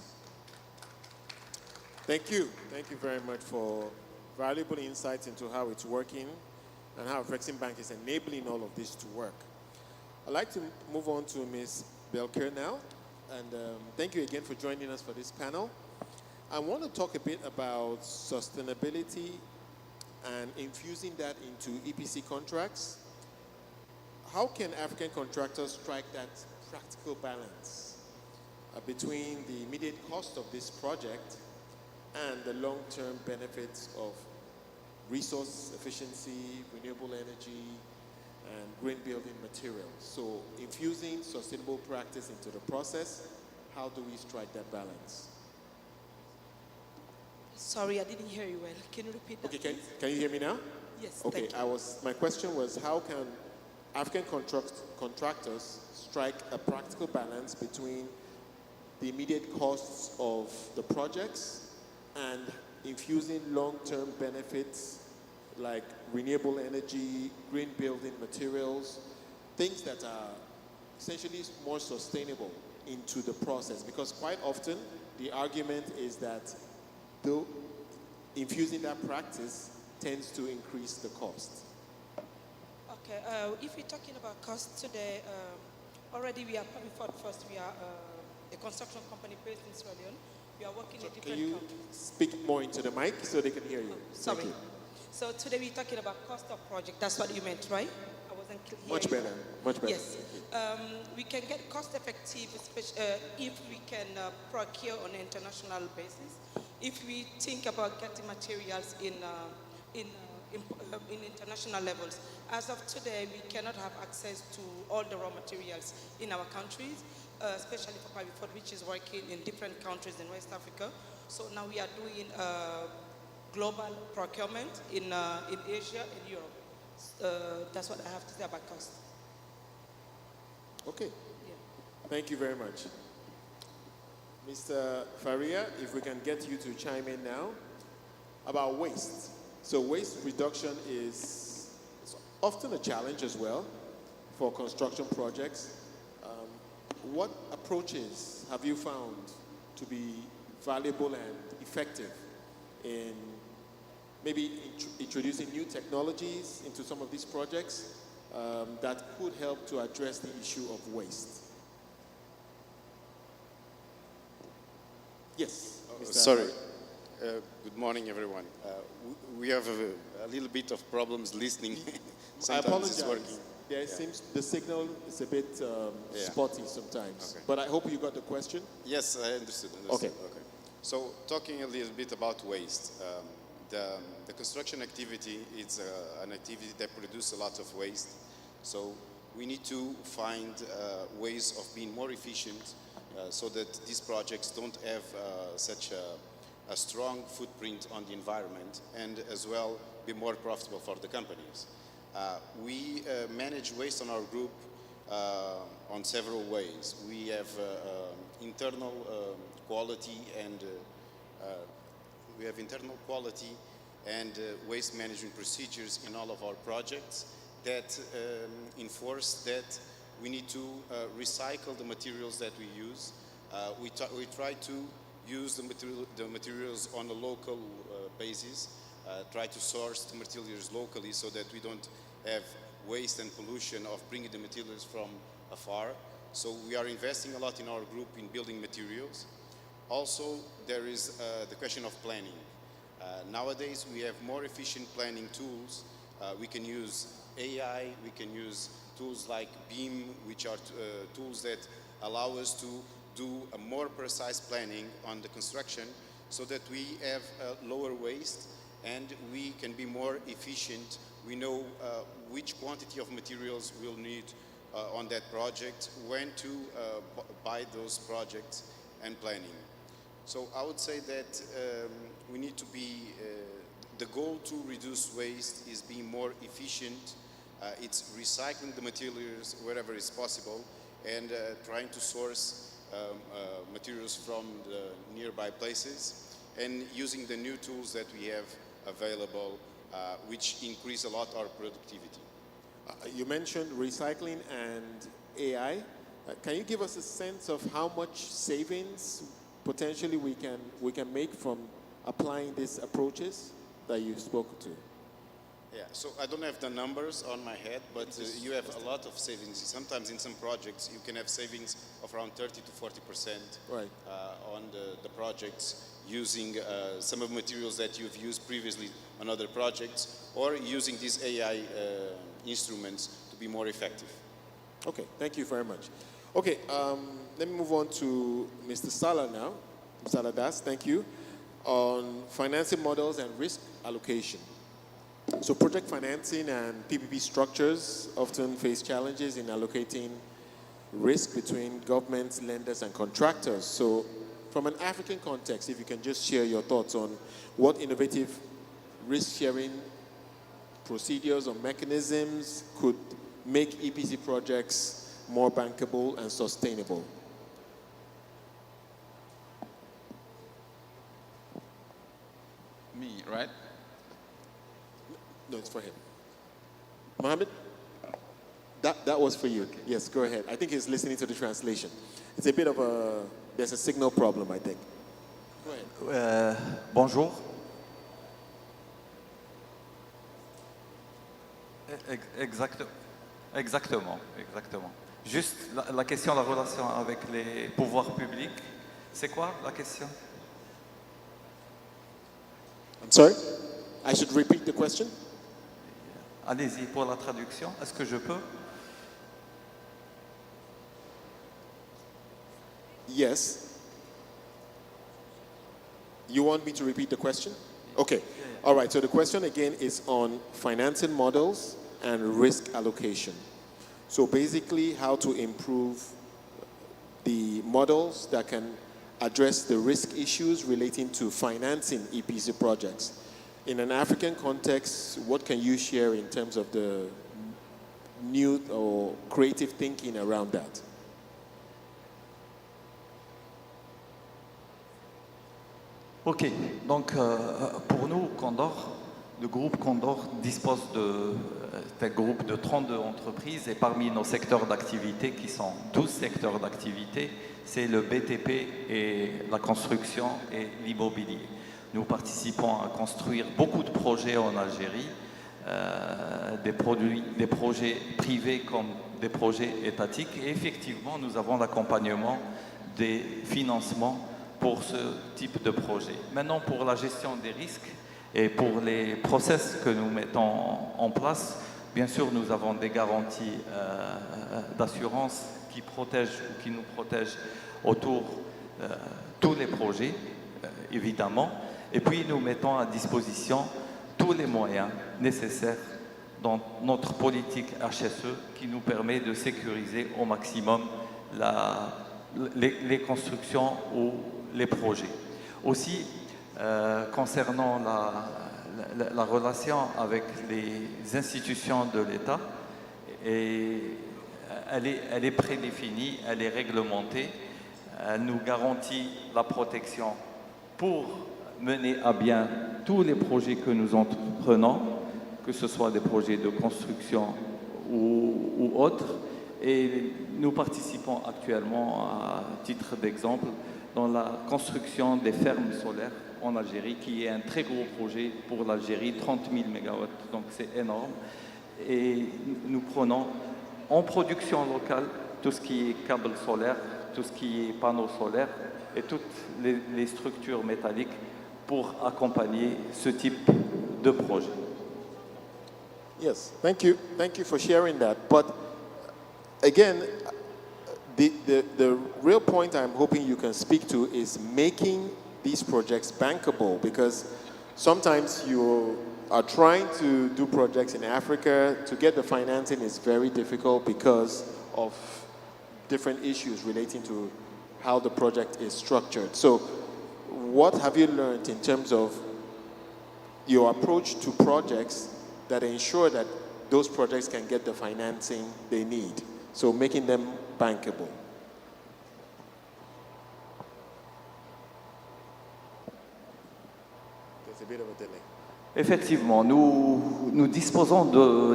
Thank you. Thank you very much for valuable insights into how it's working and how Afrexim Bank is enabling all of this to work. I'd like to move on to Ms. Belker now. And thank you again for joining us for this panel. I want to talk a bit about sustainability and infusing that into EPC contracts. How can African contractors strike that practical balance between the immediate cost of this project and the long-term benefits of resource efficiency, renewable energy, and green building materials? So infusing sustainable practice into the process, how do we strike that balance? Sorry, I didn't hear you well. Can you repeat that? Okay, can you hear me now? Yes, Okay, thank you. my question was, how can African contractors strike a practical balance between the immediate costs of the projects and infusing long-term benefits like renewable energy, green building materials, things that are essentially more sustainable into the process? Because quite often the argument is that though infusing that practice tends to increase the cost. Okay, if we're talking about cost today, already we are, first we are a construction company based in Sierra Leone. We are working in Can different you countries. speak more into the mic so they can hear you? Sorry. Thank you. So today we're talking about cost of project. That's what you meant, right? I wasn't clear. Much better, much better. Yes. We can get cost effective if we can procure on an international basis. If we think about getting materials in international levels. As of today, we cannot have access to all the raw materials in our countries, especially for Paviford, which is working in different countries in West Africa. So now we are doing global procurement in Asia and Europe. That's what I have to say about cost. Okay. Thank you very much. Mr. Faria, if we can get you to chime in now about waste. So waste reduction is often a challenge as well for construction projects. What approaches have you found to be valuable and effective in maybe introducing new technologies into some of these projects that could help to address the issue of waste? Yes. Sorry. Good morning, everyone. We have a little bit of problems listening. Sometimes I apologize. it's working. There seems the signal is a bit spotty sometimes. Okay. But I hope you got the question. Yes, I understood. Okay. So talking a little bit about waste. The construction activity is an activity that produces a lot of waste. So we need to find ways of being more efficient so that these projects don't have such a strong footprint on the environment and as well be more profitable for the companies. We manage waste on our group on several ways. We have internal quality and waste management procedures in all of our projects that enforce that we need to recycle the materials that we use. We try to use the materials on a local basis, try to source the materials locally so that we don't have waste and pollution of bringing the materials from afar. So we are investing a lot in our group in building materials. Also, there is the question of planning. Nowadays, we have more efficient planning tools. We can use AI, we can use tools like BEAM, which are tools that allow us to do a more precise planning on the construction so that we have lower waste and we can be more efficient. We know which quantity of materials we'll need on that project, when to buy those projects and planning. So I would say that we need to be, the goal to reduce waste is being more efficient. It's recycling the materials wherever is possible and trying to source materials from the nearby places and using the new tools that we have available, which increase a lot our productivity. You mentioned recycling and AI. Can you give us a sense of how much savings potentially we can make from applying these approaches that you spoke to? Yeah, so I don't have the numbers on my head, but you have a lot of savings. Sometimes in some projects you can have savings of around 30 to 40% on the projects, using some of the materials that you've used previously on other projects, or using these AI instruments to be more effective. Okay, thank you very much. Okay, let me move on to Mr. Salah now. Salah Das, thank you. On financing models and risk allocation. So project financing and PPP structures often face challenges in allocating risk between governments, lenders, and contractors. So from an African context, if you can just share your thoughts on what innovative risk-sharing procedures or mechanisms could make EPC projects more bankable and sustainable. Me, right? No, it's for him. Mohammed, that was for you. Okay. Yes, go ahead. I think he's listening to the translation. It's a bit of there's a signal problem, I think. Go ahead. Bonjour. Exactement. Juste la question, la relation avec les pouvoirs publics, c'est quoi la question? I'm sorry? I should repeat the question? Allez-y pour la traduction. Est-ce que je peux? Yes. You want me to repeat the question? Okay. All right. So the question again is on financing models and risk allocation. So basically how to improve the models that can address the risk issues relating to financing EPC projects. In an African context, what can you share in terms of the new or creative thinking around that? Ok, donc pour nous, Condor, le groupe Condor dispose d'un groupe de 32 entreprises et parmi nos secteurs d'activité, qui sont 12 secteurs d'activité, c'est le BTP et la construction et l'immobilier. Nous participons à construire beaucoup de projets en Algérie, des projets privés comme des projets étatiques. Et effectivement, nous avons l'accompagnement des financements pour ce type de projet. Maintenant, pour la gestion des risques et pour les process que nous mettons en place, bien sûr, nous avons des garanties d'assurance qui protègent ou qui nous protègent autour tous les projets, évidemment. Et puis, nous mettons à disposition tous les moyens nécessaires dans notre politique HSE qui nous permet de sécuriser au maximum les constructions ou les projets. Aussi, concernant la relation avec les institutions de l'État, elle est prédéfinie, elle est réglementée, elle nous garantit la protection pour mener à bien tous les projets que nous entreprenons, que ce soit des projets de construction ou autres. Et nous participons actuellement, à titre d'exemple, dans la construction des fermes solaires en Algérie, qui est un très gros projet pour l'Algérie, 30 000 MW, donc c'est énorme. Et nous prenons en production locale tout ce qui est câbles solaires, tout ce qui est panneaux solaires et toutes les structures métalliques pour accompagner ce type de projet. Yes, thank you. Thank you for sharing that. But again, the real point I'm hoping you can speak to is making these projects bankable, because sometimes you are trying to do projects in Africa. To get the financing is very difficult because of different issues relating to how the project is structured. So what have you learned in terms of your approach to projects that ensure that those projects can get the financing they need? So making them bankable. There's a bit of a delay. Effectivement, nous disposons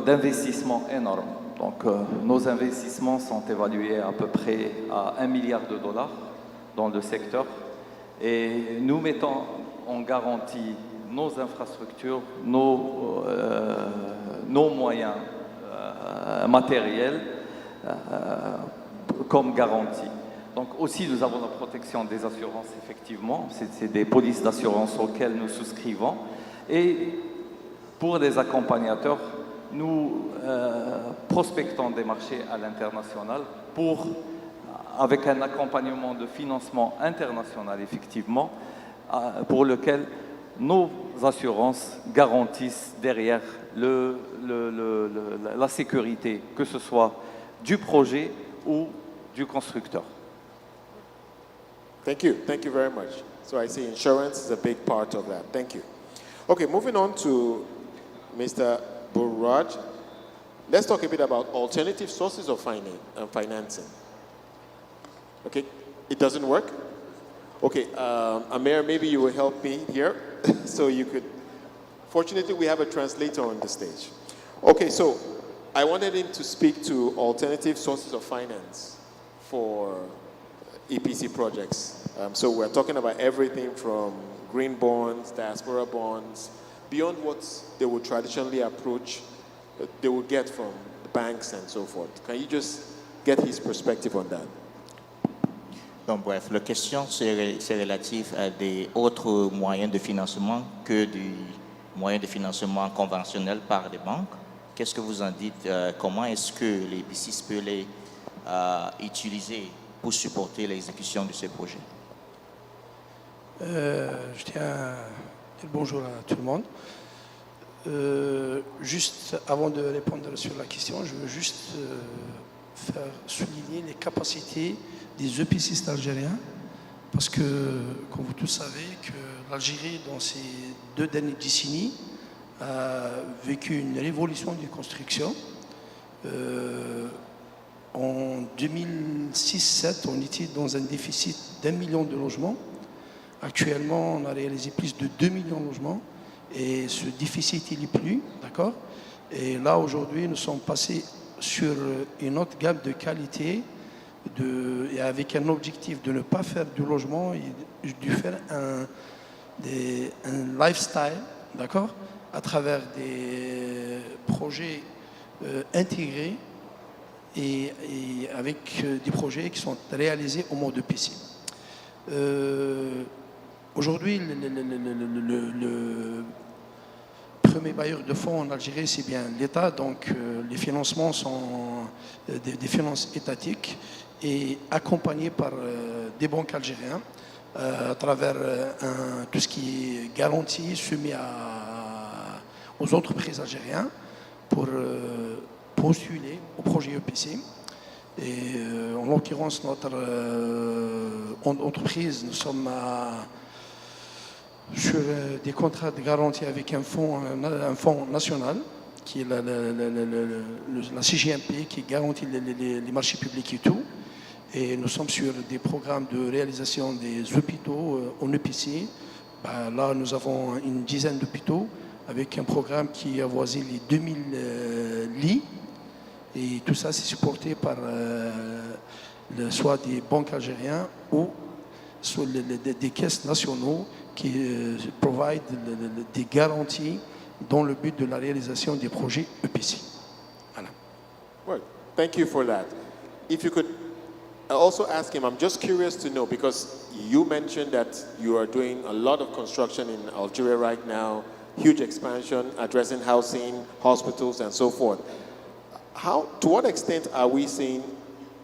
d'investissements énormes. Donc, nos investissements sont évalués à peu près à $1 milliard dans le secteur. Et nous mettons en garantie nos infrastructures, nos moyens matériels comme garantie. Donc aussi, nous avons la protection des assurances, effectivement. C'est des polices d'assurance auxquelles nous souscrivons. Et pour les accompagnateurs, nous prospectons des marchés à l'international avec un accompagnement de financement international, effectivement, pour lequel nos assurances garantissent derrière la sécurité, que ce soit du projet ou du constructeur. Thank you very much. So I see insurance is a big part of that. Thank you. Okay, moving on to Mr. Burraj. Let's talk a bit about alternative sources of financing. Okay, it doesn't work? Okay, Amir, maybe you will help me here. So you could, fortunately we have a translator on the stage. Okay, so I wanted him to speak to alternative sources of finance for EPC projects. So we're talking about everything from green bonds, diaspora bonds, beyond what they would traditionally approach, they would get from the banks and so forth. Can you just get his perspective on that? Donc, bref, la question, c'est relatif à des autres moyens de financement que des moyens de financement conventionnels par les banques. Qu'est-ce que vous en dites? Comment est-ce que les BCIS peuvent les utiliser pour supporter l'exécution de ces projets? Je tiens à dire bonjour à tout le monde. Juste avant de répondre sur la question, je veux juste faire souligner les capacités des EPCistes algériens, parce que, comme vous tous savez, que l'Algérie, dans ces 2 dernières décennies, a vécu une révolution de construction. En 2006-2007, on était dans un déficit d'1 million de logements. Actuellement, on a réalisé plus de 2 millions de logements et ce déficit, il n'est plus, d'accord? Et là, aujourd'hui, nous sommes passés sur une autre gamme de qualité et avec un objectif de ne pas faire du logement et de faire un lifestyle, d'accord? À travers des projets intégrés et avec des projets qui sont réalisés au mode EPC. Aujourd'hui, le premier bailleur de fonds en Algérie, c'est bien l'État, donc les financements sont des finances étatiques et accompagnés par des banques algériennes à travers tout ce qui est garantie soumis aux entreprises algériennes pour postuler au projet EPC. Et en l'occurrence, notre entreprise, nous sommes sur des contrats de garantie avec un fonds national, qui est la CGMP, qui garantit les marchés publics et tout. Et nous sommes sur des programmes de réalisation des hôpitaux en EPC. Là, nous avons une dizaine d'hôpitaux avec un programme qui avoisine les 2000 lits. Et tout ça, c'est supporté par soit des banques algériennes ou soit des caisses nationaux qui provide des garanties dans le but de la réalisation des projets EPC. Voilà. Well, thank you for that. If you could also ask him, I'm just curious to know, because you mentioned that you are doing a lot of construction in Algeria right now, huge expansion, addressing housing, hospitals, and so forth. To what extent are we seeing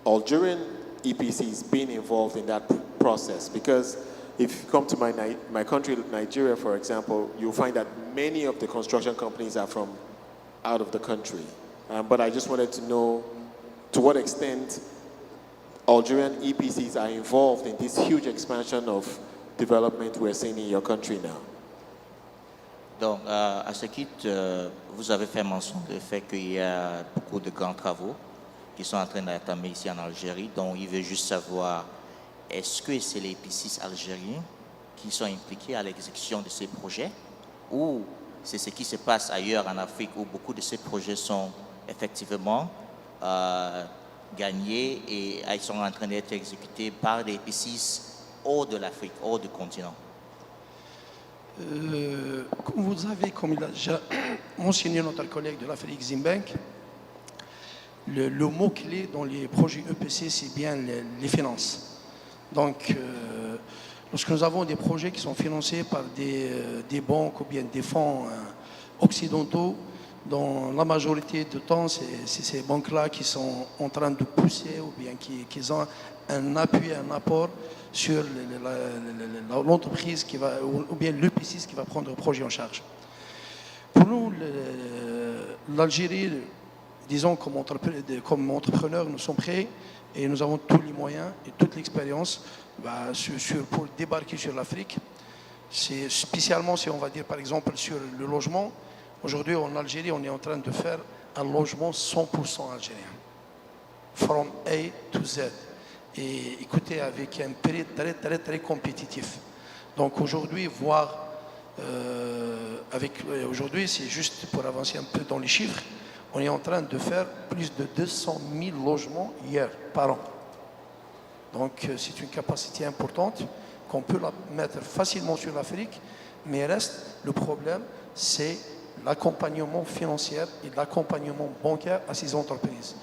Algerian EPCs being involved in that process? Because if you come to my country, Nigeria, for example, you'll find that many of the construction companies are from out of the country. But I just wanted to know to what extent Algerian EPCs are involved in this huge expansion of development we're seeing in your country now. Donc, à ce qui vous avez fait mention du fait qu'il y a beaucoup de grands travaux qui sont en train d'entamer ici en Algérie. Donc, il veut juste savoir, est-ce que c'est les EPCs algériens qui sont impliqués à l'exécution de ces projets, ou c'est ce qui se passe ailleurs en Afrique où beaucoup de ces projets sont effectivement gagnés et ils sont en train d'être exécutés par des EPCs hors de l'Afrique, hors du continent? Comme vous savez, comme il a déjà mentionné notre collègue de l'Afrique Zimbank, le mot-clé dans les projets EPC, c'est bien les finances. Donc, lorsque nous avons des projets qui sont financés par des banques ou bien des fonds occidentaux, dans la majorité du temps, c'est ces banques-là qui sont en train de pousser ou bien qui ont un appui, un apport sur l'entreprise qui va, ou bien l'EPC qui va prendre le projet en charge. Pour nous, l'Algérie, disons comme entrepreneurs, nous sommes prêts et nous avons tous les moyens et toute l'expérience pour débarquer sur l'Afrique. C'est spécialement, si on va dire par exemple sur le logement. Aujourd'hui en Algérie, on est en train de faire un logement 100% algérien, from A to Z. Et écoutez, avec un prix très très très compétitif. Donc aujourd'hui, aujourd'hui, c'est juste pour avancer un peu dans les chiffres, on est en train de faire plus de 200 000 logements par an. Donc c'est une capacité importante qu'on peut la mettre facilement sur l'Afrique, mais reste le problème, c'est l'accompagnement financier et l'accompagnement bancaire à ces entreprises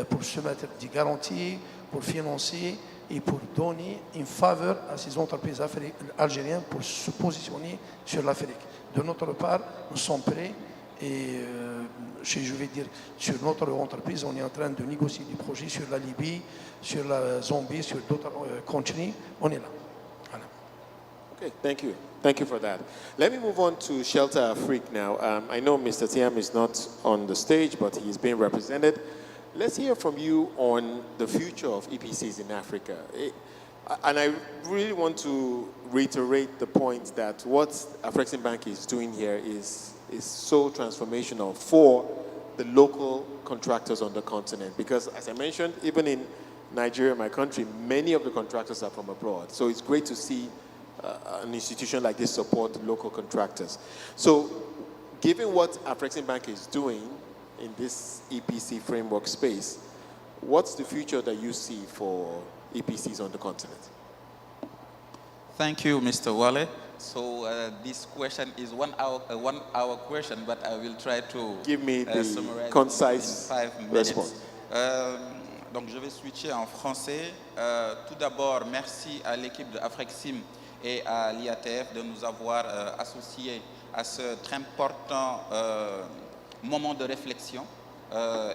pour se mettre des garanties, pour financer et pour donner une faveur à ces entreprises algériennes pour se positionner sur l'Afrique. De notre part, nous sommes prêts et je vais dire sur notre entreprise, on est en train de négocier des projets sur la Libye, sur la Zambie, sur d'autres continents. On est là. Voilà. Okay, thank you. Thank you for that. Let me move on to Shelter Afrique now. I know Mr. Thiam is not on the stage, but he is being represented. Let's hear from you on the future of EPCs in Africa. And I really want to reiterate the point that what Afreximbank is doing here is so transformational for the local contractors on the continent. Because as I mentioned, even in Nigeria, my country, many of the contractors are from abroad. So it's great to see an institution like this support local contractors. So given what Afreximbank is doing in this EPC framework space, what's the future that you see for EPCs on the continent? Thank you, Mr. Wale. So this question is one hour question, but I will try to give me the summarize concise in 5 minutes. response. Donc je vais switcher en français. Tout d'abord, merci à l'équipe de Afrexim et à l'IATF de nous avoir associés à ce très important moment de réflexion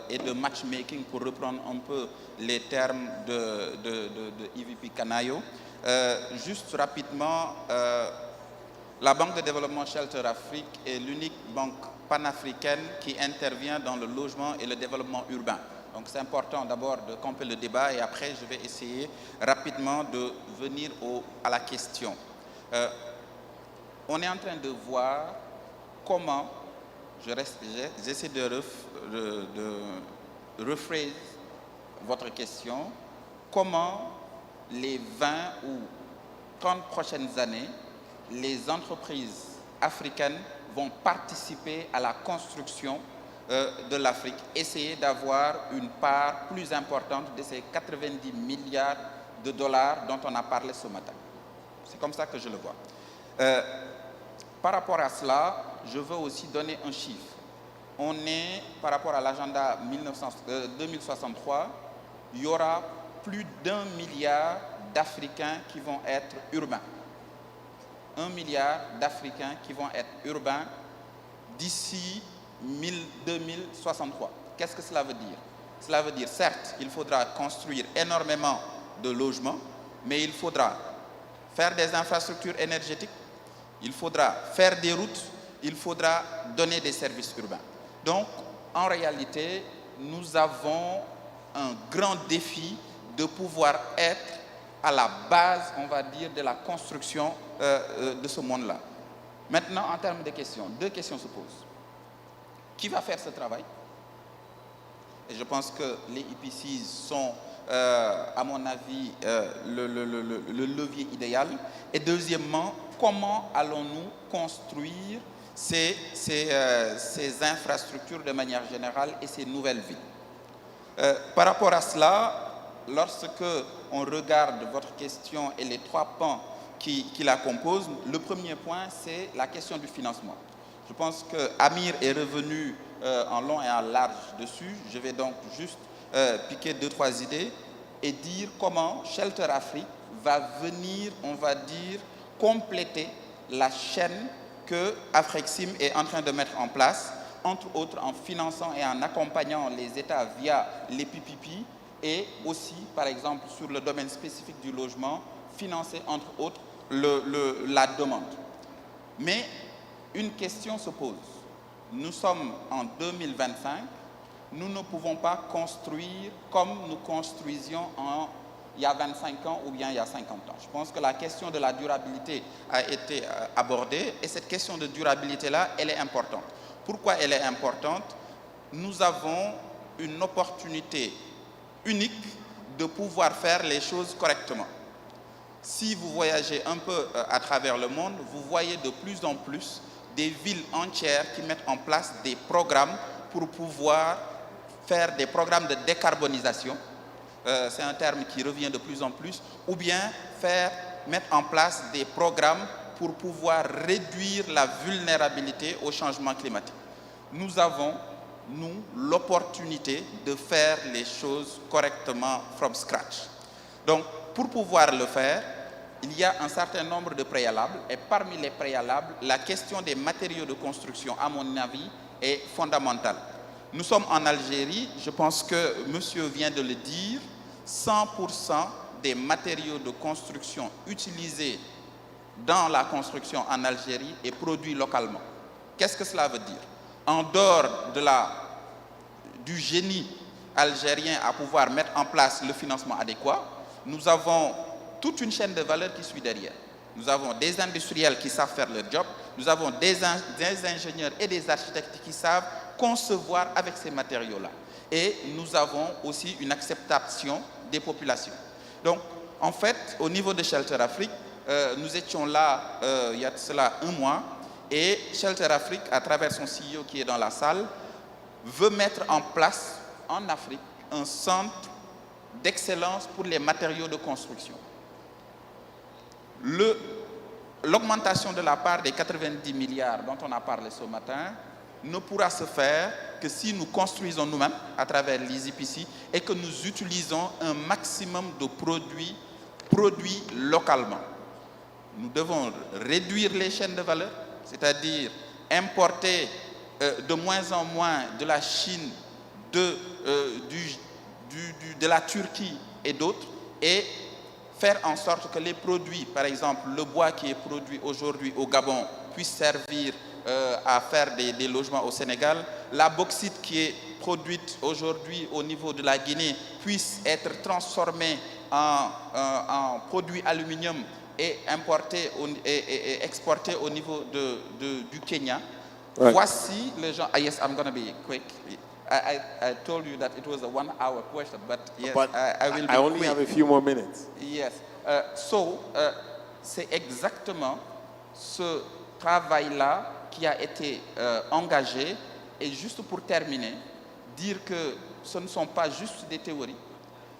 et de matchmaking, pour reprendre un peu les termes de EVP Canayo. Juste rapidement, la Banque de développement Shelter Afrique est l'unique banque panafricaine qui intervient dans le logement et le développement urbain. Donc c'est important d'abord de camper le débat et après je vais essayer rapidement de venir à la question. On est en train de voir comment, j'essaie de rephrase votre question, comment les 20 ou 30 prochaines années, les entreprises africaines vont participer à la construction de l'Afrique, essayer d'avoir une part plus importante de ces 90 milliards de dollars dont on a parlé ce matin. C'est comme ça que je le vois. Par rapport à cela, je veux aussi donner un chiffre. On est, par rapport à l'agenda 2063, il y aura plus d'1 milliard d'Africains qui vont être urbains. 1 milliard d'Africains qui vont être urbains d'ici 2063. Qu'est-ce que cela veut dire? Cela veut dire, certes, il faudra construire énormément de logements, mais il faudra faire des infrastructures énergétiques, il faudra faire des routes, il faudra donner des services urbains. Donc, en réalité, nous avons un grand défi de pouvoir être à la base, on va dire, de la construction de ce monde-là. Maintenant, en termes de questions, 2 questions se posent. Qui va faire ce travail? Et je pense que les EPCs sont, à mon avis, le levier idéal. Et deuxièmement, comment allons-nous construire ces infrastructures de manière générale et ces nouvelles villes? Par rapport à cela, lorsque on regarde votre question et les 3 pans qui la composent, le premier point, c'est la question du financement. Je pense que Amir est revenu en long et en large dessus. Je vais donc juste piquer 2-3 idées et dire comment Shelter Afrique va venir, on va dire, compléter la chaîne que Afrexim est en train de mettre en place, entre autres en finançant et en accompagnant les États via les PPP et aussi, par exemple, sur le domaine spécifique du logement, financer, entre autres, la demande. Mais une question se pose. Nous sommes en 2025, nous ne pouvons pas construire comme nous construisions il y a 25 ans ou bien il y a 50 ans. Je pense que la question de la durabilité a été abordée et cette question de durabilité-là, elle est importante. Pourquoi elle est importante? Nous avons une opportunité unique de pouvoir faire les choses correctement. Si vous voyagez un peu à travers le monde, vous voyez de plus en plus des villes entières qui mettent en place des programmes pour pouvoir faire des programmes de décarbonisation. C'est un terme qui revient de plus en plus. Ou bien mettre en place des programmes pour pouvoir réduire la vulnérabilité au changement climatique. Nous avons, nous, l'opportunité de faire les choses correctement from scratch. Donc, pour pouvoir le faire, il y a un certain nombre de préalables et parmi les préalables, la question des matériaux de construction, à mon avis, est fondamentale. Nous sommes en Algérie, je pense que monsieur vient de le dire, 100% des matériaux de construction utilisés dans la construction en Algérie est produit localement. Qu'est-ce que cela veut dire? En dehors du génie algérien à pouvoir mettre en place le financement adéquat, nous avons toute une chaîne de valeur qui suit derrière. Nous avons des industriels qui savent faire leur job, nous avons des ingénieurs et des architectes qui savent concevoir avec ces matériaux-là. Et nous avons aussi une acceptation des populations. Donc, en fait, au niveau de Shelter Afrique, nous étions là il y a de cela 1 mois, et Shelter Afrique, à travers son CEO qui est dans la salle, veut mettre en place en Afrique un centre d'excellence pour les matériaux de construction. L'augmentation de la part des 90 milliards dont on a parlé ce matin ne pourra se faire que si nous construisons nous-mêmes à travers les IPC et que nous utilisons un maximum de produits localement. Nous devons réduire les chaînes de valeur, c'est-à-dire importer de moins en moins de la Chine, de la Turquie et d'autres, et faire en sorte que les produits, par exemple le bois qui est produit aujourd'hui au Gabon, puisse servir à faire des logements au Sénégal, la bauxite qui est produite aujourd'hui au niveau de la Guinée puisse être transformée en produit aluminium et importé et exporté au niveau du Kenya. Right. Voici les gens. Yes, I'm going to be quick. I told you that it was a 1-hour question, but yes, but I will be I only quick. have a few more minutes. Yes. C'est exactement ce travail-là qui a été engagé. Et juste pour terminer, dire que ce ne sont pas juste des théories.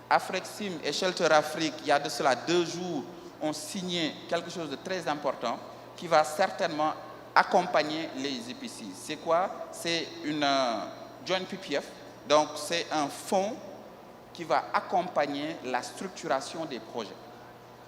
Afrexim et Shelter Afrique, il y a de cela 2 jours, ont signé quelque chose de très important qui va certainement accompagner les EPC. C'est quoi? C'est une joint PPF, donc c'est un fonds qui va accompagner la structuration des projets.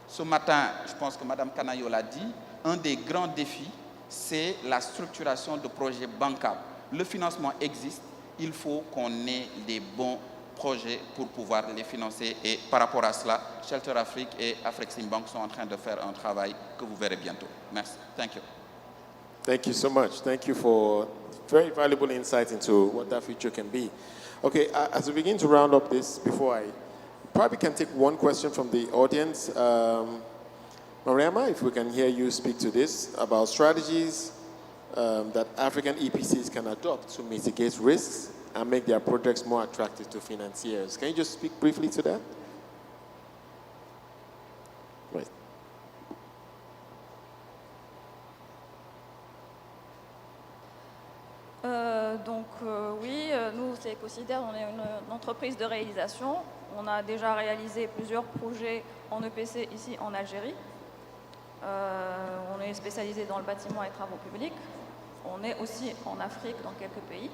Ce matin, je pense que Mme Canayo l'a dit, un des grands défis, c'est la structuration de projets bancables. Le financement existe, il faut qu'on ait des bons projets pour pouvoir les financer. Et par rapport à cela, Shelter Afrique et Afreximbank sont en train de faire un travail que vous verrez bientôt. Merci. Thank you. Thank you so much. Thank you for very valuable insight into what that future can be. Okay, as we begin to round up this, before I probably can take one question from the audience. Mariama, if we can hear you speak to this about strategies that African EPCs can adopt to mitigate risks and make their projects more attractive to financiers. Can you just speak briefly to that? Right. Oui, nous, c'est Ecocider, on est une entreprise de réalisation. On a déjà réalisé plusieurs projets en EPC ici en Algérie. On est spécialisé dans le bâtiment et travaux publics. On est aussi en Afrique, dans quelques pays.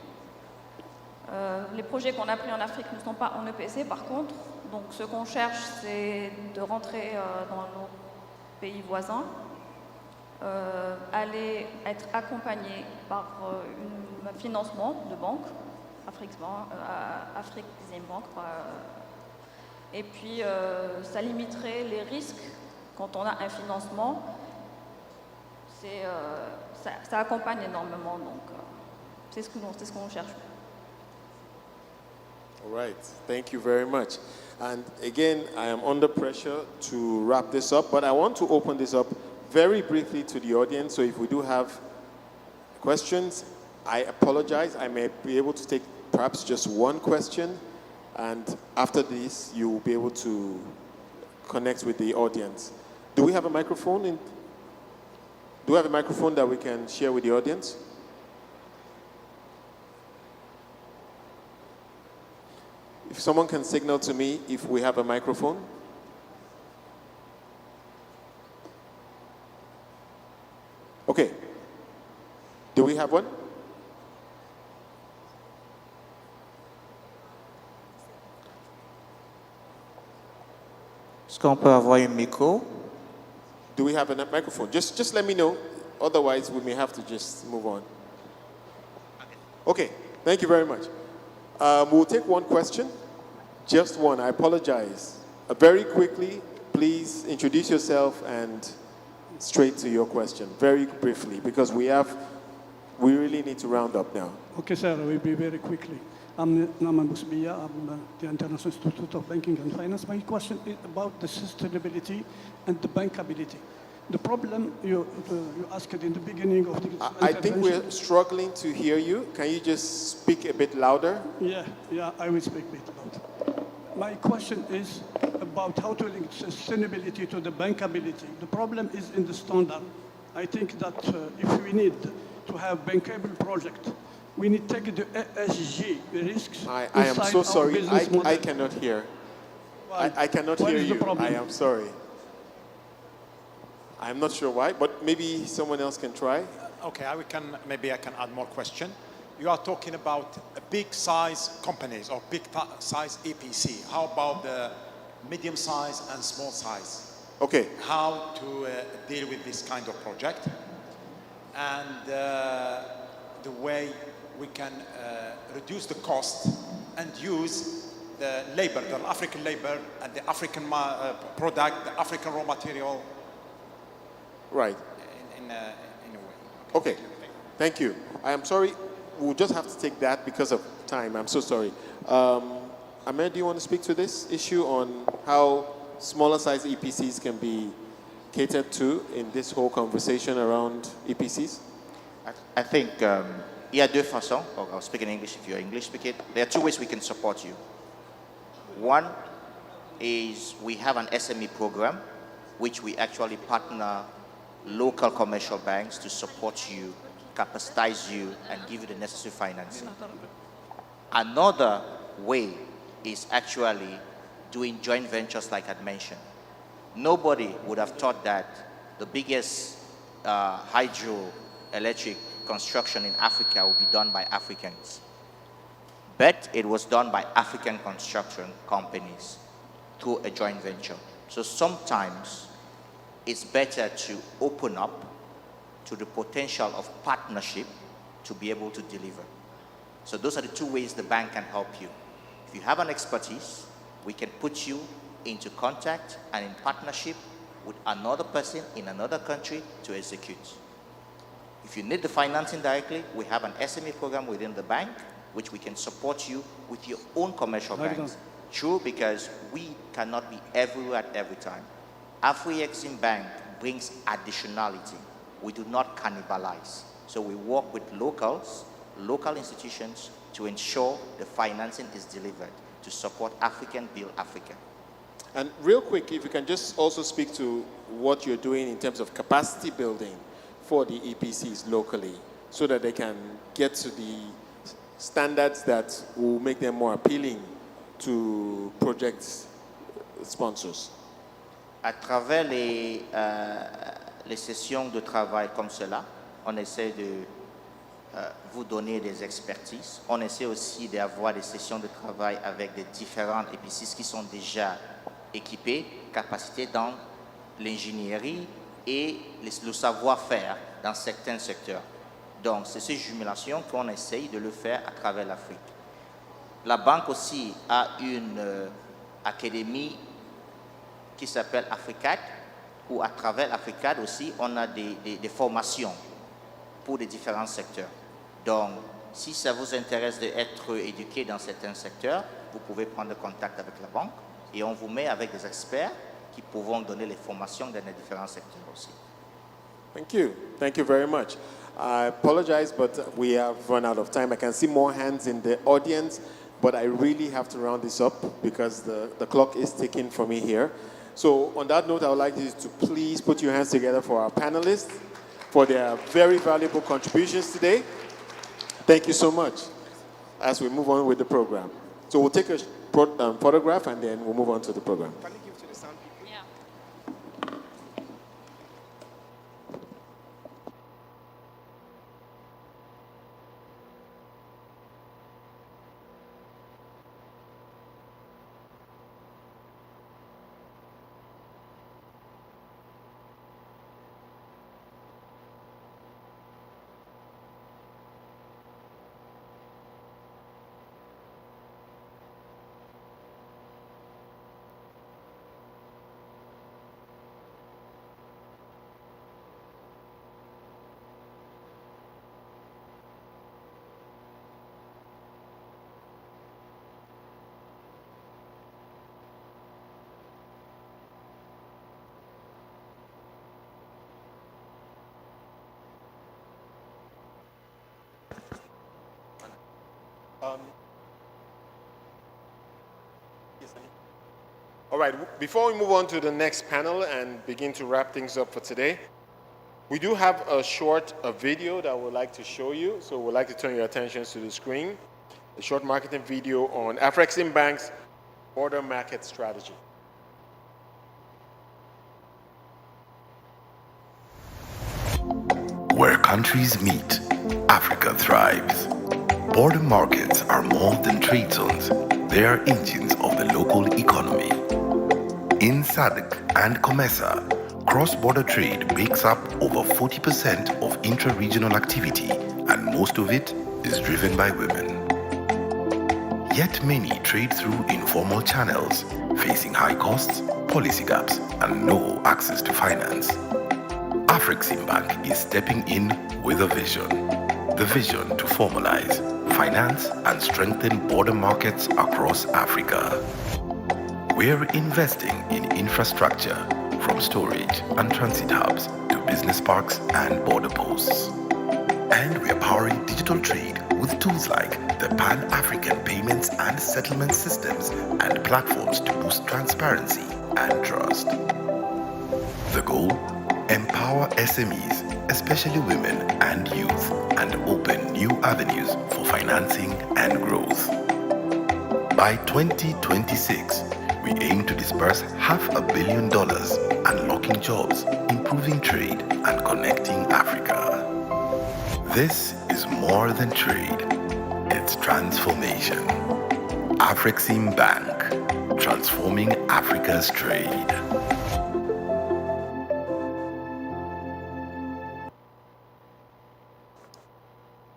Les projets qu'on a pris en Afrique ne sont pas en EPC, par contre. Donc, ce qu'on cherche, c'est de rentrer dans nos pays voisins, aller être accompagné par un financement de banque, Afreximbank, et puis ça limiterait les risques quand on a un financement. Ça accompagne énormément, donc c'est ce qu'on cherche. All right, thank you very much. And again, I am under pressure to wrap this up, but I want to open this up very briefly to the audience. So if we do have questions, I apologize. I may be able to take perhaps just one question, and after this, you will be able to connect with the audience. Do we have a microphone? Do we have a microphone that we can share with the audience? If someone can signal to me if we have a microphone. Okay. Do we have one? Est-ce qu'on peut avoir un micro? Do we have a microphone? Just let me know. Otherwise, we may have to just move on. Okay. Thank you very much. We'll take one question. Just one. I apologize. Very quickly, please introduce yourself and straight to your question, very briefly, because we really need to round up now. Okay, sir, we'll be very quickly. I'm Naman Busbiya. I'm the International Institute of Banking and Finance. My question is about the sustainability and the bankability. The problem you asked in the beginning of the I think we're struggling to hear you. Can you just speak a bit louder? Yeah, I will speak a bit louder. My question is about how to link sustainability to the bankability. The problem is in the standard. I think that if we need to have bankable project, we need to take the ESG risks. I am so sorry. I cannot hear. I cannot hear you. I am sorry. I'm not sure why, but maybe someone else can try. Okay, maybe I can add more question. You are talking about big size companies or big size EPC. How about the medium size and small size? Okay. How to deal with this kind of project, and the way we can reduce the cost and use the labor, the African labor and the African product, the African raw material. Right. In a way. Okay. Thank you. I am sorry. We'll just have to take that because of time. I'm so sorry. Ahmed, do you want to speak to this issue on how smaller size EPCs can be catered to in this whole conversation around EPCs? I think il y a deux façons. I'll speak in English if you're English speaking. There are two ways we can support you. One is we have an SME program which we actually partner local commercial banks to support you, capacitize you, and give you the necessary financing. Another way is actually doing joint ventures like I'd mentioned. Nobody would have thought that the biggest hydroelectric construction in Africa will be done by Africans. but it was done by African construction companies through a joint venture. So sometimes it's better to open up to the potential of partnership to be able to deliver. So those are the two ways the bank can help you. If you have an expertise, we can put you into contact and in partnership with another person in another country to execute. If you need the financing directly, we have an SME program within the bank, which we can support you with your own commercial banks. True, because we cannot be everywhere at every time. Afrexim Bank brings additionality. We do not cannibalize. So we work with locals, local institutions to ensure the financing is delivered to support African Build Africa. And real quick, if you can just also speak to what you're doing in terms of capacity building for the EPCs locally so that they can get to the standards that will make them more appealing to project sponsors. À travers les sessions de travail comme cela, on essaie de vous donner des expertises. On essaie aussi d'avoir des sessions de travail avec des différentes EPCs qui sont déjà équipés, capacités dans l'ingénierie et le savoir-faire dans certains secteurs. Donc, c'est ces jumelations qu'on essaye de le faire à travers l'Afrique. La banque aussi a une académie qui s'appelle AFRICAD, où à travers l'AFRICAD aussi, on a des formations pour les différents secteurs. Donc, si ça vous intéresse d'être éduqué dans certains secteurs, vous pouvez prendre contact avec la banque et on vous met avec des experts qui pourront donner les formations dans les différents secteurs aussi. Thank you. Thank you very much. I apologize, but we have run out of time. I can see more hands in the audience, but I really have to round this up because the clock is ticking for me here. So on that note, I would like you to please put your hands together for our panelists for their very valuable contributions today. Thank you so much as we move on with the program. So we'll take a photograph and then we'll move on to the program. All right, before we move on to the next panel and begin to wrap things up for today, we do have a short video that we'd like to show you. So we'd like to turn your attention to the screen. A short marketing video on Afrexim Bank's border market strategy. Where countries meet, Africa thrives. Border markets are more than trade zones. They are engines of the local economy. In SADC and COMESA, cross-border trade makes up over 40% of intra-regional activity, and most of it is driven by women. Yet many trade through informal channels, facing high costs, policy gaps, and no access to finance. Afrexim Bank is stepping in with a vision. The vision to formalize, finance, and strengthen border markets across Africa. We're investing in infrastructure, from storage and transit hubs to business parks and border posts. And we're powering digital trade with tools like the Pan-African payments and settlement systems and platforms to boost transparency and trust. The goal? Empower SMEs, especially women and youth, and open new avenues for financing and growth. By 2026, we aim to disburse $500 million, unlocking jobs, improving trade, and connecting Africa. This is more than trade. It's its transformation. Afrexim Bank, transforming Africa's trade.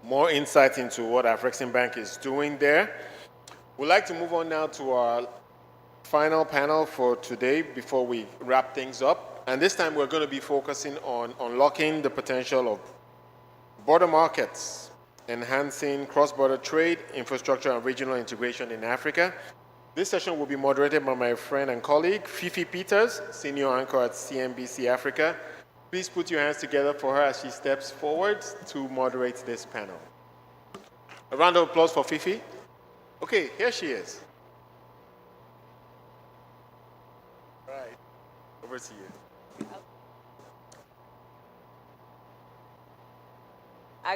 More insight into what Afrexim Bank is doing there. We'd like to move on now to our final panel for today before we wrap things up. And this time we're going to be focusing on unlocking the potential of border markets, enhancing cross-border trade, infrastructure, and regional integration in Africa. This session will be moderated by my friend and colleague, Fifi Peters, Senior Anchor at CNBC Africa. Please put your hands together for her as she steps forward to moderate this panel. A round of applause for Fifi. Okay, here she is. All right, over to you.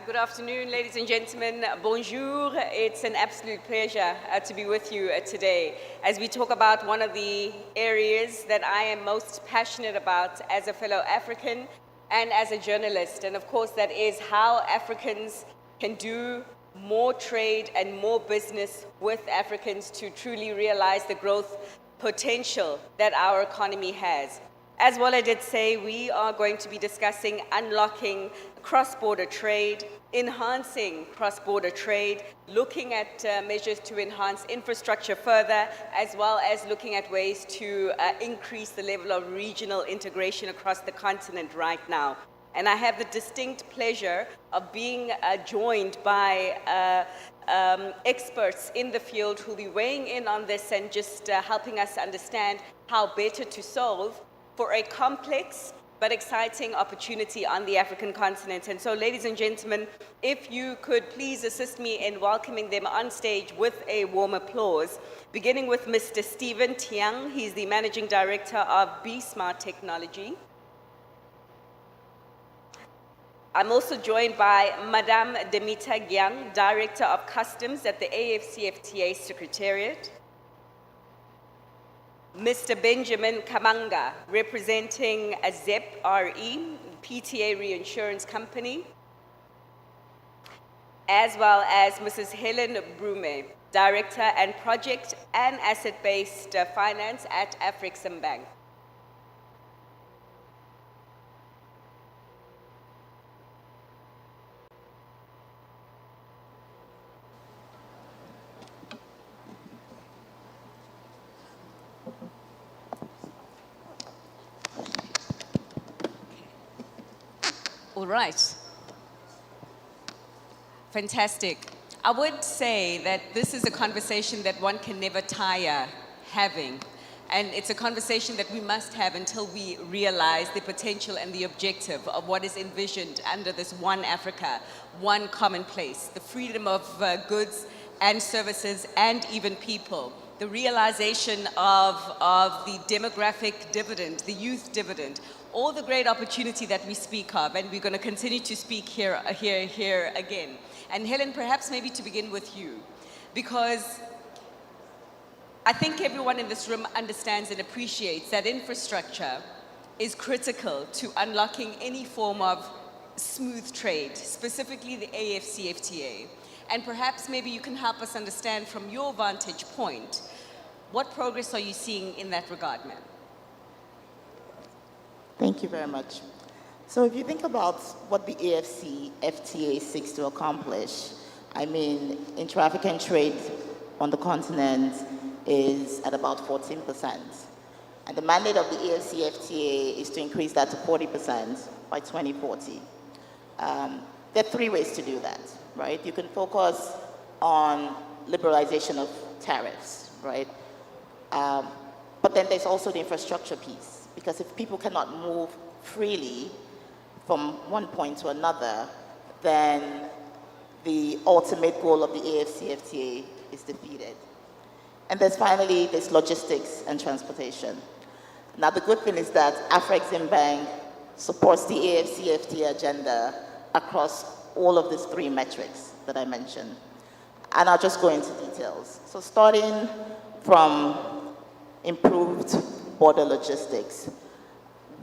Good afternoon, ladies and gentlemen. Bonjour. It's an absolute pleasure to be with you today as we talk about one of the areas that I am most passionate about as a fellow African and as a journalist. And of course, that is how Africans can do more trade and more business with Africans to truly realize the growth potential that our economy has. As Wale did say, we are going to be discussing unlocking cross-border trade, enhancing cross-border trade, looking at measures to enhance infrastructure further, as well as looking at ways to increase the level of regional integration across the continent right now. And I have the distinct pleasure of being joined by experts in the field who will be weighing in on this and just helping us understand how better to solve for a complex but exciting opportunity on the African continent. And so, ladies and gentlemen, if you could please assist me in welcoming them on stage with a warm applause, beginning with Mr. Stephen Tiang. He's the Managing Director of B-Smart Technology. I'm also joined by Madame Demita Gyang, Director of Customs at the AFCFTA Secretariat. Mr. Benjamin Kamanga, representing ZEP RE, PTA Reinsurance Company, as well as Mrs. Helen Brume, Director and Project and Asset-Based Finance at Afrexim Bank. All right. Fantastic. I would say that this is a conversation that one can never tire having. And it's a conversation that we must have until we realize the potential and the objective of what is envisioned under this one Africa, one common place, the freedom of goods and services and even people, the realization of the demographic dividend, the youth dividend, all the great opportunity that we speak of, and we're going to continue to speak here again. And Helen, perhaps maybe to begin with you, because I think everyone in this room understands and appreciates that infrastructure is critical to unlocking any form of smooth trade, specifically the AFCFTA. And perhaps maybe you can help us understand from your vantage point, what progress are you seeing in that regard, ma'am? Thank you very much. So if you think about what the AFCFTA seeks to accomplish, I mean, intra-African trade on the continent is at about 14%. And the mandate of the AFCFTA is to increase that to 40% by 2040. There are three ways to do that, right? You can focus on liberalization of tariffs, right? But then there's also the infrastructure piece. Because if people cannot move freely from one point to another, then the ultimate goal of the AFCFTA is defeated. And then finally, there's logistics and transportation. Now, the good thing is that Afrexim Bank supports the AFCFTA agenda across all of these three metrics that I mentioned. And I'll just go into details. So starting from improved border logistics.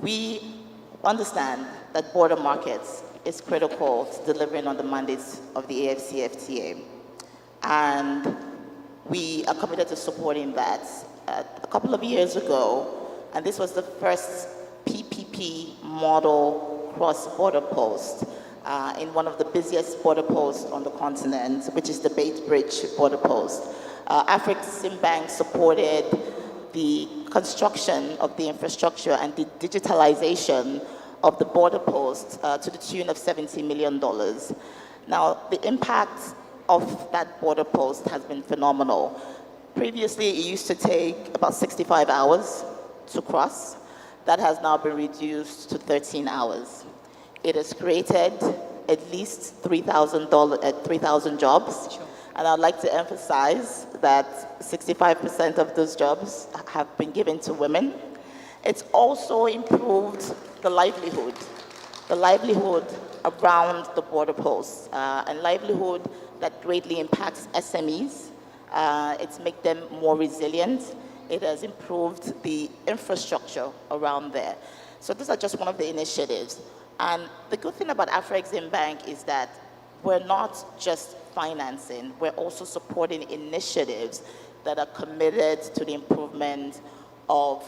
We understand that border markets is critical to delivering on the mandates of the AFCFTA. And we are committed to supporting that. A couple of years ago, and this was the first PPP model cross-border post in one of the busiest border posts on the continent, which is the Bait Bridge border post. Afreximbank supported the construction of the infrastructure and the digitalization of the border post to the tune of $70 million. Now, the impact of that border post has been phenomenal. Previously, it used to take about 65 hours to cross. That has now been reduced to 13 hours. It has created at least 3,000 jobs. Sure. And I'd like to emphasize that 65% of those jobs have been given to women. It's also improved the livelihood around the border posts, and livelihood that greatly impacts SMEs. It's made them more resilient. It has improved the infrastructure around there. So these are just one of the initiatives. And the good thing about Afreximbank is that we're not just financing, we're also supporting initiatives that are committed to the improvement of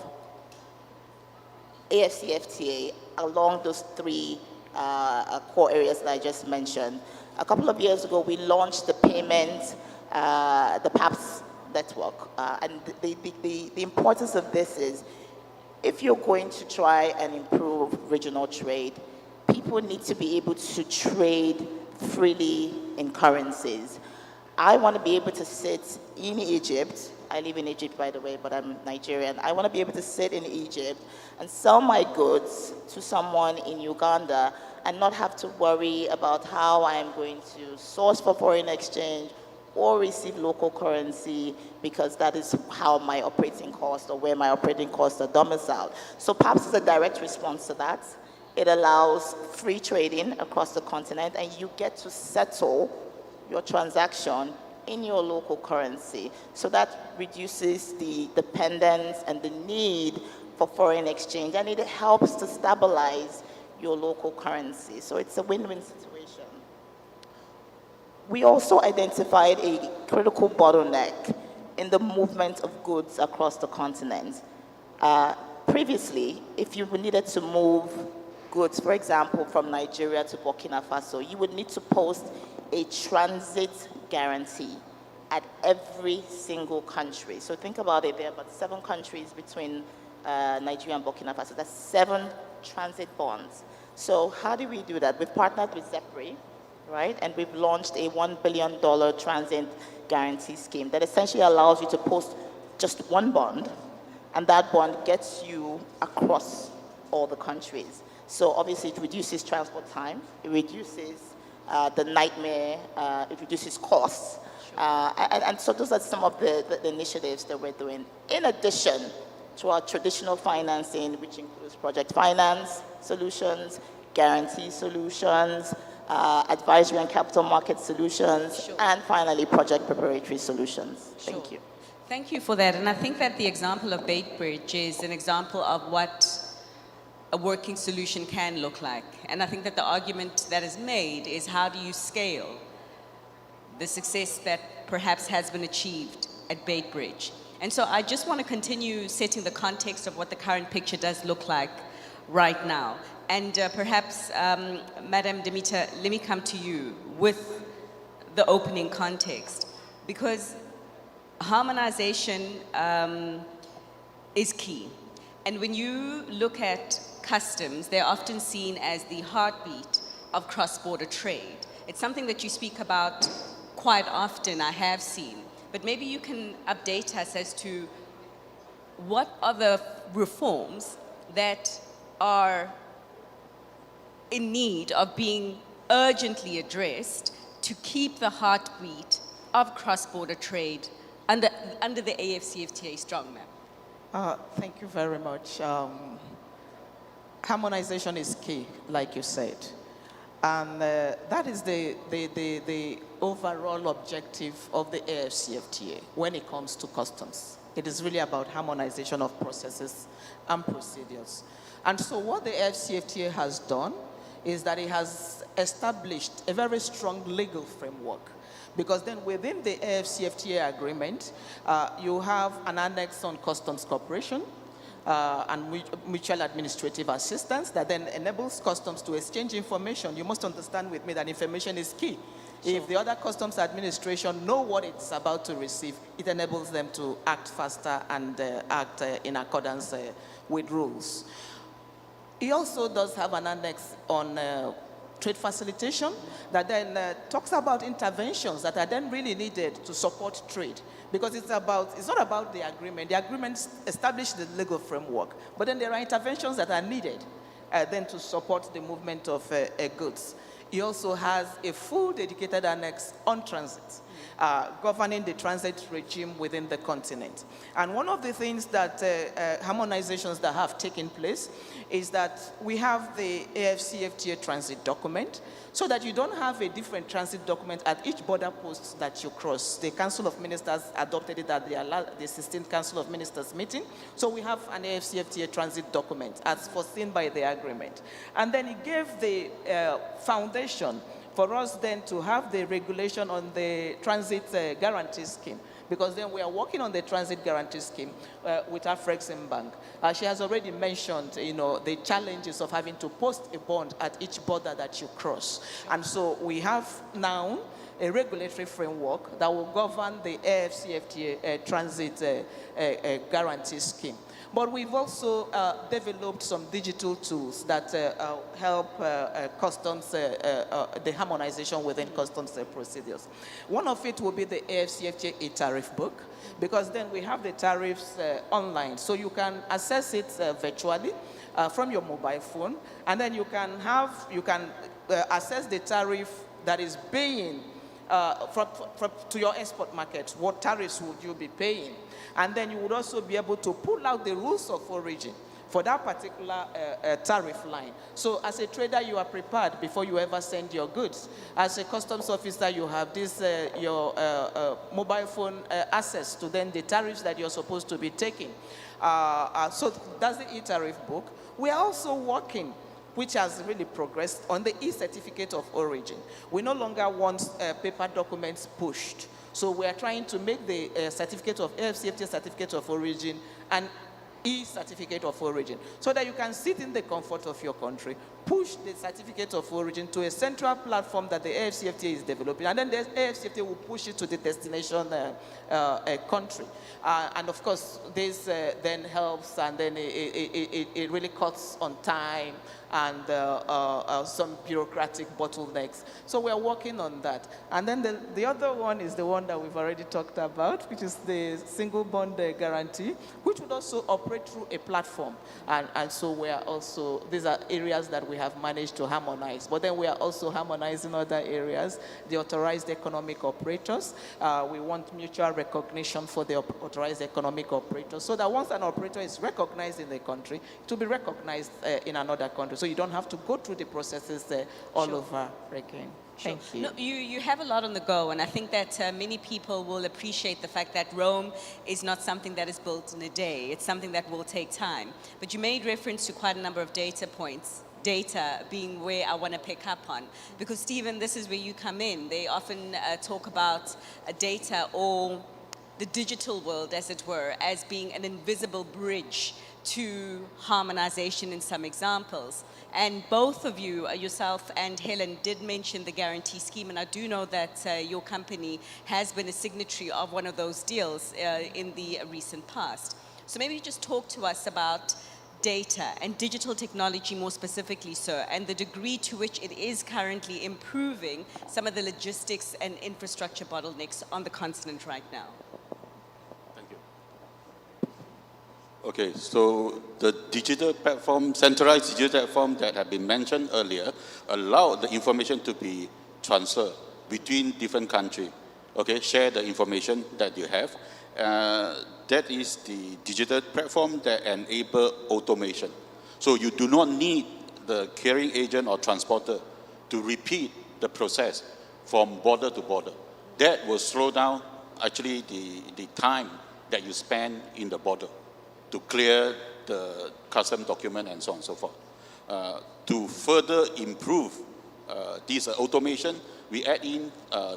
AFCFTA along those three core areas that I just mentioned. A couple of years ago, we launched the payment, the PAPS network. And the importance of this is, if you're going to try and improve regional trade, people need to be able to trade freely in currencies. I want to be able to sit in Egypt. I live in Egypt, by the way, but I'm Nigerian. I want to be able to sit in Egypt and sell my goods to someone in Uganda and not have to worry about how I'm going to source for foreign exchange or receive local currency, because that is how my operating costs or where my operating costs are domiciled. So PAPS is a direct response to that. It allows free trading across the continent, and you get to settle your transaction in your local currency. So that reduces the dependence and the need for foreign exchange, and it helps to stabilize your local currency. So it's a win-win situation. We also identified a critical bottleneck in the movement of goods across the continent. Previously, if you needed to move goods, for example, from Nigeria to Burkina Faso, you would need to post a transit guarantee at every single country. So think about it, there are about 7 countries between Nigeria and Burkina Faso. That's 7 transit bonds. So how do we do that? We've partnered with ZEPRI, right? And we've launched a $1 billion transit guarantee scheme that essentially allows you to post just one bond, and that bond gets you across all the countries. So obviously it reduces transport time, it reduces the nightmare, it reduces costs. And so those are some of the initiatives that we're doing. In addition to our traditional financing, which includes project finance solutions, guarantee solutions, advisory and capital market solutions, and finally project preparatory solutions. Thank you. Thank you for that. And I think that the example of Bait Bridge is an example of what a working solution can look like. And I think that the argument that is made is, how do you scale the success that perhaps has been achieved at Bait Bridge? And so I just want to continue setting the context of what the current picture does look like right now. And perhaps, Madam Demeter, let me come to you with the opening context, because harmonization is key. And when you look at customs, they're often seen as the heartbeat of cross-border trade. It's something that you speak about quite often, I have seen. But maybe you can update us as to what are the reforms that are in need of being urgently addressed to keep the heartbeat of cross-border trade under the AFCFTA strong, ma'am. Thank you very much. Harmonization is key, like you said. And that is the overall objective of the AFCFTA when it comes to customs. It is really about harmonization of processes and procedures. And so what the AFCFTA has done is that it has established a very strong legal framework. Because then within the AFCFTA agreement, you have an annex on customs cooperation and mutual administrative assistance that then enables customs to exchange information. You must understand with me that information is key. If the other customs administration know what it's about to receive, it enables them to act faster and act in accordance with rules. He also does have an annex on trade facilitation that then talks about interventions that are then really needed to support trade. Because it's not about the agreement. The agreement establishes the legal framework, but then there are interventions that are needed then to support the movement of goods. He also has a full dedicated annex on transit, governing the transit regime within the continent. And one of the things that harmonizations that have taken place is that we have the AFCFTA transit document, so that you don't have a different transit document at each border post that you cross. The Council of Ministers adopted it at the 16th Council of Ministers meeting. So we have an AFCFTA transit document as foreseen by the agreement. And then it gave the foundation for us then to have the regulation on the transit guarantee scheme, because then we are working on the transit guarantee scheme with Afreximbank. She has already mentioned, the challenges of having to post a bond at each border that you cross. And so we have now a regulatory framework that will govern the AFCFTA transit guarantee scheme. But we've also developed some digital tools that help customs, the harmonization within customs procedures. One of it will be the AFCFTA e-tariff book, because then we have the tariffs online. So you can access it virtually from your mobile phone, and then you can assess the tariff that is paying to your export market. What tariffs would you be paying? And then you would also be able to pull out the rules of origin for that particular tariff line. So as a trader, you are prepared before you ever send your goods. As a customs officer, you have this, your mobile phone access to then the tariffs that you're supposed to be taking. So that's the e-tariff book. We are also working, which has really progressed, on the e-certificate of origin. We no longer want paper documents pushed. So we are trying to make the certificate of AFCFTA certificate of origin an e-certificate of origin, so that you can sit in the comfort of your country, push the certificate of origin to a central platform that the AFCFTA is developing, and then the AFCFTA will push it to the destination country. And of course, this then helps, and then it really cuts on time and some bureaucratic bottlenecks. So we're working on that. And then the other one is the one that we've already talked about, which is the single bond guarantee, which would also operate through a platform. And so we are also, these are areas that we have managed to harmonize. But then we are also harmonizing other areas, the authorized economic operators. We want mutual recognition for the authorized economic operators, so that once an operator is recognized in the country, it will be recognized in another country. So you don't have to go through the processes all over again. Thank you. No, you have a lot on the go, and I think that many people will appreciate the fact that Rome is not something that is built in a day. It's something that will take time. But you made reference to quite a number of data points, data being where I want to pick up on. Because, Stephen, this is where you come in. They often talk about data, or the digital world, as it were, as being an invisible bridge to harmonization in some examples. And both of you, yourself and Helen, did mention the guarantee scheme, and I do know that your company has been a signatory of one of those deals in the recent past. So maybe just talk to us about data and digital technology more specifically, sir, and the degree to which it is currently improving some of the logistics and infrastructure bottlenecks on the continent right now. Okay, so the digital platform, centralized digital platform that had been mentioned earlier, allow the information to be transferred between different countries. Okay, share the information that you have. That is the digital platform that enable automation. So you do not need the carrying agent or transporter to repeat the process from border to border. That will slow down actually the time that you spend in the border to clear the custom document and so on and so forth. To further improve this automation, we add in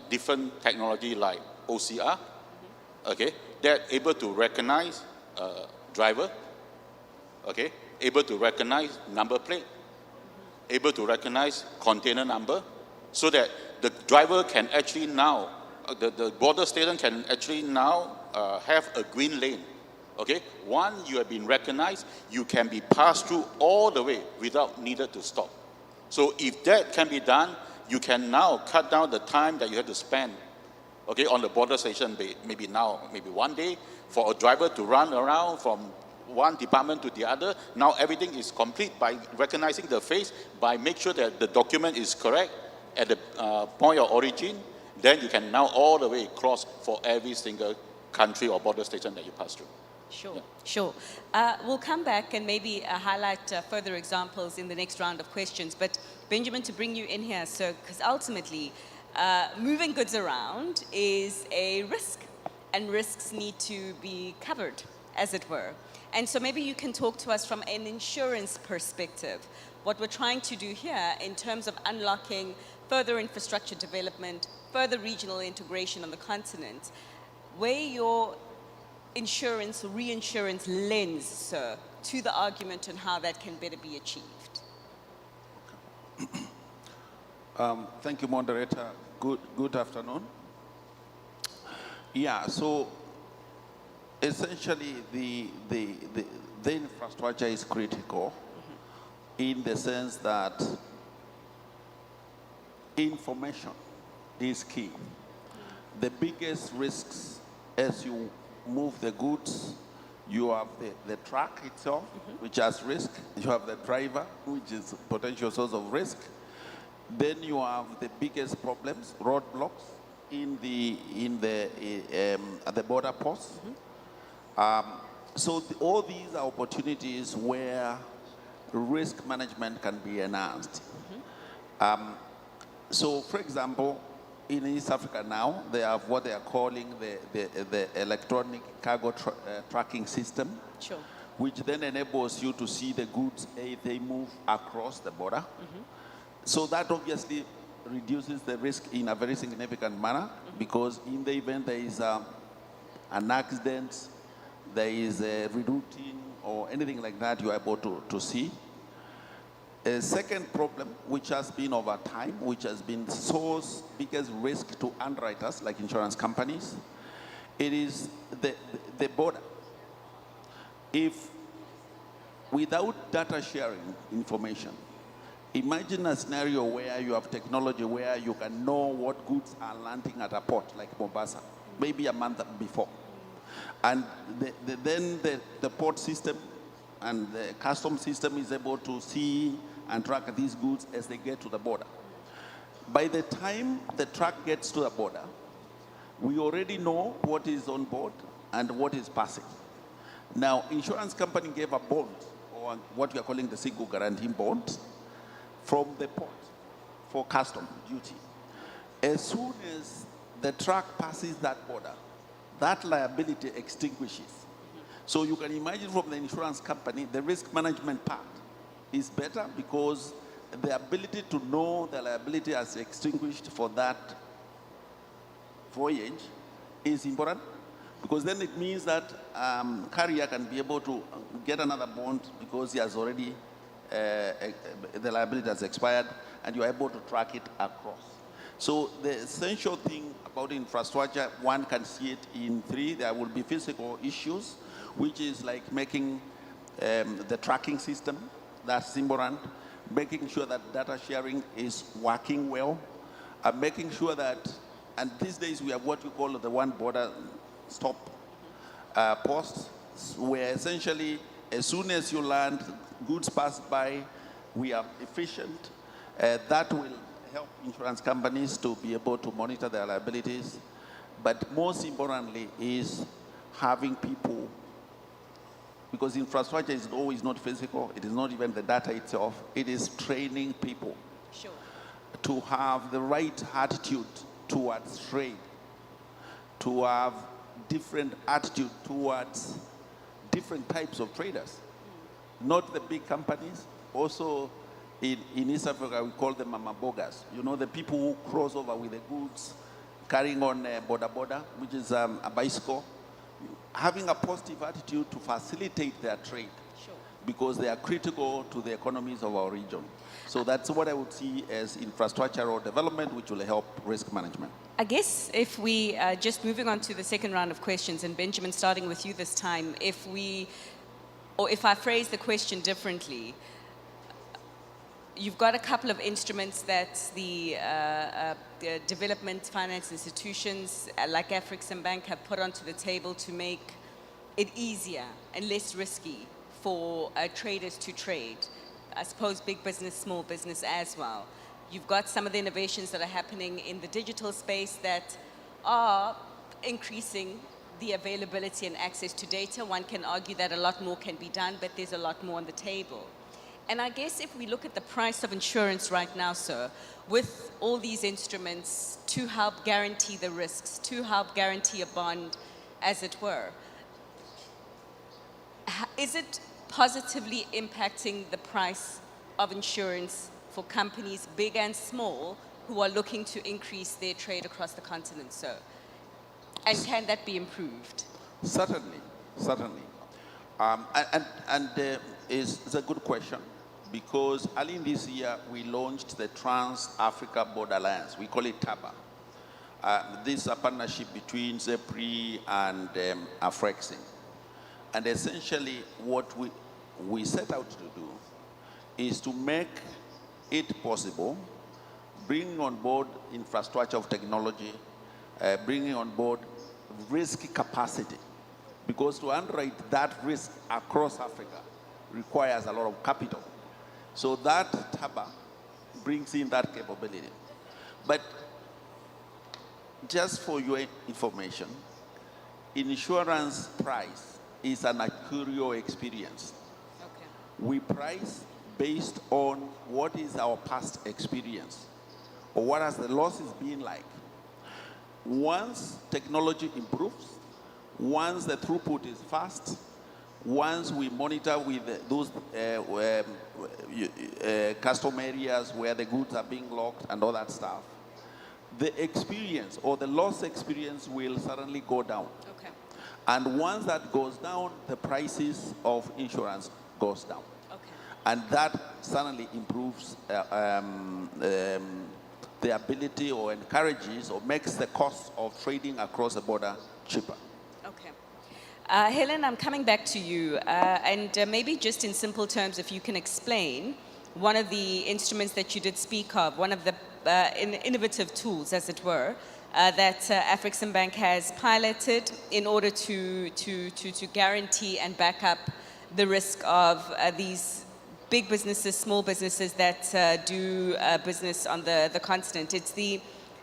different technology like OCR, okay, they're able to recognize driver, okay, able to recognize number plate, able to recognize container number, so that the driver can actually now, the border station can actually now have a green lane. Okay, once you have been recognized, you can be passed through all the way without needed to stop. So if that can be done, you can now cut down the time that you have to spend, okay, on the border station, maybe now, maybe one day, for a driver to run around from one department to the other. Now everything is complete by recognizing the face, by make sure that the document is correct at the point of origin. Then you can now all the way cross for every single country or border station that you pass through. Sure, Yeah. sure. We'll come back and maybe highlight further examples in the next round of questions. But Benjamin, to bring you in here, so because ultimately, moving goods around is a risk, and risks need to be covered, as it were. And so maybe you can talk to us from an insurance perspective, what we're trying to do here in terms of unlocking further infrastructure development, further regional integration on the continent, where your insurance, reinsurance lens, sir, to the argument on how that can better be achieved. Thank you, moderator. Good afternoon. Yeah, so essentially the infrastructure is critical in the sense that information is key. The biggest risks as you move the goods, you have the truck itself, which has risk. You have the driver, which is a potential source of risk. Then you have the biggest problems, roadblocks at the border posts. So all these are opportunities where risk management can be enhanced. So, for example, in East Africa now, they have what they are calling the electronic cargo tracking system, sure, which then enables you to see the goods as they move across the border. So that obviously reduces the risk in a very significant manner, because in the event there is an accident, there is a rerouting or anything like that, you are able to see. A second problem, which has been over time, which has been source biggest risk to underwriters like insurance companies, it is the border. If without data sharing information, imagine a scenario where you have technology where you can know what goods are landing at a port like Mombasa, maybe a month before. And then the port system and the custom system is able to see and track these goods as they get to the border. By the time the truck gets to the border, we already know what is on board and what is passing. Now, insurance company gave a bond, or what we are calling the single guarantee bond, from the port for custom duty. As soon as the truck passes that border, that liability extinguishes. So you can imagine from the insurance company, the risk management part is better, because the ability to know the liability has extinguished for that voyage is important, because then it means that carrier can be able to get another bond because he has already, the liability has expired, and you are able to track it across. So the essential thing about infrastructure, one can see it in three. There will be physical issues, which is like making the tracking system, that's important, making sure that data sharing is working well, and making sure that, and these days we have what we call the one border stop posts, where essentially as soon as you land, goods pass by, we are efficient. That will help insurance companies to be able to monitor their liabilities. But most importantly is having people, because infrastructure is always not physical, it is not even the data itself, it is training people to have the right attitude towards trade, to have different attitude towards different types of traders. Not the big companies, also in East Africa, we call them mamabogas. You know, the people who cross over with the goods, carrying on boda, which is a bicycle, having a positive attitude to facilitate their trade. Sure. Because they are critical to the economies of our region. So that's what I would see as infrastructural development, which will help risk management. I guess if we, just moving on to the second round of questions, and Benjamin, starting with you this time, if I phrase the question differently, you've got a couple of instruments that the development finance institutions like Afrexim Bank have put onto the table to make it easier and less risky for traders to trade. I suppose big business, small business as well. You've got some of the innovations that are happening in the digital space that are increasing the availability and access to data. One can argue that a lot more can be done, but there's a lot more on the table. And I guess if we look at the price of insurance right now, sir, with all these instruments to help guarantee the risks, to help guarantee a bond, as it were, is it positively impacting the price of insurance for companies big and small who are looking to increase their trade across the continent, sir? And can that be improved? Certainly. It's a good question, because early in this year, we launched the Trans-Africa Board Alliance. We call it TABA. This is a partnership between ZEPRI and Afrexim. And essentially, what we set out to do is to make it possible, bringing on board infrastructure of technology, bringing on board risk capacity. Because to underwrite that risk across Africa requires a lot of capital. So that TABA brings in that capability. But just for your information, insurance price is an accurate experience. Okay. We price based on what is our past experience, or what has the losses been like. Once technology improves, once the throughput is fast, once we monitor with those custom areas where the goods are being locked and all that stuff, the experience or the loss experience will suddenly go down. Okay. And once that goes down, the prices of insurance goes down. Okay. And that suddenly improves the ability, or encourages or makes the cost of trading across the border cheaper. Okay. Helen, I'm coming back to you, and maybe just in simple terms, if you can explain one of the instruments that you did speak of, one of the innovative tools, as it were, that Afrexim Bank has piloted in order to guarantee and back up the risk of these big businesses, small businesses that do business on the continent. It's the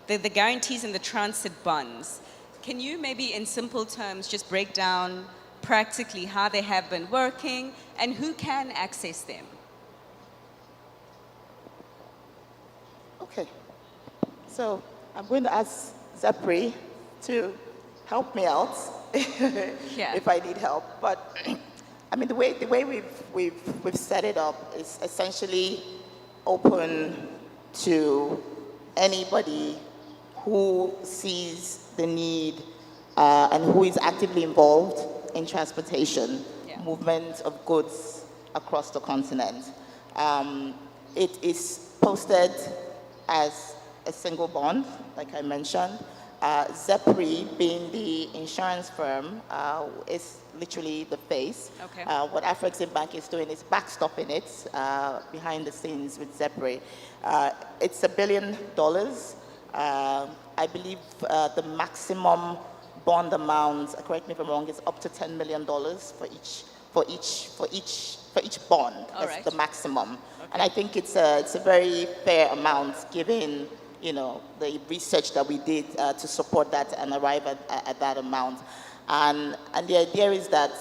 guarantees and the transit bonds. Can you maybe in simple terms just break down practically how they have been working and who can access them? Okay. So I'm going to ask ZEPRI to help me out if I need help. But I mean, the way we've set it up is essentially open to anybody who sees the need and who is actively involved in transportation, movement of goods across the continent. It is posted as a single bond, like I mentioned. ZEPRI, being the insurance firm, is literally the face. Okay. What Afrexim Bank is doing is backstopping it behind the scenes with ZEPRI. It's $1 billion. I believe the maximum bond amount, correct me if I'm wrong, is up to $10 million for each bond. All That's right. the maximum. Okay. And I think it's a very fair amount given, you know, the research that we did to support that and arrive at that amount. And the idea is that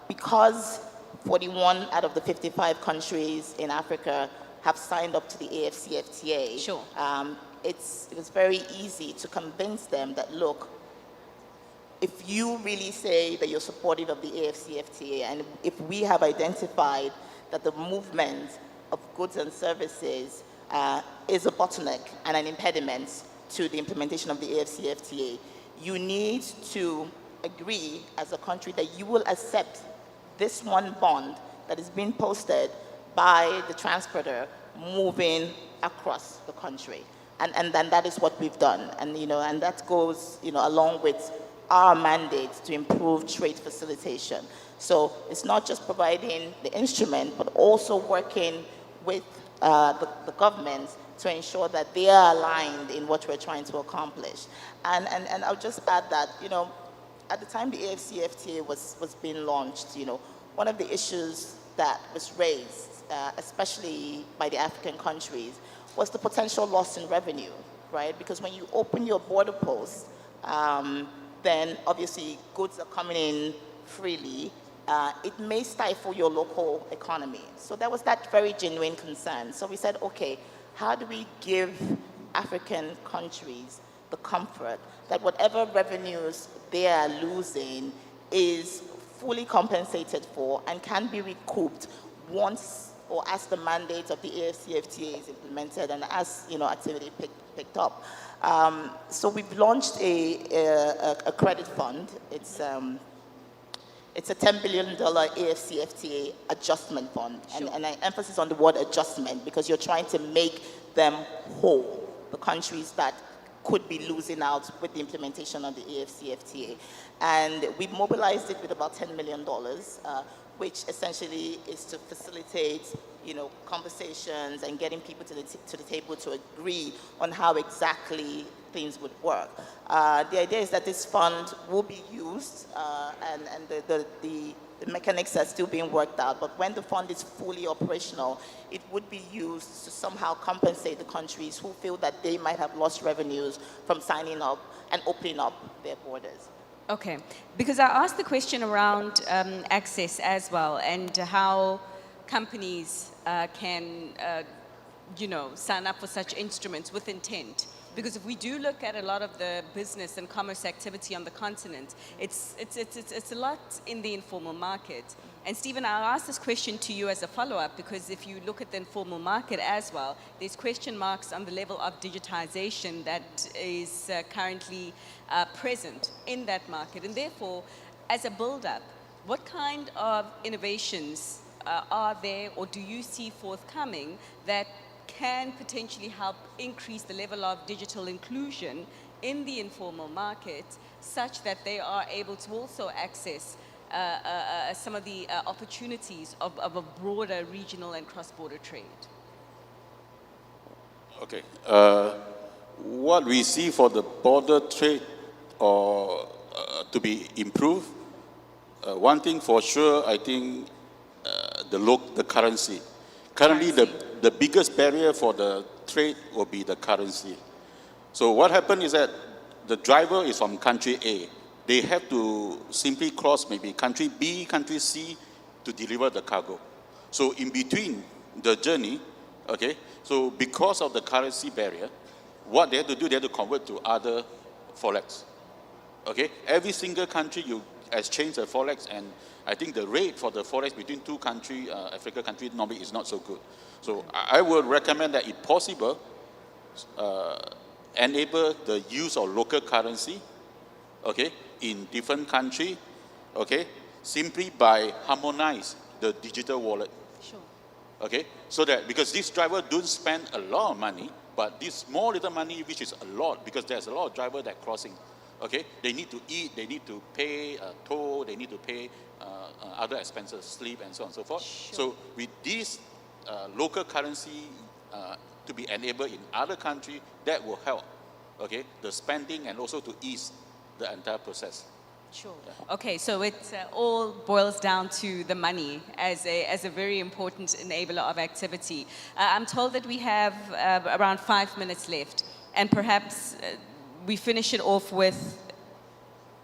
because 41 out of the 55 countries in Africa have signed up to the AFCFTA, sure. It was very easy to convince them that, look, if you really say that you're supportive of the AFCFTA, and if we have identified that the movement of goods and services is a bottleneck and an impediment to the implementation of the AFCFTA. You need to agree as a country that you will accept this one bond that is being posted by the transporter moving across the country. And then that is what we've done. And, and that goes, along with our mandate to improve trade facilitation. So it's not just providing the instrument, but also working with the government to ensure that they are aligned in what we're trying to accomplish. And I'll just add that, at the time the AFCFTA was being launched, one of the issues that was raised, especially by the African countries, was the potential loss in revenue, right? Because when you open your border posts, then obviously goods are coming in freely. It may stifle your local economy. So there was that very genuine concern. So we said, okay, how do we give African countries the comfort that whatever revenues they are losing is fully compensated for and can be recouped once or as the mandate of the AFCFTA is implemented and as activity picked up. So we've launched a credit fund. It's a $10 billion AFCFTA adjustment fund. Sure. And I emphasize on the word adjustment because you're trying to make them whole, the countries that could be losing out with the implementation of the AFCFTA. And we mobilized it with about $10 million, which essentially is to facilitate, conversations and getting people to the table to agree on how exactly things would work. The idea is that this fund will be used, and the mechanics are still being worked out, but when the fund is fully operational, it would be used to somehow compensate the countries who feel that they might have lost revenues from signing up and opening up their borders. Okay, because I asked the question around access as well and how companies can, sign up for such instruments with intent. Because if we do look at a lot of the business and commerce activity on the continent, it's a lot in the informal market. And Stephen, I'll ask this question to you as a follow-up, because if you look at the informal market as well, there's question marks on the level of digitization that is currently present in that market. And therefore, as a build-up, what kind of innovations are there or do you see forthcoming that can potentially help increase the level of digital inclusion in the informal market such that they are able to also access some of the opportunities of a broader regional and cross-border trade? Okay. What we see for the border trade or to be improved, one thing for sure, I think the currency. Currently, the biggest barrier for the trade will be the currency. So what happened is that the driver is from country A. They have to simply cross maybe country B, country C to deliver the cargo. So in between the journey, okay, so because of the currency barrier, what they have to do, they have to convert to other forex. Okay, every single country you exchange the forex, and I think the rate for the forex between two country, African countries, normally is not so good. So I would recommend that if possible, enable the use of local currency, okay, in different country, okay, simply by harmonize the digital wallet. Sure. Okay, so that because this driver don't spend a lot of money, but this small little money, which is a lot, because there's a lot of driver that crossing. Okay, they need to eat, they need to pay toll, they need to pay other expenses, sleep, and so on and so forth. Sure. So with this local currency to be enabled in other countries, that will help, okay, the spending and also to ease the entire process. Sure. Okay, so it all boils down to the money as a very important enabler of activity. I'm told that we have around 5 minutes left, and perhaps we finish it off with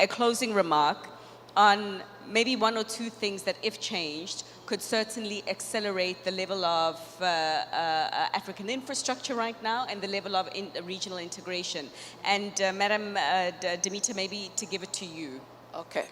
a closing remark on maybe one or two things that, if changed, could certainly accelerate the level of African infrastructure right now and the level of regional integration. And Madam Demita, maybe to give it to you. Okay,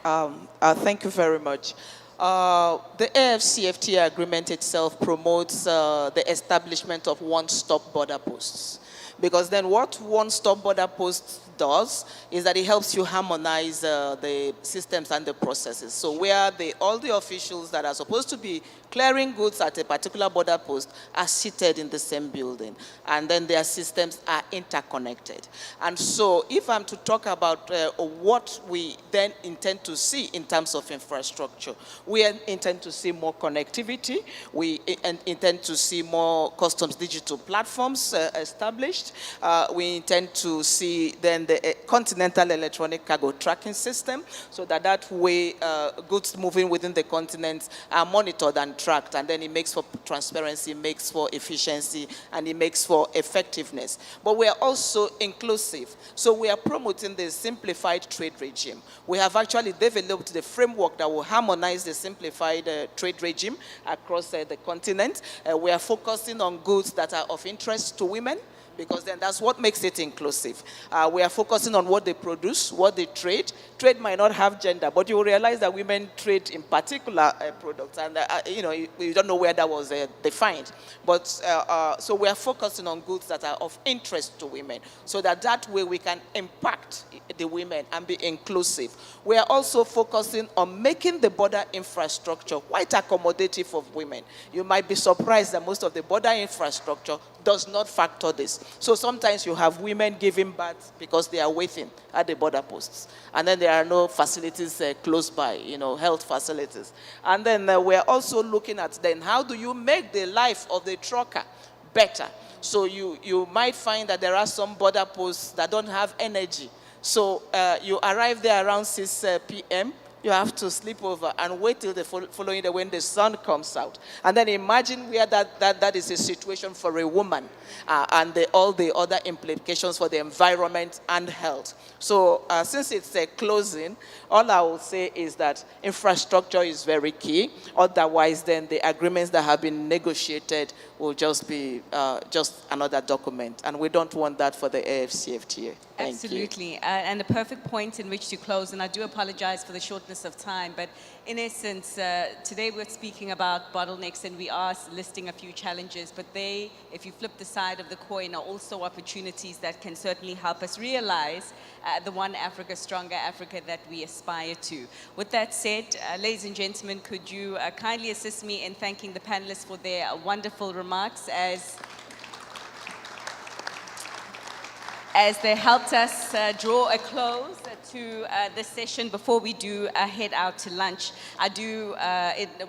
thank you very much. The AFCFTA agreement itself promotes the establishment of one-stop border posts. Because then what one-stop border posts does is that it helps you harmonize the systems and the processes. So where all the officials that are supposed to be clearing goods at a particular border post are seated in the same building, and then their systems are interconnected. And so if I'm to talk about what we then intend to see in terms of infrastructure, we intend to see more connectivity, we intend to see more customs digital platforms established, we intend to see then the continental electronic cargo tracking system, so that way goods moving within the continent are monitored and tracked, and then it makes for transparency, makes for efficiency, and it makes for effectiveness. But we are also inclusive. So we are promoting the simplified trade regime. We have actually developed the framework that will harmonize the simplified trade regime across the continent. We are focusing on goods that are of interest to women, because then that's what makes it inclusive. We are focusing on what they produce, what they trade. Trade might not have gender, but you will realize that women trade in particular products, and we don't know where that was defined. But so we are focusing on goods that are of interest to women, so that way we can impact the women and be inclusive. We are also focusing on making the border infrastructure quite accommodative of women. You might be surprised that most of the border infrastructure does not factor this. So sometimes you have women giving birth because they are waiting at the border posts, and then there are no facilities close by, health facilities. And then we are also looking at then how do you make the life of the trucker better. So you might find that there are some border posts that don't have energy. So you arrive there around 6 p.m., you have to sleep over and wait till the following day when the sun comes out. And then imagine where that is a situation for a woman, and all the other implications for the environment and health. So since it's a closing, all I will say is that infrastructure is very key. Otherwise, then the agreements that have been negotiated will just be just another document. And we don't want that for the AFCFTA. Absolutely, and a perfect point in which to close, and I do apologize for the shortness of time, but in essence, today we're speaking about bottlenecks, and we are listing a few challenges, but they, if you flip the side of the coin, are also opportunities that can certainly help us realize the one Africa, stronger Africa that we aspire to. With that said, ladies and gentlemen, could you kindly assist me in thanking the panelists for their wonderful remarks as they helped us draw a close to this session before we do head out to lunch. I do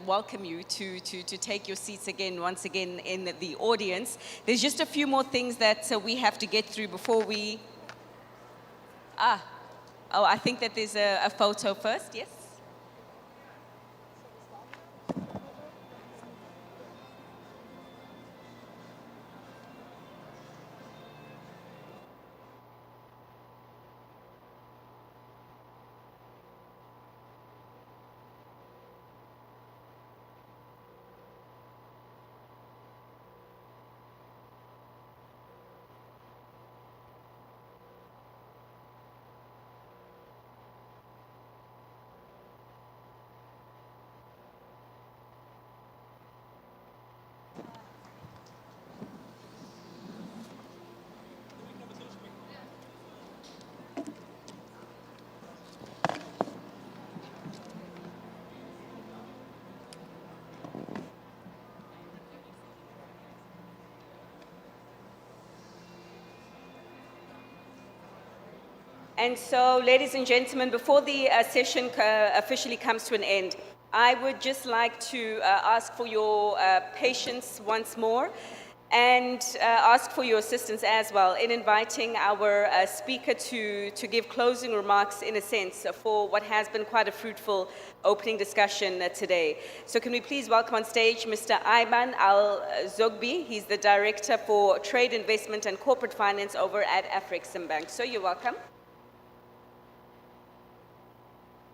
welcome you to take your seats again, once again, in the audience. There's just a few more things that we have to get through before we... I think that there's a photo first, yes? And so, ladies and gentlemen, before the session officially comes to an end, I would just like to ask for your patience once more, and ask for your assistance as well in inviting our speaker to give closing remarks, in a sense, for what has been quite a fruitful opening discussion today. So can we please welcome on stage Mr. Ayman Al-Zogbi. He's the Director for Trade, Investment and Corporate Finance over at Afreximbank. So you're welcome.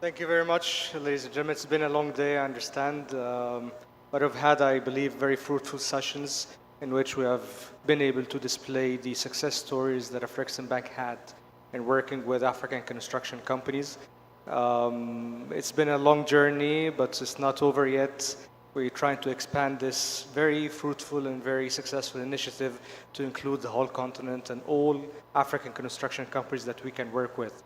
Thank you very much, ladies and gentlemen. It's been a long day, I understand, but I've had, I believe, very fruitful sessions in which we have been able to display the success stories that Afreximbank had in working with African construction companies. It's been a long journey, but it's not over yet. We're trying to expand this very fruitful and very successful initiative to include the whole continent and all African construction companies that we can work with.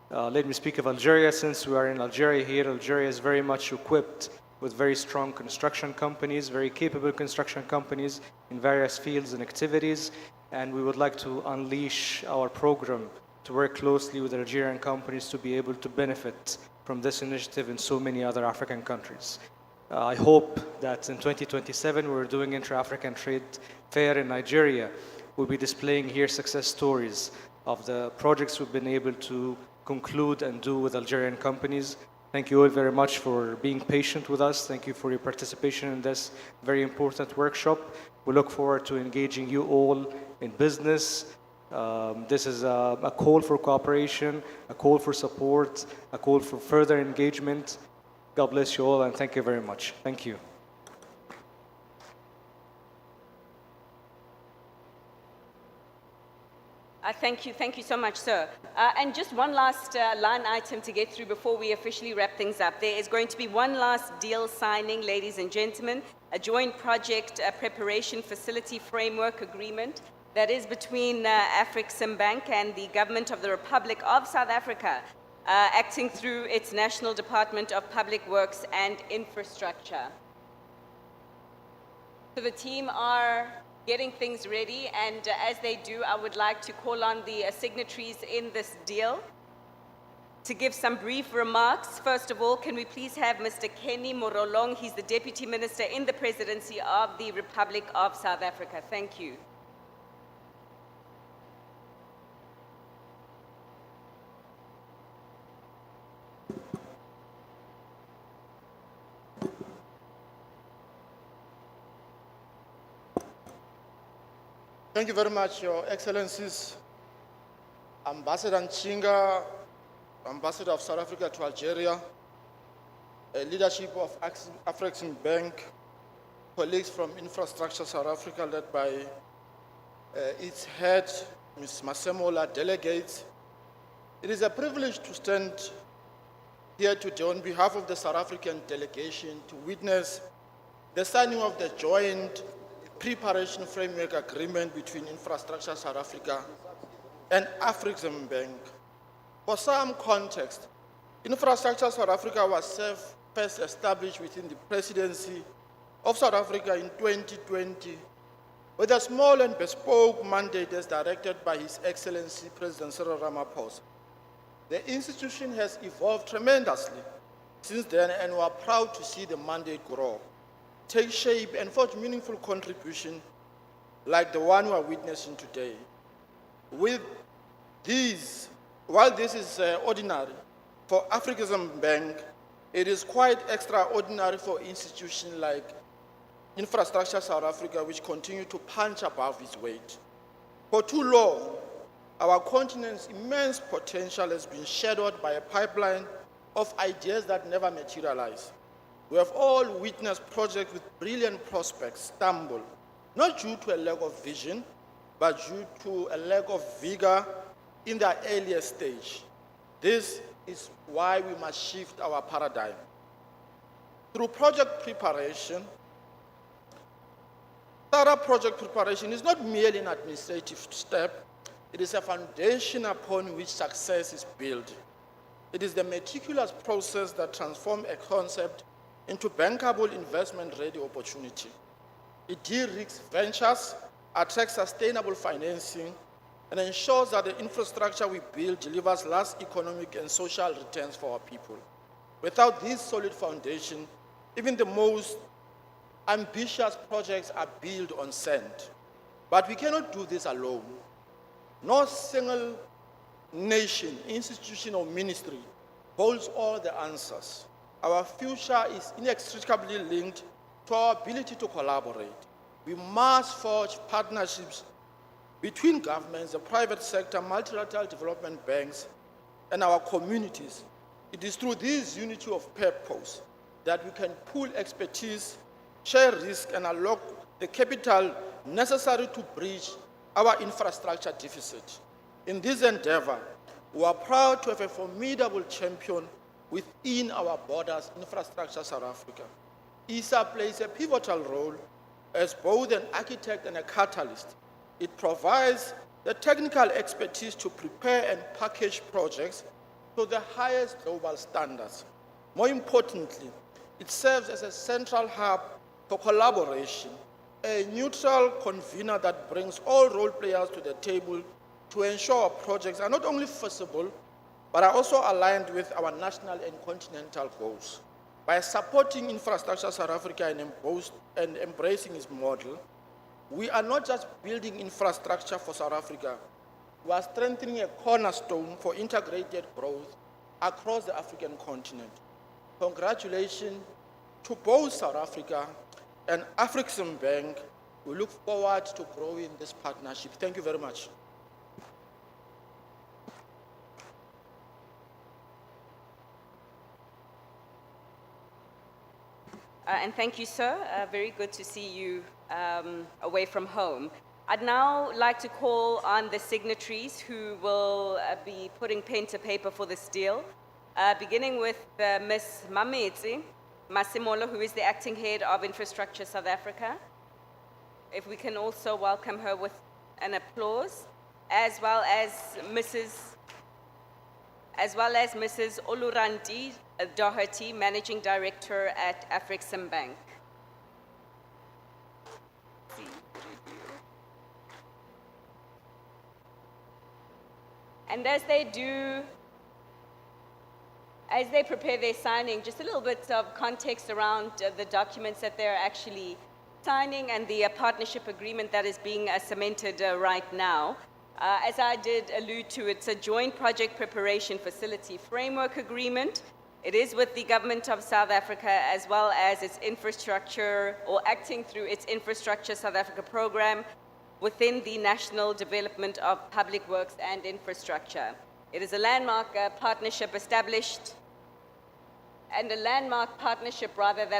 Let me speak of Algeria. Since we are in Algeria here, Algeria is very much equipped with very strong construction companies, very capable construction companies in various fields and activities, and we would like to unleash our program to work closely with Algerian companies to be able to benefit from this initiative in so many other African countries. I hope that in 2027, we're doing Intra-African Trade Fair in Nigeria. We'll be displaying here success stories of the projects we've been able to conclude and do with Algerian companies. Thank you all very much for being patient with us. Thank you for your participation in this very important workshop. We look forward to engaging you all in business. This is a call for cooperation, a call for support, a call for further engagement. God bless you all, and thank you very much. Thank you. Thank you so much, sir. And just one last line item to get through before we officially wrap things up. There is going to be one last deal signing, ladies and gentlemen, a joint project preparation facility framework agreement that is between Afreximbank and the Government of the Republic of South Africa, acting through its National Department of Public Works and Infrastructure. So the team are getting things ready, and as they do, I would like to call on the signatories in this deal to give some brief remarks. First of all, can we please have Mr. Kenny Morolong? He's the Deputy Minister in the Presidency of the Republic of South Africa. Thank you. Thank you very much, Your Excellencies. Ambassador Nchinga, Ambassador of South Africa to Algeria, leadership of Afreximbank, colleagues from Infrastructure South Africa led by its head, Ms. Masemola, delegates. It is a privilege to stand here today on behalf of the South African delegation to witness the signing of the joint preparation framework agreement between Infrastructure South Africa and Afreximbank. For some context, Infrastructure South Africa was first established within the Presidency of South Africa in 2020 with a small and bespoke mandate as directed by His Excellency President Cyril Ramaphosa. The institution has evolved tremendously since then, and we are proud to see the mandate grow, take shape, and forge meaningful contribution like the one we are witnessing today. While this is ordinary for Afreximbank, it is quite extraordinary for institutions like Infrastructure South Africa, which continue to punch above its weight. For too long, our continent's immense potential has been shadowed by a pipeline of ideas that never materialize. We have all witnessed projects with brilliant prospects stumble, not due to a lack of vision, but due to a lack of vigor in their earlier stage. This is why we must shift our paradigm. Through project preparation, thorough project preparation is not merely an administrative step, it is a foundation upon which success is built. It is the meticulous process that transforms a concept into bankable investment-ready opportunity. It de-risks ventures, attracts sustainable financing, and ensures that the infrastructure we build delivers lasting economic and social returns for our people. Without this solid foundation, even the most ambitious projects are built on sand. But we cannot do this alone. No single nation, institution, or ministry holds all the answers. Our future is inextricably linked to our ability to collaborate. We must forge partnerships between governments, the private sector, multilateral development banks, and our communities. It is through this unity of purpose that we can pool expertise, share risk, and unlock the capital necessary to bridge our infrastructure deficit. In this endeavor, we are proud to have a formidable champion within our borders, Infrastructure South Africa. ISA plays a pivotal role as both an architect and a catalyst. It provides the technical expertise to prepare and package projects to the highest global standards. More importantly, it serves as a central hub for collaboration, a neutral convener that brings all role players to the table to ensure our projects are not only feasible, but are also aligned with our national and continental goals. By supporting Infrastructure South Africa and embracing its model, we are not just building infrastructure for South Africa, we are strengthening a cornerstone for integrated growth across the African continent. Congratulations to both South Africa and Afrexim Bank. We look forward to growing this partnership. Thank you very much. And thank you, sir. Very good to see you away from home. I'd now like to call on the signatories who will be putting pen to paper for this deal, beginning with Ms. Mametsi Masimolo, who is the Acting Head of Infrastructure South Africa. If we can also welcome her with an applause, as well as Mrs. Oluranti Doherty, Managing Director at Afrexim Bank. And as they prepare their signing, just a little bit of context around the documents that they're actually signing and the partnership agreement that is being cemented right now. As I did allude to, it's a joint project preparation facility framework agreement. It is with the government of South Africa as well as its infrastructure, or acting through its Infrastructure South Africa program within the National Development of Public Works and Infrastructure. It is a landmark partnership that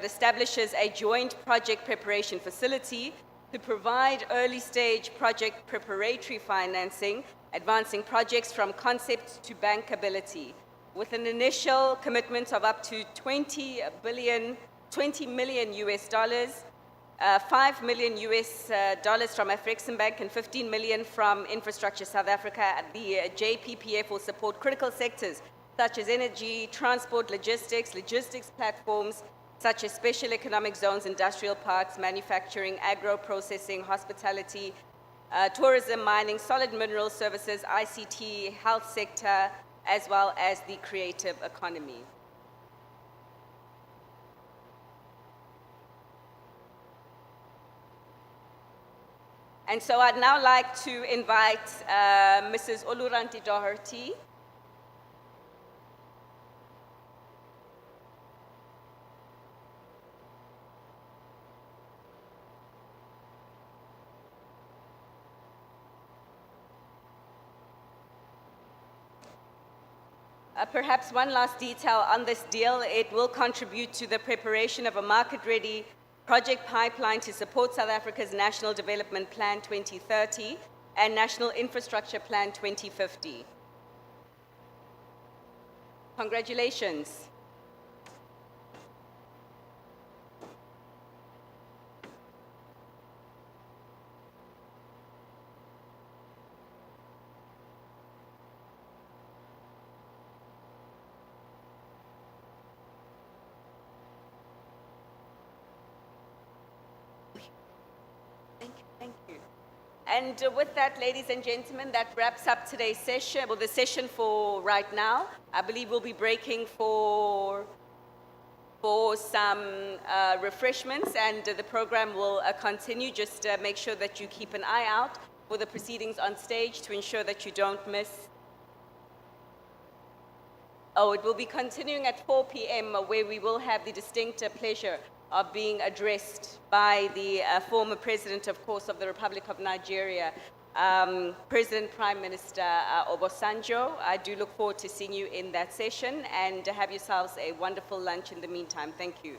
establishes a joint project preparation facility to provide early stage project preparatory financing, advancing projects from concept to bankability, with an initial commitment of up to $20 million US dollars, $5 million US dollars from Afrexim Bank and $15 million from Infrastructure South Africa. The JPPF will support critical sectors such as energy, transport, logistics platforms, such as special economic zones, industrial parks, manufacturing, agro-processing, hospitality, tourism, mining, solid mineral services, ICT, health sector, as well as the creative economy. And so I'd now like to invite Mrs. Oluranti Doherty. Perhaps one last detail on this deal: it will contribute to the preparation of a market-ready project pipeline to support South Africa's National Development Plan 2030 and National Infrastructure Plan 2050. Congratulations. And with that, ladies and gentlemen, that wraps up today's session, well, the session for right now. I believe we'll be breaking for some refreshments, and the program will continue. Just make sure that you keep an eye out for the proceedings on stage to ensure that you don't miss. Oh, it will be continuing at 4 p.m. Where we will have the distinct pleasure of being addressed by the former president, of course, of the Republic of Nigeria, President Prime Minister Obasanjo. I do look forward to seeing you in that session, and have yourselves a wonderful lunch in the meantime. Thank you.